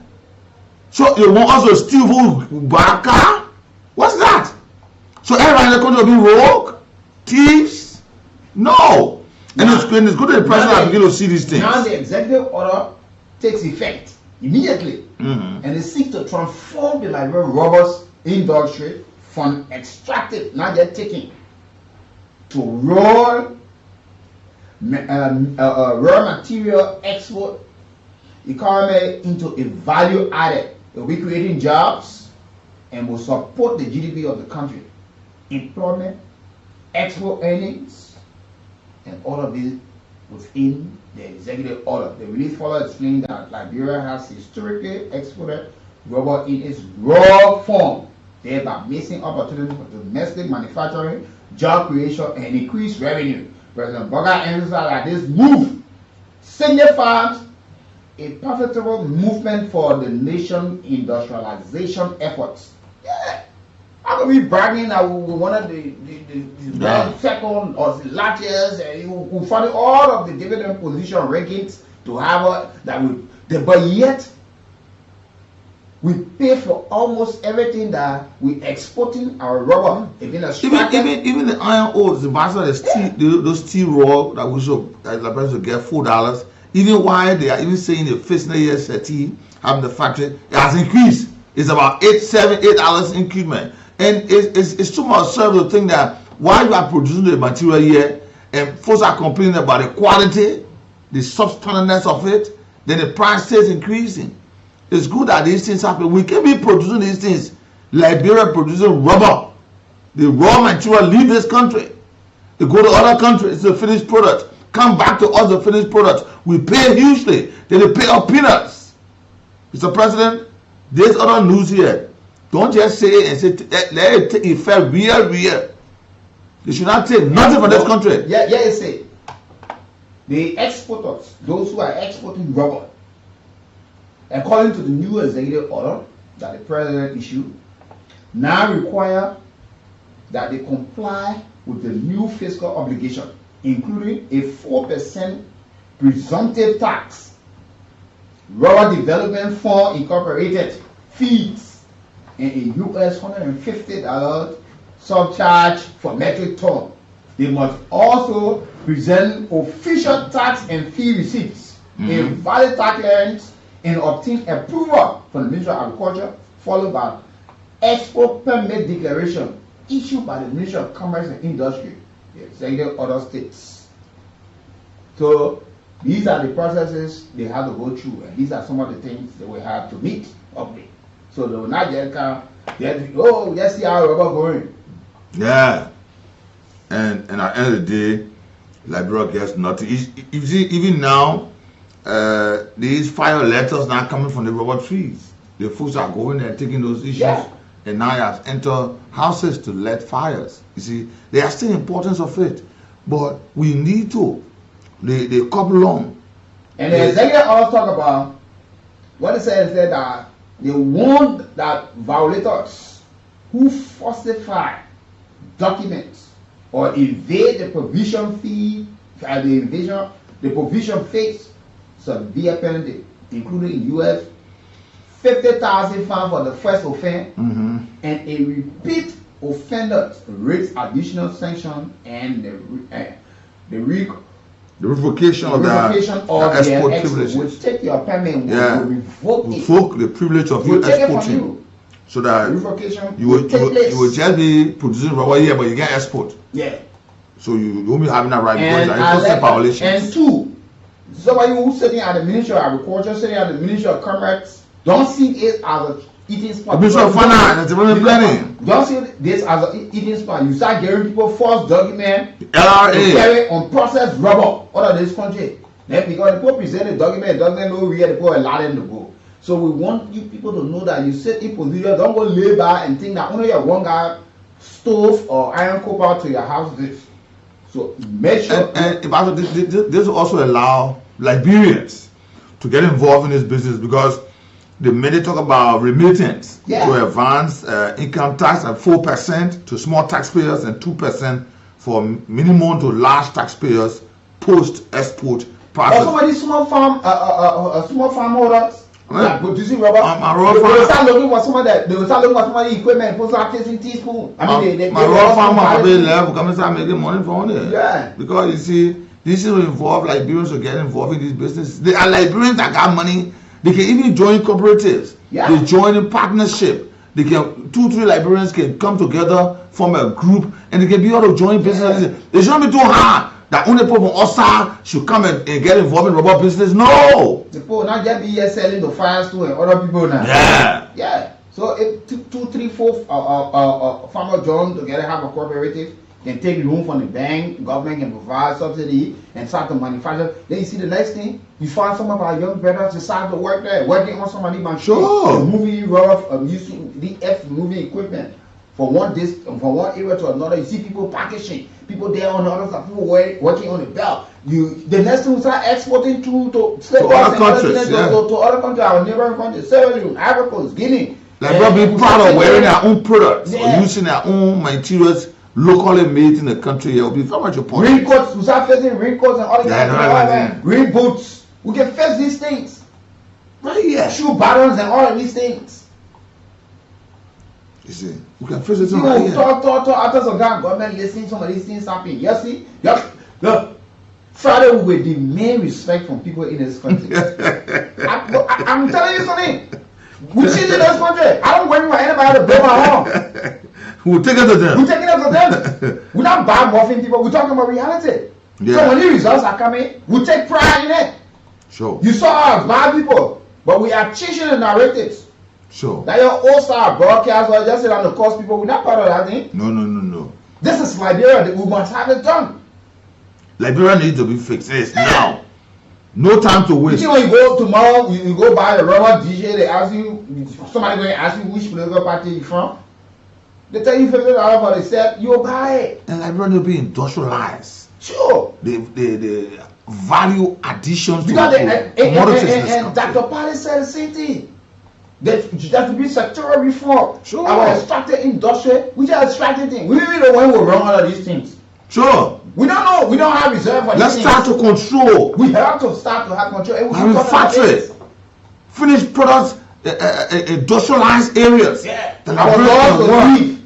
So you want us to steal who Baka? What's that? So everybody in the country will be rogue? Thieves? No. And it's good that the president has begun to see these things. Now the executive order takes effect immediately. And it seeks to transform the Liberian rubbers industry from extractive, not yet taking, to raw material export economy into a value added. It will be creating jobs and will support the GDP of the country. Employment, export earnings, and all of this within the executive order. The release further explained that Liberia has historically exported rubber in its raw form, thereby missing opportunities for domestic manufacturing, job creation, and increased revenue. President Boga emphasized that this move signifies a profitable movement for the nation's industrialization efforts. Yeah. How can we bragging that we were one of the second or the largest, and we find all of the dividend position rankings to have but yet we pay for almost everything that we exporting our rubber. Even the iron ore, the master of steel, those steel rod that we should get $4. Even while they are even saying the first year SETI having the factory, it has increased. It's about $8 increment. And it's too much absurd to think that while you are producing the material here and folks are complaining about the quality, the substandardness of it, then the price stays increasing. It's good that these things happen. We can be producing these things. Liberia producing rubber. The raw material leave this country. They go to other countries. It's a finished product. Come back to us, the finished product. We pay hugely. Then they pay our peanuts. Mr. President, there's other news here. Don't just say it and say, let it take effect real. They should not take nothing from this country. You say. The exporters, those who are exporting rubber, according to the new executive order that the president issued, now require that they comply with the new fiscal obligation, including a 4% presumptive tax, Rubber Development Fund Incorporated fees, and a US $150 surcharge for metric ton. They must also present official tax and fee receipts, a valid tax clearance, and obtain approval from the Ministry of Agriculture, followed by export permit declaration issued by the Ministry of Commerce and Industry. The executive order states. So These are the processes they have to go through, and these are some of the things they will have to meet up with. So they will not just come, oh, let's see how rubber going. Yeah. And at the end of the day, LIBERIA gets nothing. You see, even now, these fire letters now coming from the rubber trees. The folks are going there taking those issues, and now have entered houses to let fires. You see, there are still importance of it, but we need to. They couple on. And the executive also talk about what they said is that they warned that violators who falsify documents or invade the provision fee, the provision face severe penalty, including in US 50,000 fine for the first offense, and a repeat offender rates additional sanction and the revocation of the export privilege. Will take your permit, will revoke the privilege of you exporting, so that you will just be producing rubber here, but you can't export. Yeah. So you won't be having that right because you are violations. And two, somebody who's sitting at the Ministry of Agriculture, sitting at the Ministry of Commerce, don't see it as a eating spot. The Ministry of Finance, planning. Don't see this as an eating spot. You start giving people false documents LRA to carry unprocessed rubber out of this country. Then because the people present a document, doesn't know where the people allow them to go. So we want you people to know that you sit in position, don't go lay by and think that only your one guy stove or iron copper to your house. So make sure. And this will also allow Liberians to get involved in this business, because the minute talk about remittance to advance income tax at 4% to small taxpayers and 2% for minimum to large taxpayers post-export process. Also, these small farm holders that producing rubber, they will start looking for somebody equipment, for start tasting teaspoon. I mean, my raw farmer will level come and start making money from it. Yeah. Because you see, this will involve Liberians to get involved in this business. They are Liberians that got money. They can even join cooperatives. They join in partnership. They can 2-3 Liberians can come together, form a group, and they can be able to join businesses. It shouldn't be too hard that only people from outside should come and get involved in rubber business. No. The people not just be here selling the fires to other people now. Yeah. So if 2, 3, 4 farmer join together, have a cooperative, can take loan from the bank, government can provide subsidy and start to manufacture. Then you see the next thing, you find some of our young brothers decide to work there, working on somebody machine, moving rough, using DF moving equipment from one area to another. You see people packaging, people there on the other side, people working on the belt. The next thing we start exporting to other countries, to other countries, our neighboring countries, Sierra Leone, Ivory Coast, Guinea. Like we'll be proud of wearing our own products or using our own materials locally made in the country. It will be very much important. Raincoats, we start facing raincoats and all the kinds of rain boots. We can face these things. Shoe buttons and all of these things. You see, we can face it. Talk after some time, government listening, some of these things happen. You see, look, Friday will demand respect from people in this country. I'm telling you something. We change in this country. I don't worry for anybody to build my home. We'll take it to them. We're taking it to them. We're not bad morphing people. We're talking about reality. So when the results are coming, we take pride in it. Sure. You saw us bad people, but we are changing the narratives. Sure. That your all-star broadcast was just on the cost people. We're not part of that thing. No. This is Liberia. We must have it done. Liberia needs to be fixed. It's now. No time to waste. You see, when you go tomorrow, you go buy a rubber DJ, they ask you, somebody going to ask you which political party you from. They tell you $50 for the set, you'll buy it. And Liberia will be industrialized. Sure. The value additions to commodities. And Dr. Pali said the same thing. That to be sectoral reform. Sure. Our extracted industry, we just extracted things. We really don't know when we're wrong all of these things. Sure. We don't know. We don't have reserve for Let's these start things. to control. We have to start to have control. And we factories, finished products, industrialized areas. Yeah. Our laws will leave.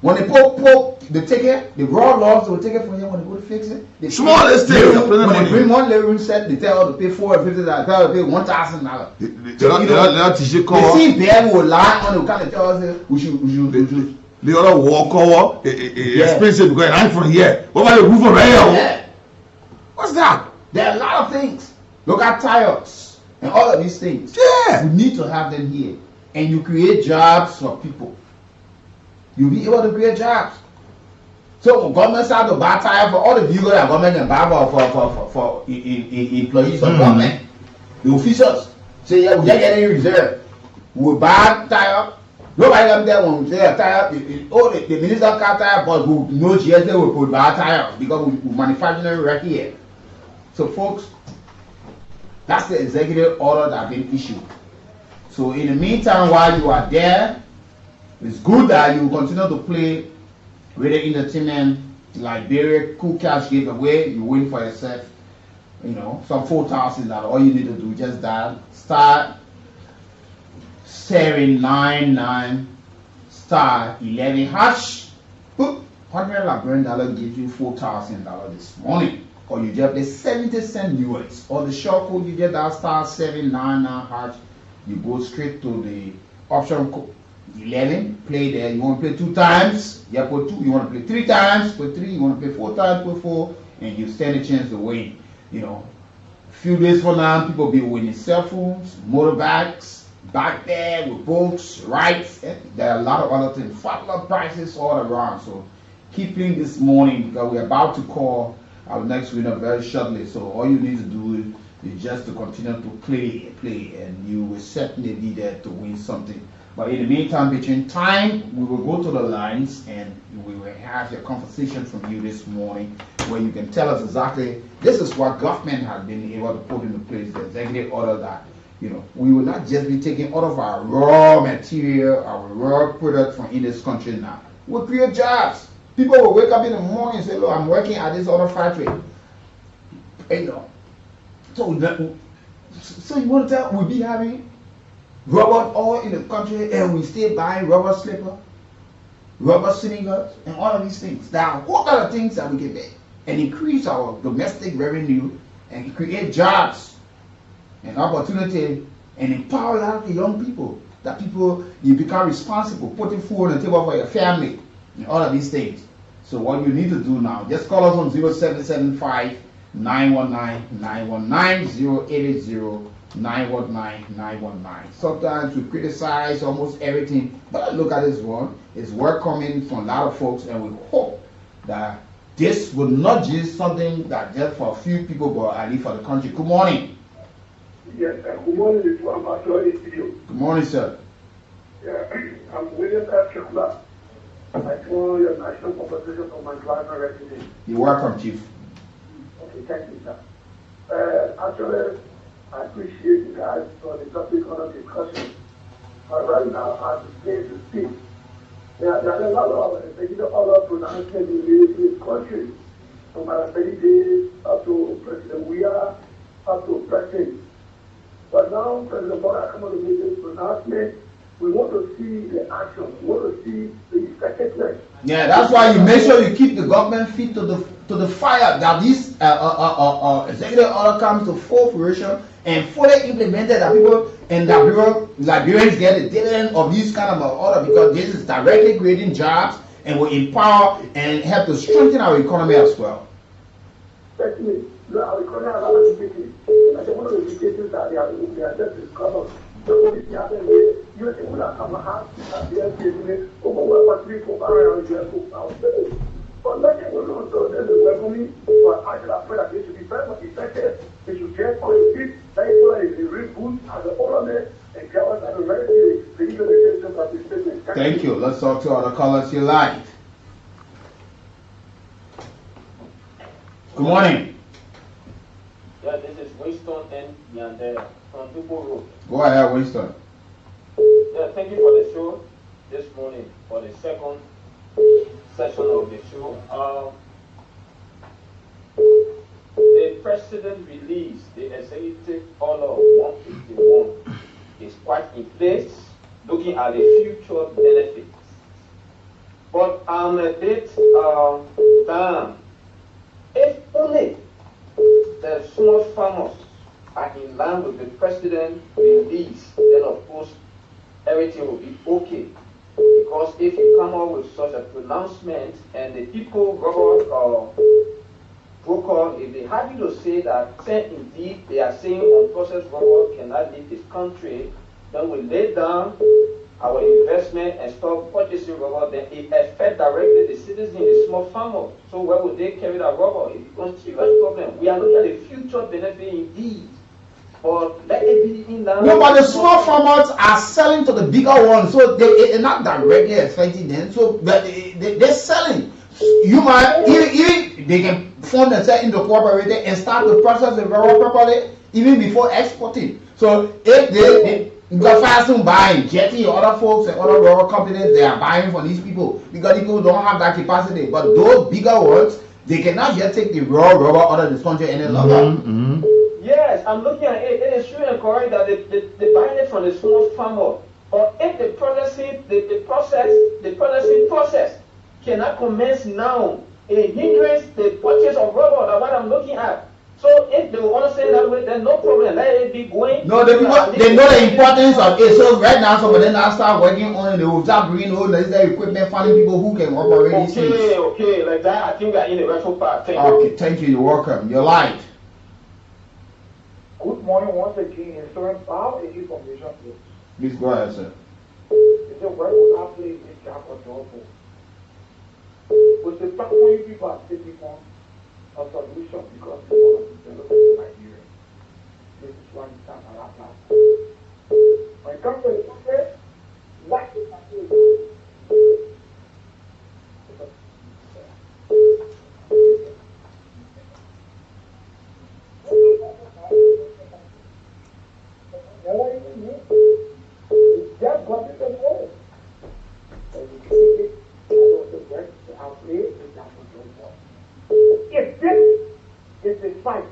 When they pull the ticket, the raw logs will take it from here when they go to fix it. Small estate. When they bring one labor set, they tell her to pay $450, tell her to pay $1,000. They see bear will lie on the kind of tell us we should. The other walk over, expensive because I'm from here. What about the roof over here? Yeah. What's that? There are a lot of things. Look at tires and all of these things. Yeah. We need to have them here. And you create jobs for people. You'll be able to create jobs. So government start to buy tire for all the vehicles that government can buy for employees of government. The officials say, yeah, we just get any reserve. We buy tire. Nobody up there when we say a tire. The minister car tire, but who knows yes they will put buy tires because we manufacture right here. So folks, that's the executive order that has been issued. So in the meantime, while you are there, it's good that you continue to play radio entertainment, Liberia, cool cash giveaway. You win for yourself, you know, some $4,000. All you need to do just dial star 799 star 11 hash. Boop, $100 gives you $4,000 this morning. Or you just play 70 cent US. Or the short code you get that star 799 hash. You go straight to the option code 11, play there. You want to play 2 times, you put 2. You want to play 3 times, put 3. You want to play 4 times, put 4, and you stand a chance to win. You know, a few days from now, people be winning cell phones, motorbikes, back there with boats, rights. There are a lot of other things, fabulous prices all around. So keep playing this morning because we're about to call our next winner very shortly. So all you need to do is just to continue to play, and you will certainly be there to win something. But in the meantime, between time, we will go to the lines and we will have a conversation from you this morning where you can tell us exactly, this is what government has been able to put into place, the executive order that, you know, we will not just be taking all of our raw material, our raw product from in this country now. We'll create jobs. People will wake up in the morning and say, look, I'm working at this other factory. You know, so you want to tell we'll be having rubber all in the country and we still buying rubber slipper, rubber sneakers, and all of these things. There are a whole lot of things that we can make and increase our domestic revenue and create jobs and opportunity and empower a lot of the young people. That people, you become responsible, putting food on the table for your family and all of these things. So what you need to do now, just call us on 0775 919 919 080 919 919. Sometimes we criticize almost everything, but look at this one. It's work coming from a lot of folks, and we hope that this will not just something that just for a few people, but at least for the country. Good morning. Yes, good morning. Good morning, sir. Yeah, I'm William F. Shukla. I follow your national compensation for my driver resident. You're welcome, Chief. Okay, thank you, sir. Actually, I appreciate you guys for the topic on the discussion. But right now, I have to say to speak. There are a lot of other pronouncements in this country. From our 30 days up to President Weah, up to President. But now, President Bola come on to make this pronouncement. We want to see the action. We want to see the effectiveness. Yeah, that's why you make sure you keep the government feet to the fire. That this executive order comes to full fruition and fully implemented. That people and that people, Liberians get the dividend of this kind of order because this is directly creating jobs and will empower and help to strengthen our economy as well. Certainly, our economy has a lot of difficulties. I think one of the difficulties that they are just discovered. So this happened with you think that I'm a half and they are giving it over 1.3 around the but like it was also there's a weaponry, but I feel that they should be very much effective. They should get on the feet, that is a real good as an owner and get us at a very the implementation of the statement. Thank you. Let's talk to other callers here live. Good morning. Yeah, this is Winston and Yandere from Dubo Road. Go ahead, Winston. Yeah, thank you for the show this morning, for the second session of the show. The president released the executive order of 151 is quite in place, looking at the future benefits. But I'm a bit down. If only the small farmers are in line with the president release, then of course everything will be okay. Because if you come up with such a pronouncement and the people broker, if they have happy to say that, indeed, they are saying unprocessed rubber cannot leave this country. Then we lay down our investment and start purchasing rubber, then it affects directly the citizens, the small farmers. So where would they carry that rubber? It becomes a serious problem. We are looking at the future benefit indeed. But let it be in that. No, but the small farmers are selling to the bigger ones, so they're not directly affecting them. So but they're selling. You might even they can form themselves into cooperative and start to process the rubber properly even before exporting. So if they got some buying, Jetty or other folks and other rubber companies, they are buying from these people because people don't have that capacity. But those bigger ones, they cannot just take the raw rubber out of this country any longer. Yes, I'm looking at it. It is true and correct that they buying it from the small farmer. But if the processing process cannot commence now, it hinders the purchase of rubber. That's what I'm looking at. So if they want to say that way, then no problem. Let it be going. No, they know the importance of it. So right now, some of them now start working on it. They will start bringing all this equipment, finding people who can operate these things. Okay, like that. I think we are in the retro part. Okay, thank you. You're welcome. You're live. Good morning once again. Insurance power and information. Please go ahead, sir. It's a word was actually in job or job. But the fact when people are sitting on a solution because they want to develop in Nigeria. This is one time I have now. When it comes to the country, what is happening? Just got it and all. If this is the fight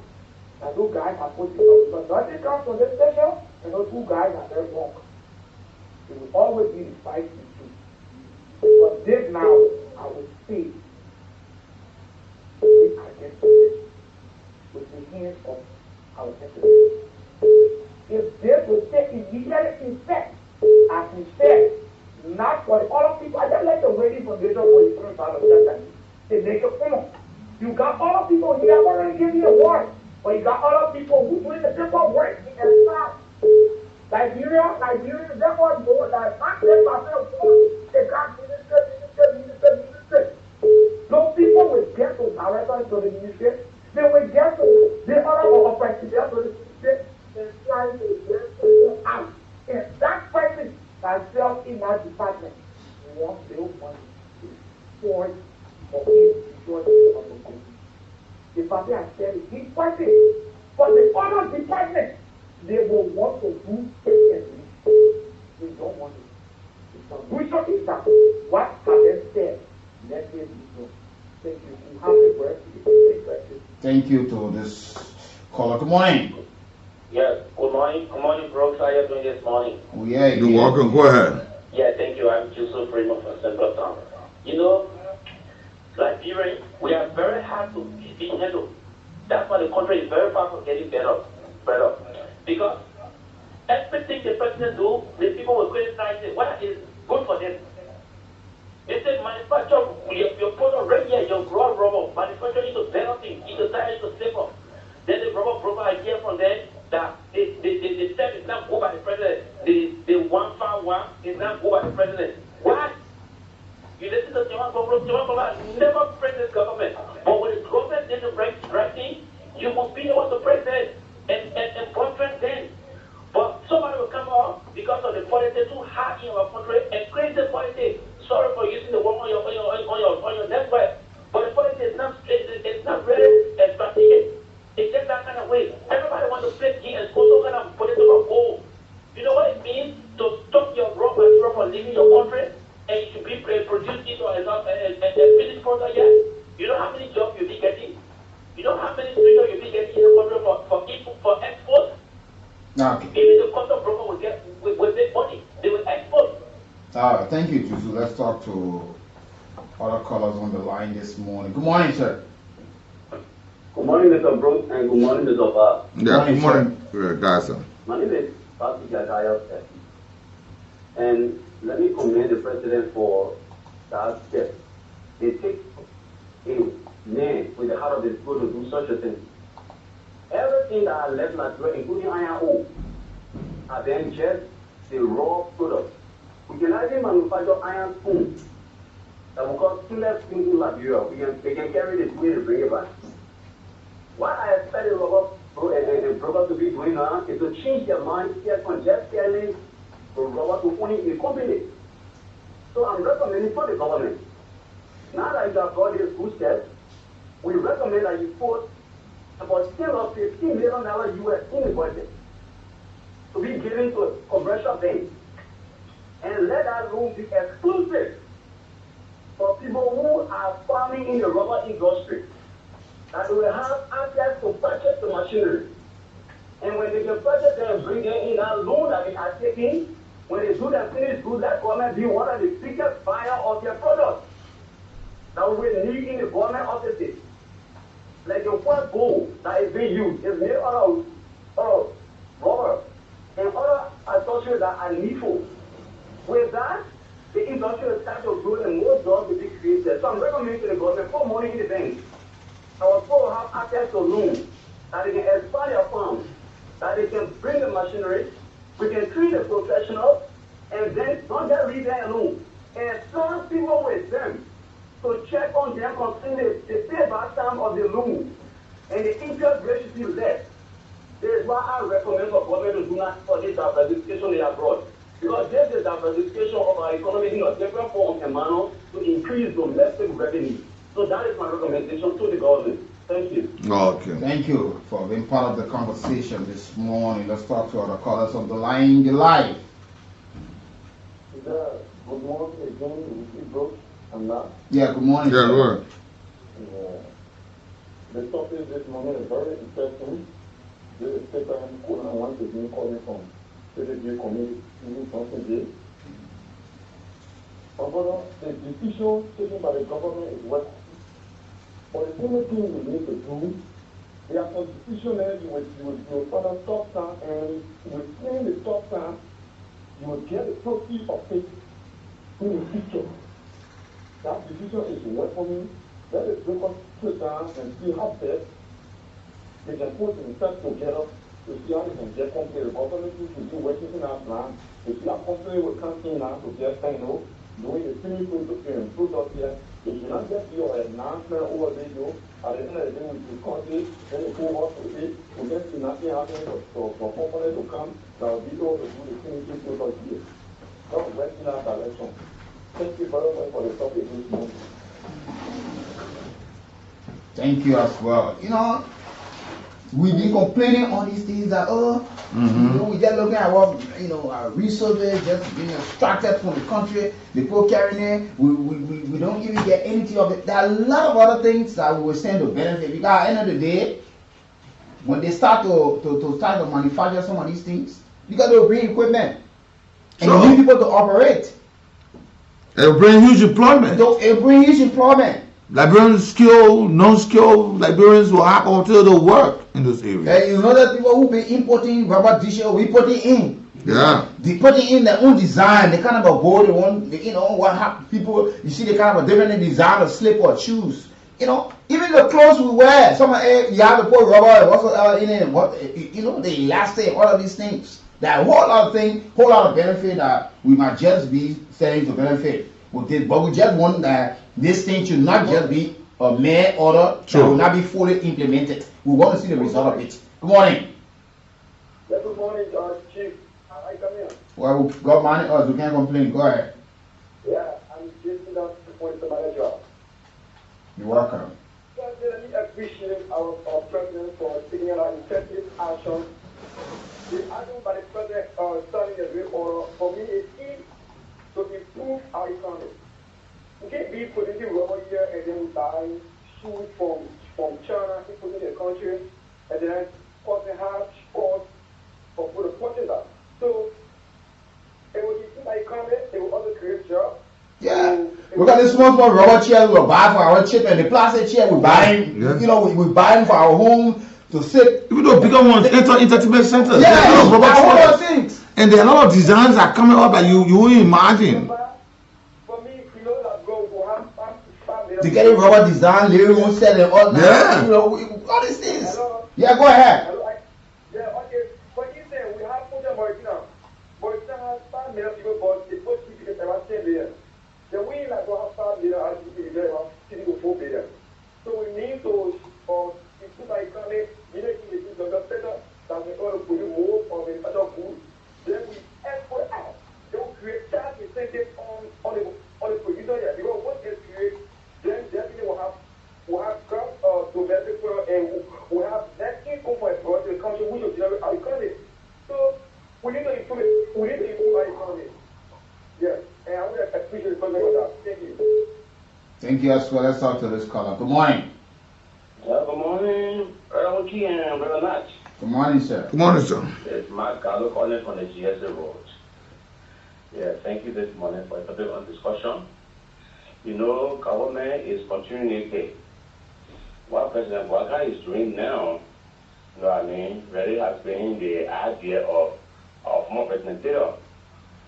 that those guys are putting on, because when they come to this station, and those two guys are very wrong. It will always be the fight between. But this now, I will say, we are against this with the hands of our enemies. If this will take immediate effect, as we said, not for the other people, I just like the waiting for the for the front part of that they make a film. You got other people here already give you a warning, but you got other people who doing the different work and stuff. Liberia, record more than 100% of they got minister. Those people will get to directors to the ministry, they will get to the other president to the ministry, and trying to get people out. And that person that sells in that department wants their money to force or destroy the company. The party has said it, he's fighting. But the other department, they will want to do differently. They don't want it. The solution is that what have they said, let them be done. Thank you. You have the word. Thank you to this caller. Good morning. Yes, good morning. Good morning, Brooks. How are you doing this morning? Oh, yeah. You're welcome. Go ahead. Yeah, thank you. I'm Joseph Freeman from Central Town. You know, Liberia, we are very hard to be handled. That's why the country is very far from getting better. Because everything the president do, the people will criticize it. What is good for them? They say manufacture your product right here, your raw rubber. Manufacture is a better thing. It's a better, it's a safer. Then the rubber broker idea from there that the step is not go by the president. The 151 is not go by the president. Why? You listen to Tiwan Bobro never praise this government. But when the government did the right thing, you must be able to praise it and contract them. But somebody will come up because of the politics too hard in our country and create the politics. Sorry for using the word on your network. But the politics is not really strategic. It's just that kind of way. Everybody wants to play game and go some kind of political goal. You know what it means to stop your raw material from leaving your country and you should be produced it or a finished product yet? You know how many jobs you'll be getting? You know how many studios you'll be getting in the country for export? Okay. Even the contract broker will make money. They will export. All right. Thank you, Jusu. Let's talk to other callers on the line this morning. Good morning, sir. Good morning, Mr. Brooks, and good morning, Mr. Bar. Yeah, good morning, guys. My name is Patrick Yadaya, and let me commend the president for that step. It takes a man with the heart of the people to do such a thing. things that are left natural, including iron ore, are then just the raw product. We can actually manufacture iron spoons that will cost $2 in Liberia. We can carry the spoon and bring it back. What I expect the broker to be doing now is to change their mindset from just selling the rubber to owning a company. So I'm recommending for the government, now that you have got these good steps, we recommend that you put about $15 million US in the budget to be given to commercial banks. And let that loan be exclusive for people who are farming in the rubber industry. That they will have access to purchase the machinery. And when they can purchase them and bring them in that loan that they are taking, when they do the finished goods, that government be one of the biggest buyer of their products that we will need in the government offices. Like the first gold that is being used is made out of rubber and other associates that are needful. With that, the industry will start to grow and more jobs will be created. So I'm recommending to the government put money in the bank. Our people have access to loans that they can expand their farms, that they can bring the machinery, we can treat the professionals, and then don't just leave them alone. And trust people with them to check on them concerning the payback time of the loan and the interest rate should be less. This is why I recommend for government to do not for this diversification in abroad. Because this is diversification of our economy in a different form and manner to increase domestic revenue. So that is my recommendation to the government. Thank you. Okay. Thank you for being part of the conversation this morning. Let's talk to other callers on the line. The live. Good morning again, Weekie Brooks and Natl. Yeah, good morning. Yeah, Lord. The topic this morning is very interesting. This is Stephen Kuna once again calling from CDG community something here. However, the decision taken by the government is welcome. But the only thing we need to do, there are some decisions that you will find a top down, and within the top down, you will get the proceeds of it in the future. That decision is welcoming. Let the brokers sit down and see how best they can put themselves together to see how they can get company. The government should be working in our plan. To see how company will come in now to get, doing the finished product here. It should not just be your announcement over video. At the end of the day, we discuss it, then they go up to it. We just see nothing happening for company to come that will be able to do the finished product here. Don't work in that direction. Thank you very much for the topic this morning. Thank you as well. You know, we've been complaining on these things that, you know, we just looking at what, you know, our resources just being extracted from the country, the people carrying it, we don't even get anything of it. There are a lot of other things that we will stand to benefit, because at the end of the day, when they start to manufacture some of these things, because they'll bring equipment and you need people to operate. It'll bring huge employment. It'll bring huge employment. Liberians, skilled, non-skilled Liberians will have until they work in those areas. And you know that people who be importing rubber dishes, we put it in. Yeah. They put it in their own design. They kind of a gold, they want, you know, what happen, people, you see the kind of a different design of slip or shoes. You know, even the clothes we wear, some of you have to put rubber and whatsoever in it, you know, the elastic, all of these things. There are a whole lot of things, whole lot of benefit that we might just be saying to benefit with this, but we just want that this thing should not just be a mere order that will not be fully implemented. We want to see the result of it. Good morning. Yeah, good morning, Chief. I come here. Well, we got money, we can't complain. Go ahead. Yeah, I'm just enough to point to my job. You're welcome. So I really appreciate our president for taking out effective action. The action by the president starting a real order for me is key to improve our economy. We can't be producing rubber here and then we buy shoes from China, people in the country, and then causing high costs for the purchase that. So it will improve our economy, it will also create jobs. Yeah, we got this small rubber chair we buy for our children, the plastic chair we buy, you know, we buy them for our home to sit. Even though bigger ones enter entertainment centers, yeah, rubber chairs. Things. And there are a lot of designs that are coming up that you wouldn't imagine. To get a rubber design, living room set and all that. You know, all these things. Yeah, go ahead. And we like to have $5 billion, $4 billion. So we need to, improve our economy, making the better than the other put more of the other food. Then we export out. Don't create tax incentive on the producer here. Because once they create, then definitely we'll have domestic product and we'll have net income for the country which will generate our economy. So we need to improve our economy. Yes. And I would appreciate the comment on that. Thank you. Thank you as well. Let's talk to this caller. Good morning. Good morning, Brother Weekie and Brother Natl. Good morning, sir. Good morning, sir. It's Mark Carlo calling from the GSA Road. Yeah, thank you this morning for a topic on discussion. You know, government is continuing to what President Bouaga is doing now, you know what I mean, really has been the idea of former President Natl,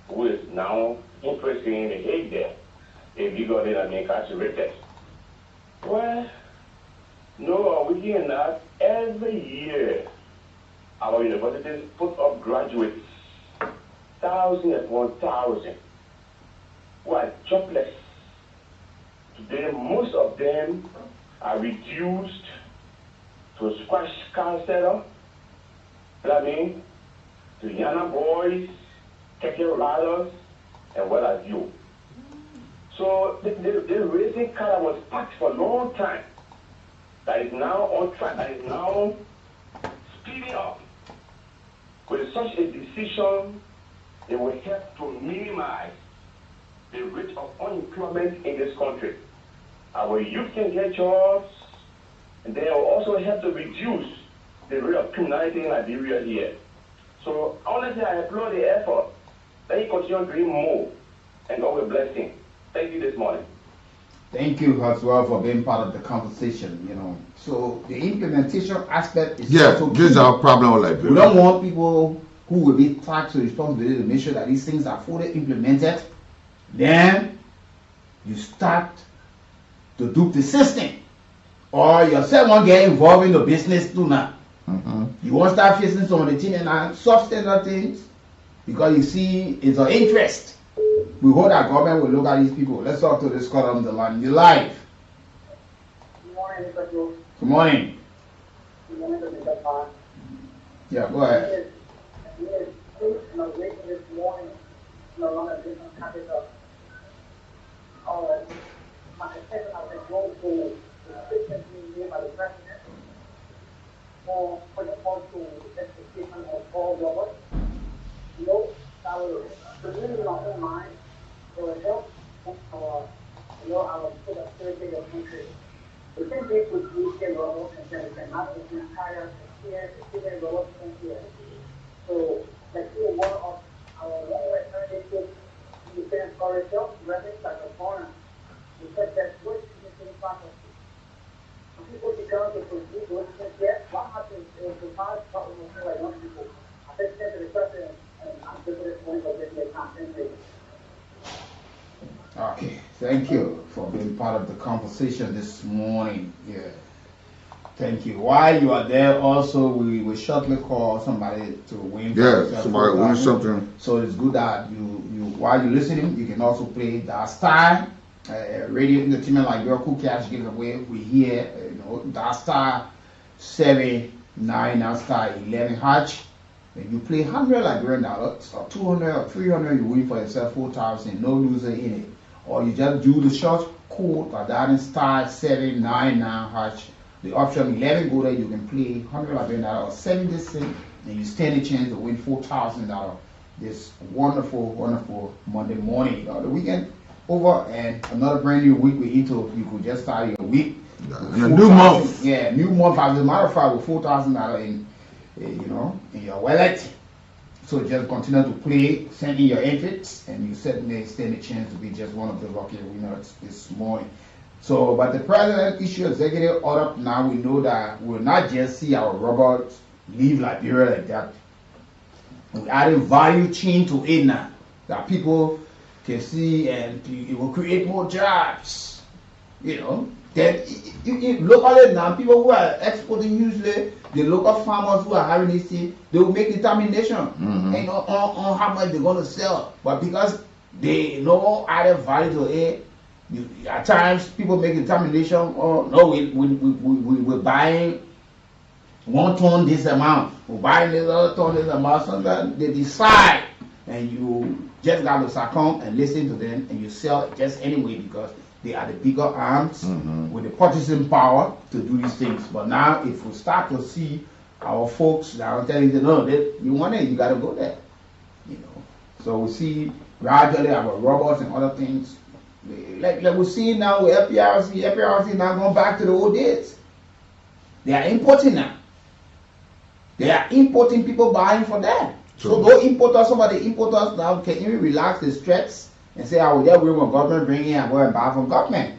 who is now increasing the hate there. If you got it, I mean, incarcerated. Well, no, we hear that every year our universities put up graduates, thousands upon thousands, who are jobless. Today, most of them are reduced to squash counselor, I mean, to Yana boys, keke riders, and what have you. So the raising color was packed for a long time. That is now on track, that is now speeding up. With such a decision, it will help to minimize the rate of unemployment in this country. Our youth can get jobs, and they will also help to reduce the rate of criminality in Liberia here. So honestly, I applaud the effort. Let me continue doing more, and God will bless him. Thank you this morning. Thank you as well for being part of the conversation, you know. So the implementation aspect is also this is our problem with Liberia. We don't want people who will be tasked with responsibility to make sure that these things are fully implemented. Then you start to dupe the system. Or yourself won't get involved in the business too now. You won't start facing some of the things and substandard things because you see it's of interest. We hope that government will look at these people. Let's talk to this caller on the line. You're live. Good morning, Mr. Joe. Good morning. Good morning, Mr. Pan. Yeah, go ahead. Yes, inauguration this morning in the London Business Capital. My attention has been drawn to the statement being made by the President for the call to expectation of all government. You know, that will bring in our own mind. It will help our security of the country. The same thing with Weekie Robots and Jennifer, not the entire Weekie Robots here. So, like one of our long-way candidates, the defense corridor, revenue like a foreign, we said that what is the same process? When people become to produce those things, yes, what happens is the past problem of like young people. I think that's the question, and I'm just going to point out that they can't think. Okay, thank you for being part of the conversation this morning. Yeah, thank you. While you are there, also we will shortly call somebody to win. Yeah, somebody win something. So it's good that you while you're listening, you can also play that star radio entertainment like your cool cash giveaway. We hear that star 799 that star 11 hatch. When you play $100 Liberian dollars or 200 or 300, you win for yourself 4,000, no loser in it. Or you just do the short code by dialing star 799 hash. The option 11 go there, you can play $100 Liberian dollars or 70 cents, and you stand a chance to win $4,000 this wonderful, wonderful Monday morning. The weekend over and another brand new week we into. You could just start your week. And a new month. Yeah, new month. As a matter of fact, with $4,000 in your wallet. So just continue to play, send in your entries, and you certainly stand a chance to be just one of the lucky winners this morning. So, but the president issued executive order. Now we know that we'll not just see our robots leave Liberia like that. We're adding value chain to it now that people can see, and it will create more jobs. Then locally now, people who are exporting usually, the local farmers who are having this thing, they will make determination on how much they're going to sell. But because They no added value to it. At times, people make determination. Oh no, we're buying 1 ton this amount. We're buying this other ton this amount. Sometimes they decide, and you just got to succumb and listen to them, and you sell it just anyway because they are the bigger arms with the purchasing power to do these things. But now, if we start to see our folks that are telling them, no, you want it, you got to go there. You know, so we see gradually our robots and other things. Like we're seeing now with FPRC now going back to the old days. They are importing now. They are importing people buying for them. So those importers, some of the importers now can even relax the stress and say, I will just bring my government, bring in and go and buy from government.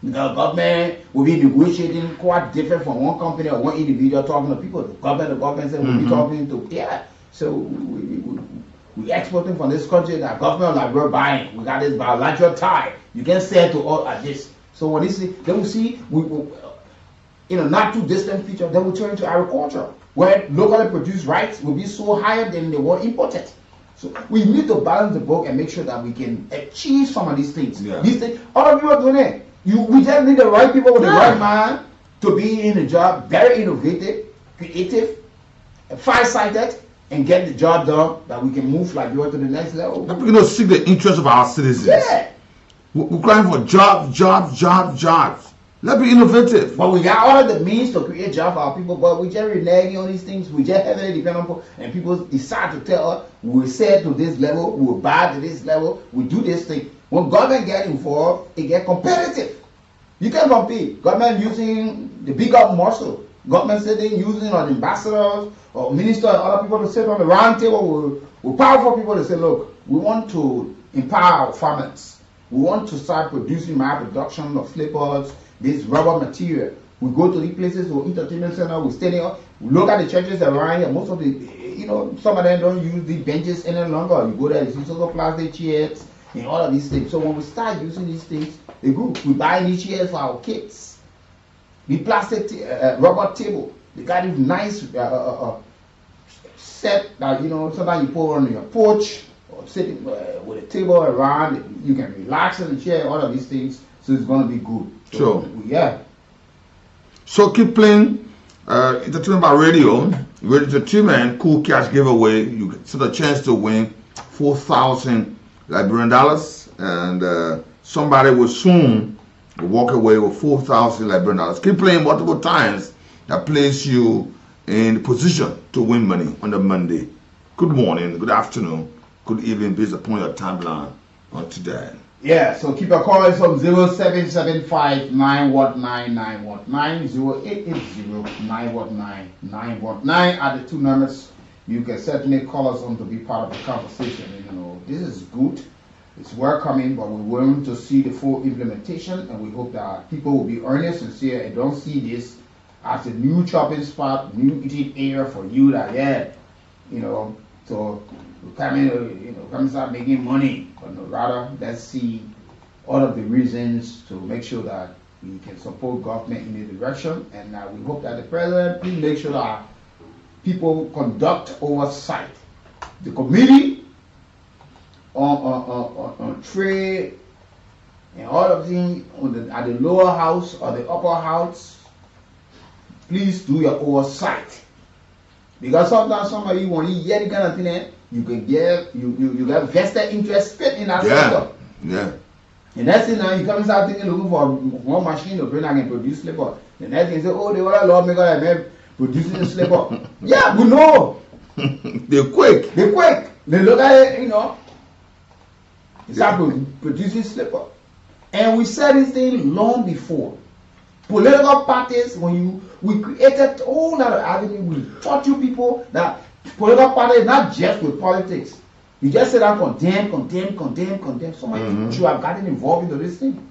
The government will be negotiating quite different from one company or one individual talking to people. The government said we'll be talking to, So we exporting from this country that government like we're buying. We got this bilateral tie. You can say to all at this. So when they see, they will see, in a not too distant future, they will turn into agriculture, where locally produced rice will be so higher than the one imported. So we need to balance the book and make sure that we can achieve some of these things. These things, other people are doing it. We just need the right people with the right mind to be in the job, very innovative, creative, far-sighted, and get the job done that we can move Liberia to the next level. We don't seek the interest of our citizens. Yeah. We're crying for jobs. Let's be innovative. But we got all of the means to create jobs for our people, but we just reneging on these things. We just heavily depend on people, and people decide to tell us, we're set to this level, we're bad to this level, we do this thing. When government get involved, it get competitive. You can compete. Government using the big up muscle. Government sitting using on ambassadors or ministers and other people to sit on the round table with powerful people to say, look, we want to empower our farmers. We want to start producing my production of slippers, this rubber material. We go to these places, to entertainment center, we stay there, we look at the churches around here. Most of the, some of them don't use the benches any longer. You go there, you see some plastic chairs and all of these things. So when we start using these things, they go. We buy these chairs for our kids. The plastic rubber table, they got this nice set that, sometimes you put on your porch or sitting with a table around. You can relax in the chair, all of these things. So it's going to be good. So, yeah. So keep playing entertainment by radio. Entertainment, cool cash giveaway. You get a chance to win 4,000 Liberian dollars, and somebody will soon walk away with 4,000 Liberian dollars. Keep playing multiple times. That place you in position to win money on the Monday. Good morning, good afternoon, good evening, based upon your timeline on today. Yeah, so keep your calls from 0775 919 919 0880 919 919 are the two numbers. You can certainly call us on to be part of the conversation. This is good. It's welcoming, but we're willing to see the full implementation, and we hope that people will be earnest and sincere and don't see this as a new shopping spot, new eating area for you that, so come in, come and start making money. But no, rather, let's see all of the reasons to make sure that we can support government in the direction, and we hope that the president please make sure that people conduct oversight. The committee on trade and all of things at the lower house or the upper house, please do your oversight. Because sometimes somebody when you hear the kind of thing, you can get you have vested interest fit in that sector. Yeah. The next thing now you come and start thinking looking for one machine to bring and can produce slipper. The next thing you say, oh, they want a lawmaker that may producing a slipper. Yeah, we know. They're quick. They look at it, they start producing slipper. And we said this thing long before. Political parties, we created a whole lot of avenue. We taught you people that political parties is not just with politics. You just sit down, condemn. Somebody should have gotten involved into this thing.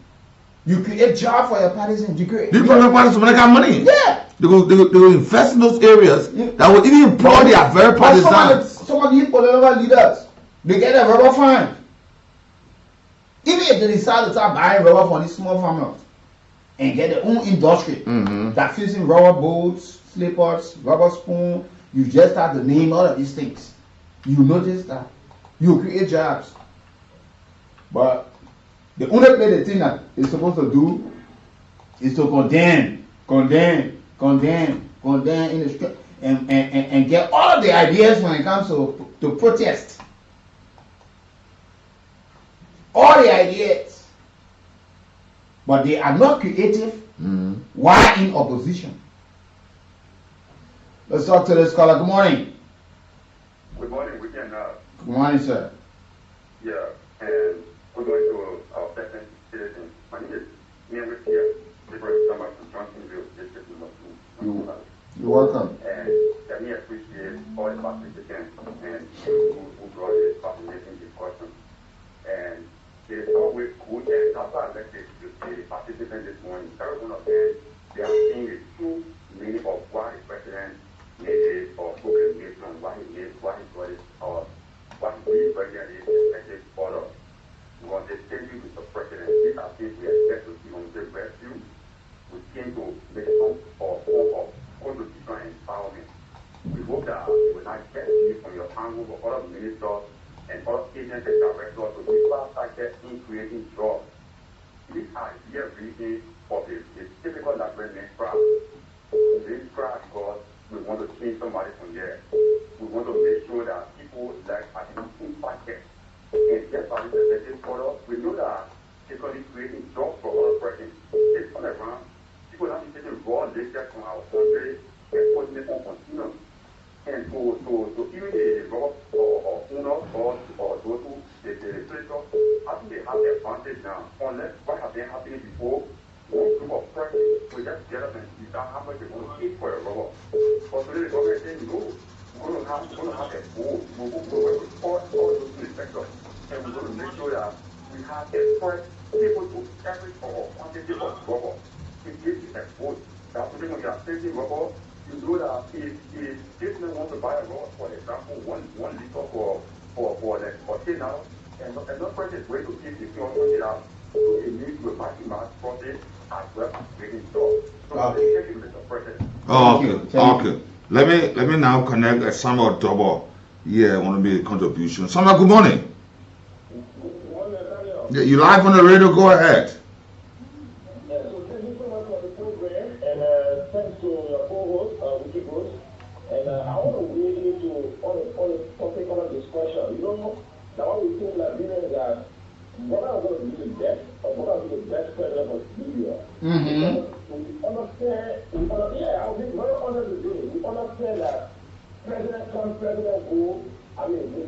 You create jobs for your parties and you create. These political parties will make money. Yeah. They will invest in those areas that will even employ their very partisans. Some of these political leaders, they get a rubber fund. Even if they decide to start buying rubber from these small farmers and get their own industry that fits in rubber boats, slippers, rubber spoon, you just start to name all of these things. You notice that you create jobs. But the only play the thing that it's supposed to do is to condemn in the street and get all of the ideas when it comes to protest. All the ideas. But they are not creative while in opposition. Let's talk to this caller. Good morning. Good morning, weekend. Good morning, sir. Yeah, and we're going to our second citizen. My name is Never here, Liberal Summer from Johnsonville, District Number 2. You're welcome. And let me appreciate all the participants and who brought this fascinating discussion. And it is always good, and that's why I like the participants this morning. Every one of them, they are seeing the true meaning of why the president made it, or proclamation, why he made, why he got it, or what the president is expected for us. We want to thank you with the president. These are things we expect to see on the rescue. We came to make some form of contribution and empowerment. We hope that we will not get you from your angle for other ministers and other agents and directors to be started in creating jobs. These are here reading of the typical Liberian craft. This craft because we want to change somebody from there. We want to make sure that people like are impacted. And just as this photo, we know that it's going to be creating jobs for other persons. This time around, people are taking raw labor from our country and putting it on consumers. And to even the rob or owners or those who the legislators, I think they have the advantage now. Unless what has been happening before, one group of persons will just get up and decide how much they want to pay for a robot. But today the government is saying no. We're going to have a vote. We're going to work with all those inspectors. And we're going to make sure that we have a first people to every quantity of rubber. It gives you a vote. That's when you are taking rubber, you know that if this man wants to buy a rubber, for example, one liter for 10 hours, and another person is going to give the 200 hours, so it needs to maximize profit as well as making stores. So thank you, Mr. President. Okay. Let me now connect a Samuel Double. Yeah, I want to make a contribution. Samuel, good morning. Yeah, you live on the radio, go ahead. Yeah, so thank you so much for the program, and thanks to your co-host, Weekie Nathaniel. And I want to weigh into on the topic of discussion. You know, now what we think Liberia is that what are going to be the best, or what are the best president of Liberia? We understand, I'll be very honest with you, we understand that president comes, president goes. I mean, the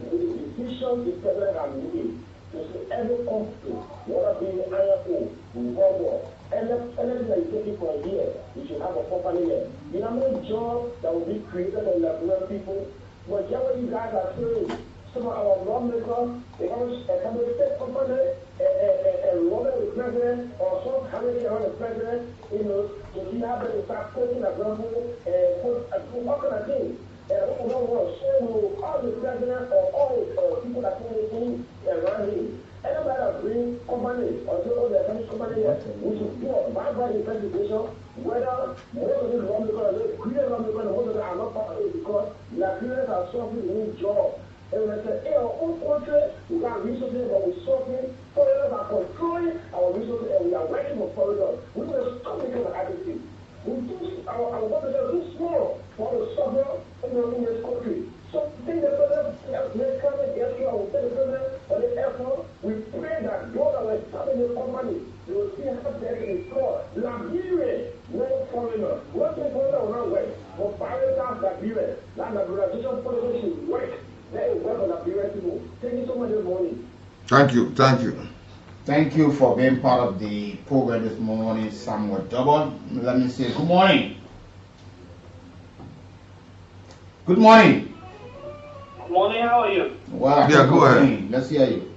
decision the president has made. To see every country, whether be IFO, World anything that you take it for a year, you should have a proper year. You know how many jobs that will be created for Liberian people? But just what you guys are saying, some of our lawmakers, they come to a state company and lobby the president, or some having around the president, you know, to see how they start putting a rumble and put all kind of things. And we don't want to show all the president or all people that come in around him. Anybody that bring company or all the Spanish company, we should do my investigation whether most of these lawmakers, create lawmakers, most of them are not part of it because Nigerians are suffering new jobs. And when I say, hey, our own country, we got resources, but we're suffering. Foreigners are controlling our resources, and we are working for foreigners. We need to stop making the attitude. We do our government is too small for the suffer in this country. So think the president, let's come and get you, I will tell the president for the effort. We pray that those that were starting the company, they will see how they can score. Liberia, no foreigner. Working foreigner will not work. But pirates Liberia, that liberalization policy should work. Let it work on Liberia people. Thank you so much this morning. Thank you. Thank you for being part of the program this morning, Samuel Double. Let me say good morning. Good morning. Good morning, how are you? Well, yeah, go ahead. Let's hear you.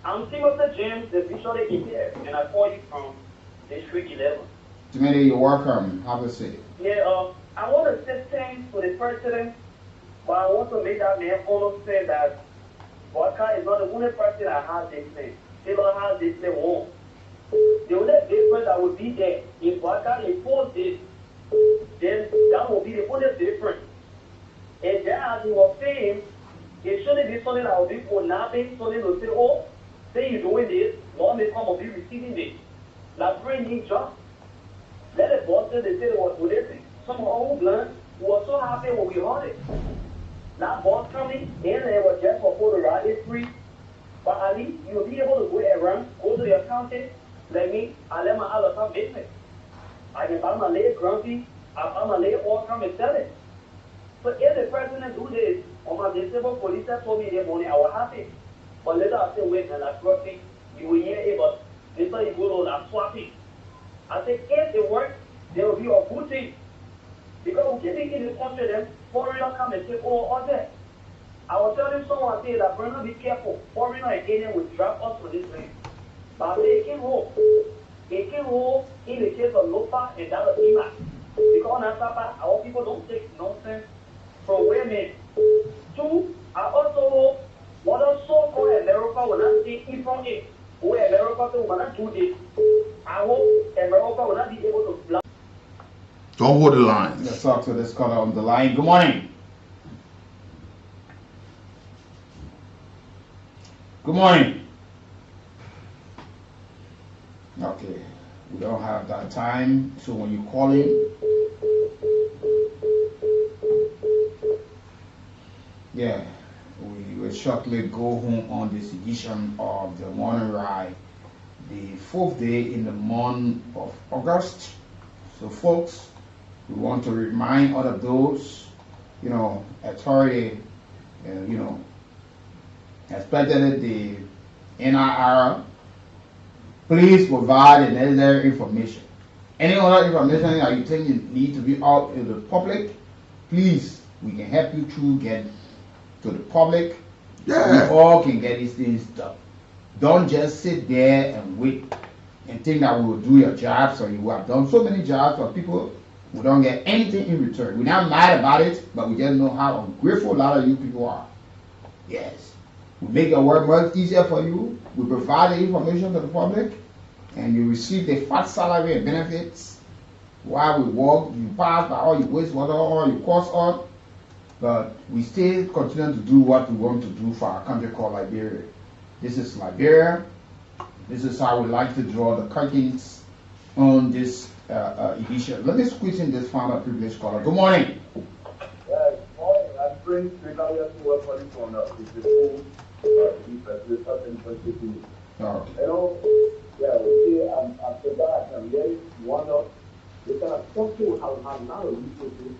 I'm Timothy James, the visually impaired, and I call you from District 11. Timothy, you're welcome. Have a seat. Yeah, I want to say thanks to the president, but I want to make that man understand that Vodka is not the only person that has this thing. Taylor has this thing wrong. The only difference that will be there, if Vodka imposes this, then that will be the only difference. And then as he was saying, it shouldn't be something that will be for nothing, something to say, oh, Say you're doing this, Lord may come be receiving this. Liberian need jobs. Let the bosses they say they were listening. Some old blunts were so happy when we heard it. Now boss coming in they were just for the ride is free. But at least you'll be able to go around, go to the accountant, like me, I let my other come business. I can buy my leg grumpy, I buy my leg all come and sell it. So if the president do this, on my disabled police told me that morning I was happy. But later I said, wait, and I trust me, you will hear it, but this time you go on and swap it. I said, if it works, there will be a good thing. Because we're getting in the country, then foreigners come and take all that. I was telling someone say that Brenda, be careful. Foreigner and alien will trap us for this land. But they can hold. They can hold in the case of Lopa and that of Ima. Because on Papa, our people don't take nonsense from women. Two, I also hope what a so-called America will not see it from it. Who America will not do this. I hope America will not be able to block. Don't hold the line. Let's talk to this caller on the line. Good morning. Good morning. Okay, we don't have that time, so when you call in, yeah, we will shortly go home on this edition of the morning ride, the 4th day in the month of August. So folks, we want to remind all of those, authority, especially the NIR, please provide the necessary information. Any other information that you think you need to be out in the public, please, we can help you through get to the public. Yeah. We all can get these things done. Don't just sit there and wait and think that we will do your jobs, or you have done so many jobs for people. We don't get anything in return. We're not mad about it, but we just know how ungrateful a lot of you people are. Yes. We make your work much easier for you. We provide the information to the public, and you receive the fat salary and benefits while we work. You pass by all your wastewater, all your course on, but we still continue to do what we want to do for our country called Liberia. This is Liberia. This is how we like to draw the curtains on this edition. Let me squeeze in this final privilege caller. Good morning. Good morning. I'm bringing rebellious work for this one. It's the full yeah, we see, after that, I'm very wonder, we can also have now resources,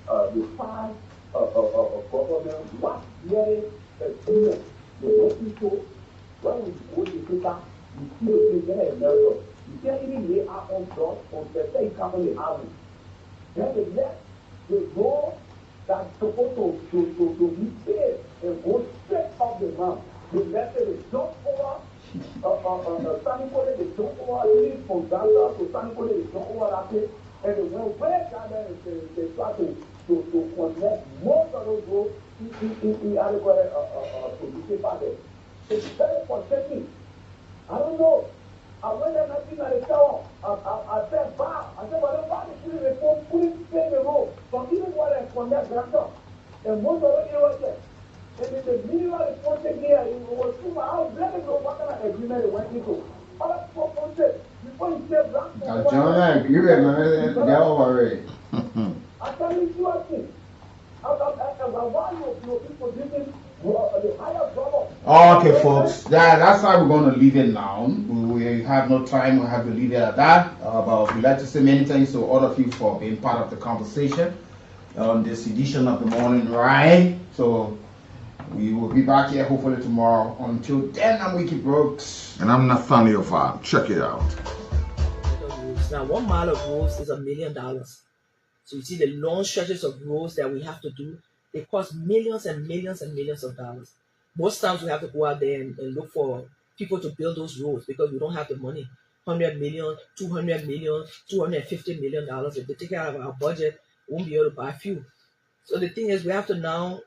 the five of government, what really experience the most people, when we go to Africa, we see the things in America. You can't even lay our own doors on the same company army. Then the next, the law that's supposed to be paid and go straight off the ground. The letter is don't over Sanipole, they don't over from Gaza to Sanipole, they don't over and then when Ghana they try to connect most of those roads in adequate position back there. It's very frustrating. I don't know. I went there nothing at the tower. I said, wow. I said, but why did you report putting in the road? So even when I connect Gaza, and most of the areas there. And in the minimal reporting here, it was too much. I was letting know what kind of agreement it went into. Other people said, before you say black people, John, agree with me. They're already. I tell you two things. Why you people didn't the higher level? Okay, folks, that's how we're going to leave it now. We have no time. We have to leave it at that. But we'd like to say many thanks to all of you for being part of the conversation on this edition of the morning ride. So we will be back here hopefully tomorrow. Until then, I'm Weekie Brooks. And I'm Nathaniel. Check it out. Now, 1 mile of roads is $1 million. So you see the long stretches of roads that we have to do, they cost millions and millions and millions of dollars. Most times we have to go out there and look for people to build those roads because we don't have the money. $100 million, $200 million, $250 million. If they take it out of our budget, we won't be able to buy fuel. So the thing is, we have to now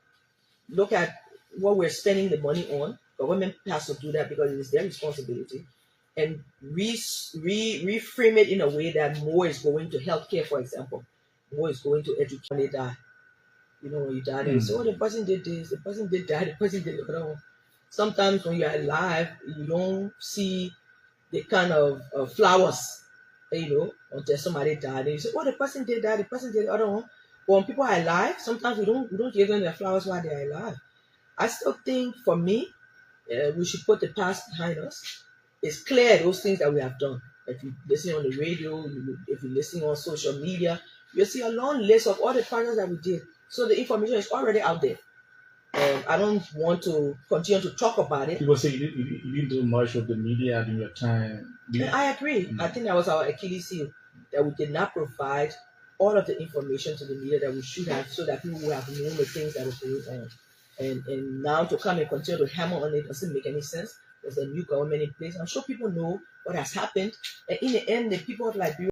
look at what we're spending the money on. Government has to do that because it is their responsibility, and reframe it in a way that more is going to healthcare, for example. More is going to education when they die. When you die, they say, oh, the person did this, the person did that, the person did the other one. sometimes when you're alive, you don't see the kind of flowers, until somebody died. And you say, oh, the person did that, the person did the other one. But when people are alive, sometimes we don't give them their flowers while they're alive. I still think, for me, we should put the past behind us. It's clear those things that we have done. If you listen on the radio, if you listen on social media, you'll see a long list of all the projects that we did. So the information is already out there. I don't want to continue to talk about it. People say you didn't do much with the media during your time. I agree. I think that was our Achilles heel, that we did not provide all of the information to the media that we should have, so that people would have known the things that were going on. And now to come and continue to hammer on it doesn't make any sense. There's a new government in place. I'm sure people know what has happened. And in the end, the people of Liberia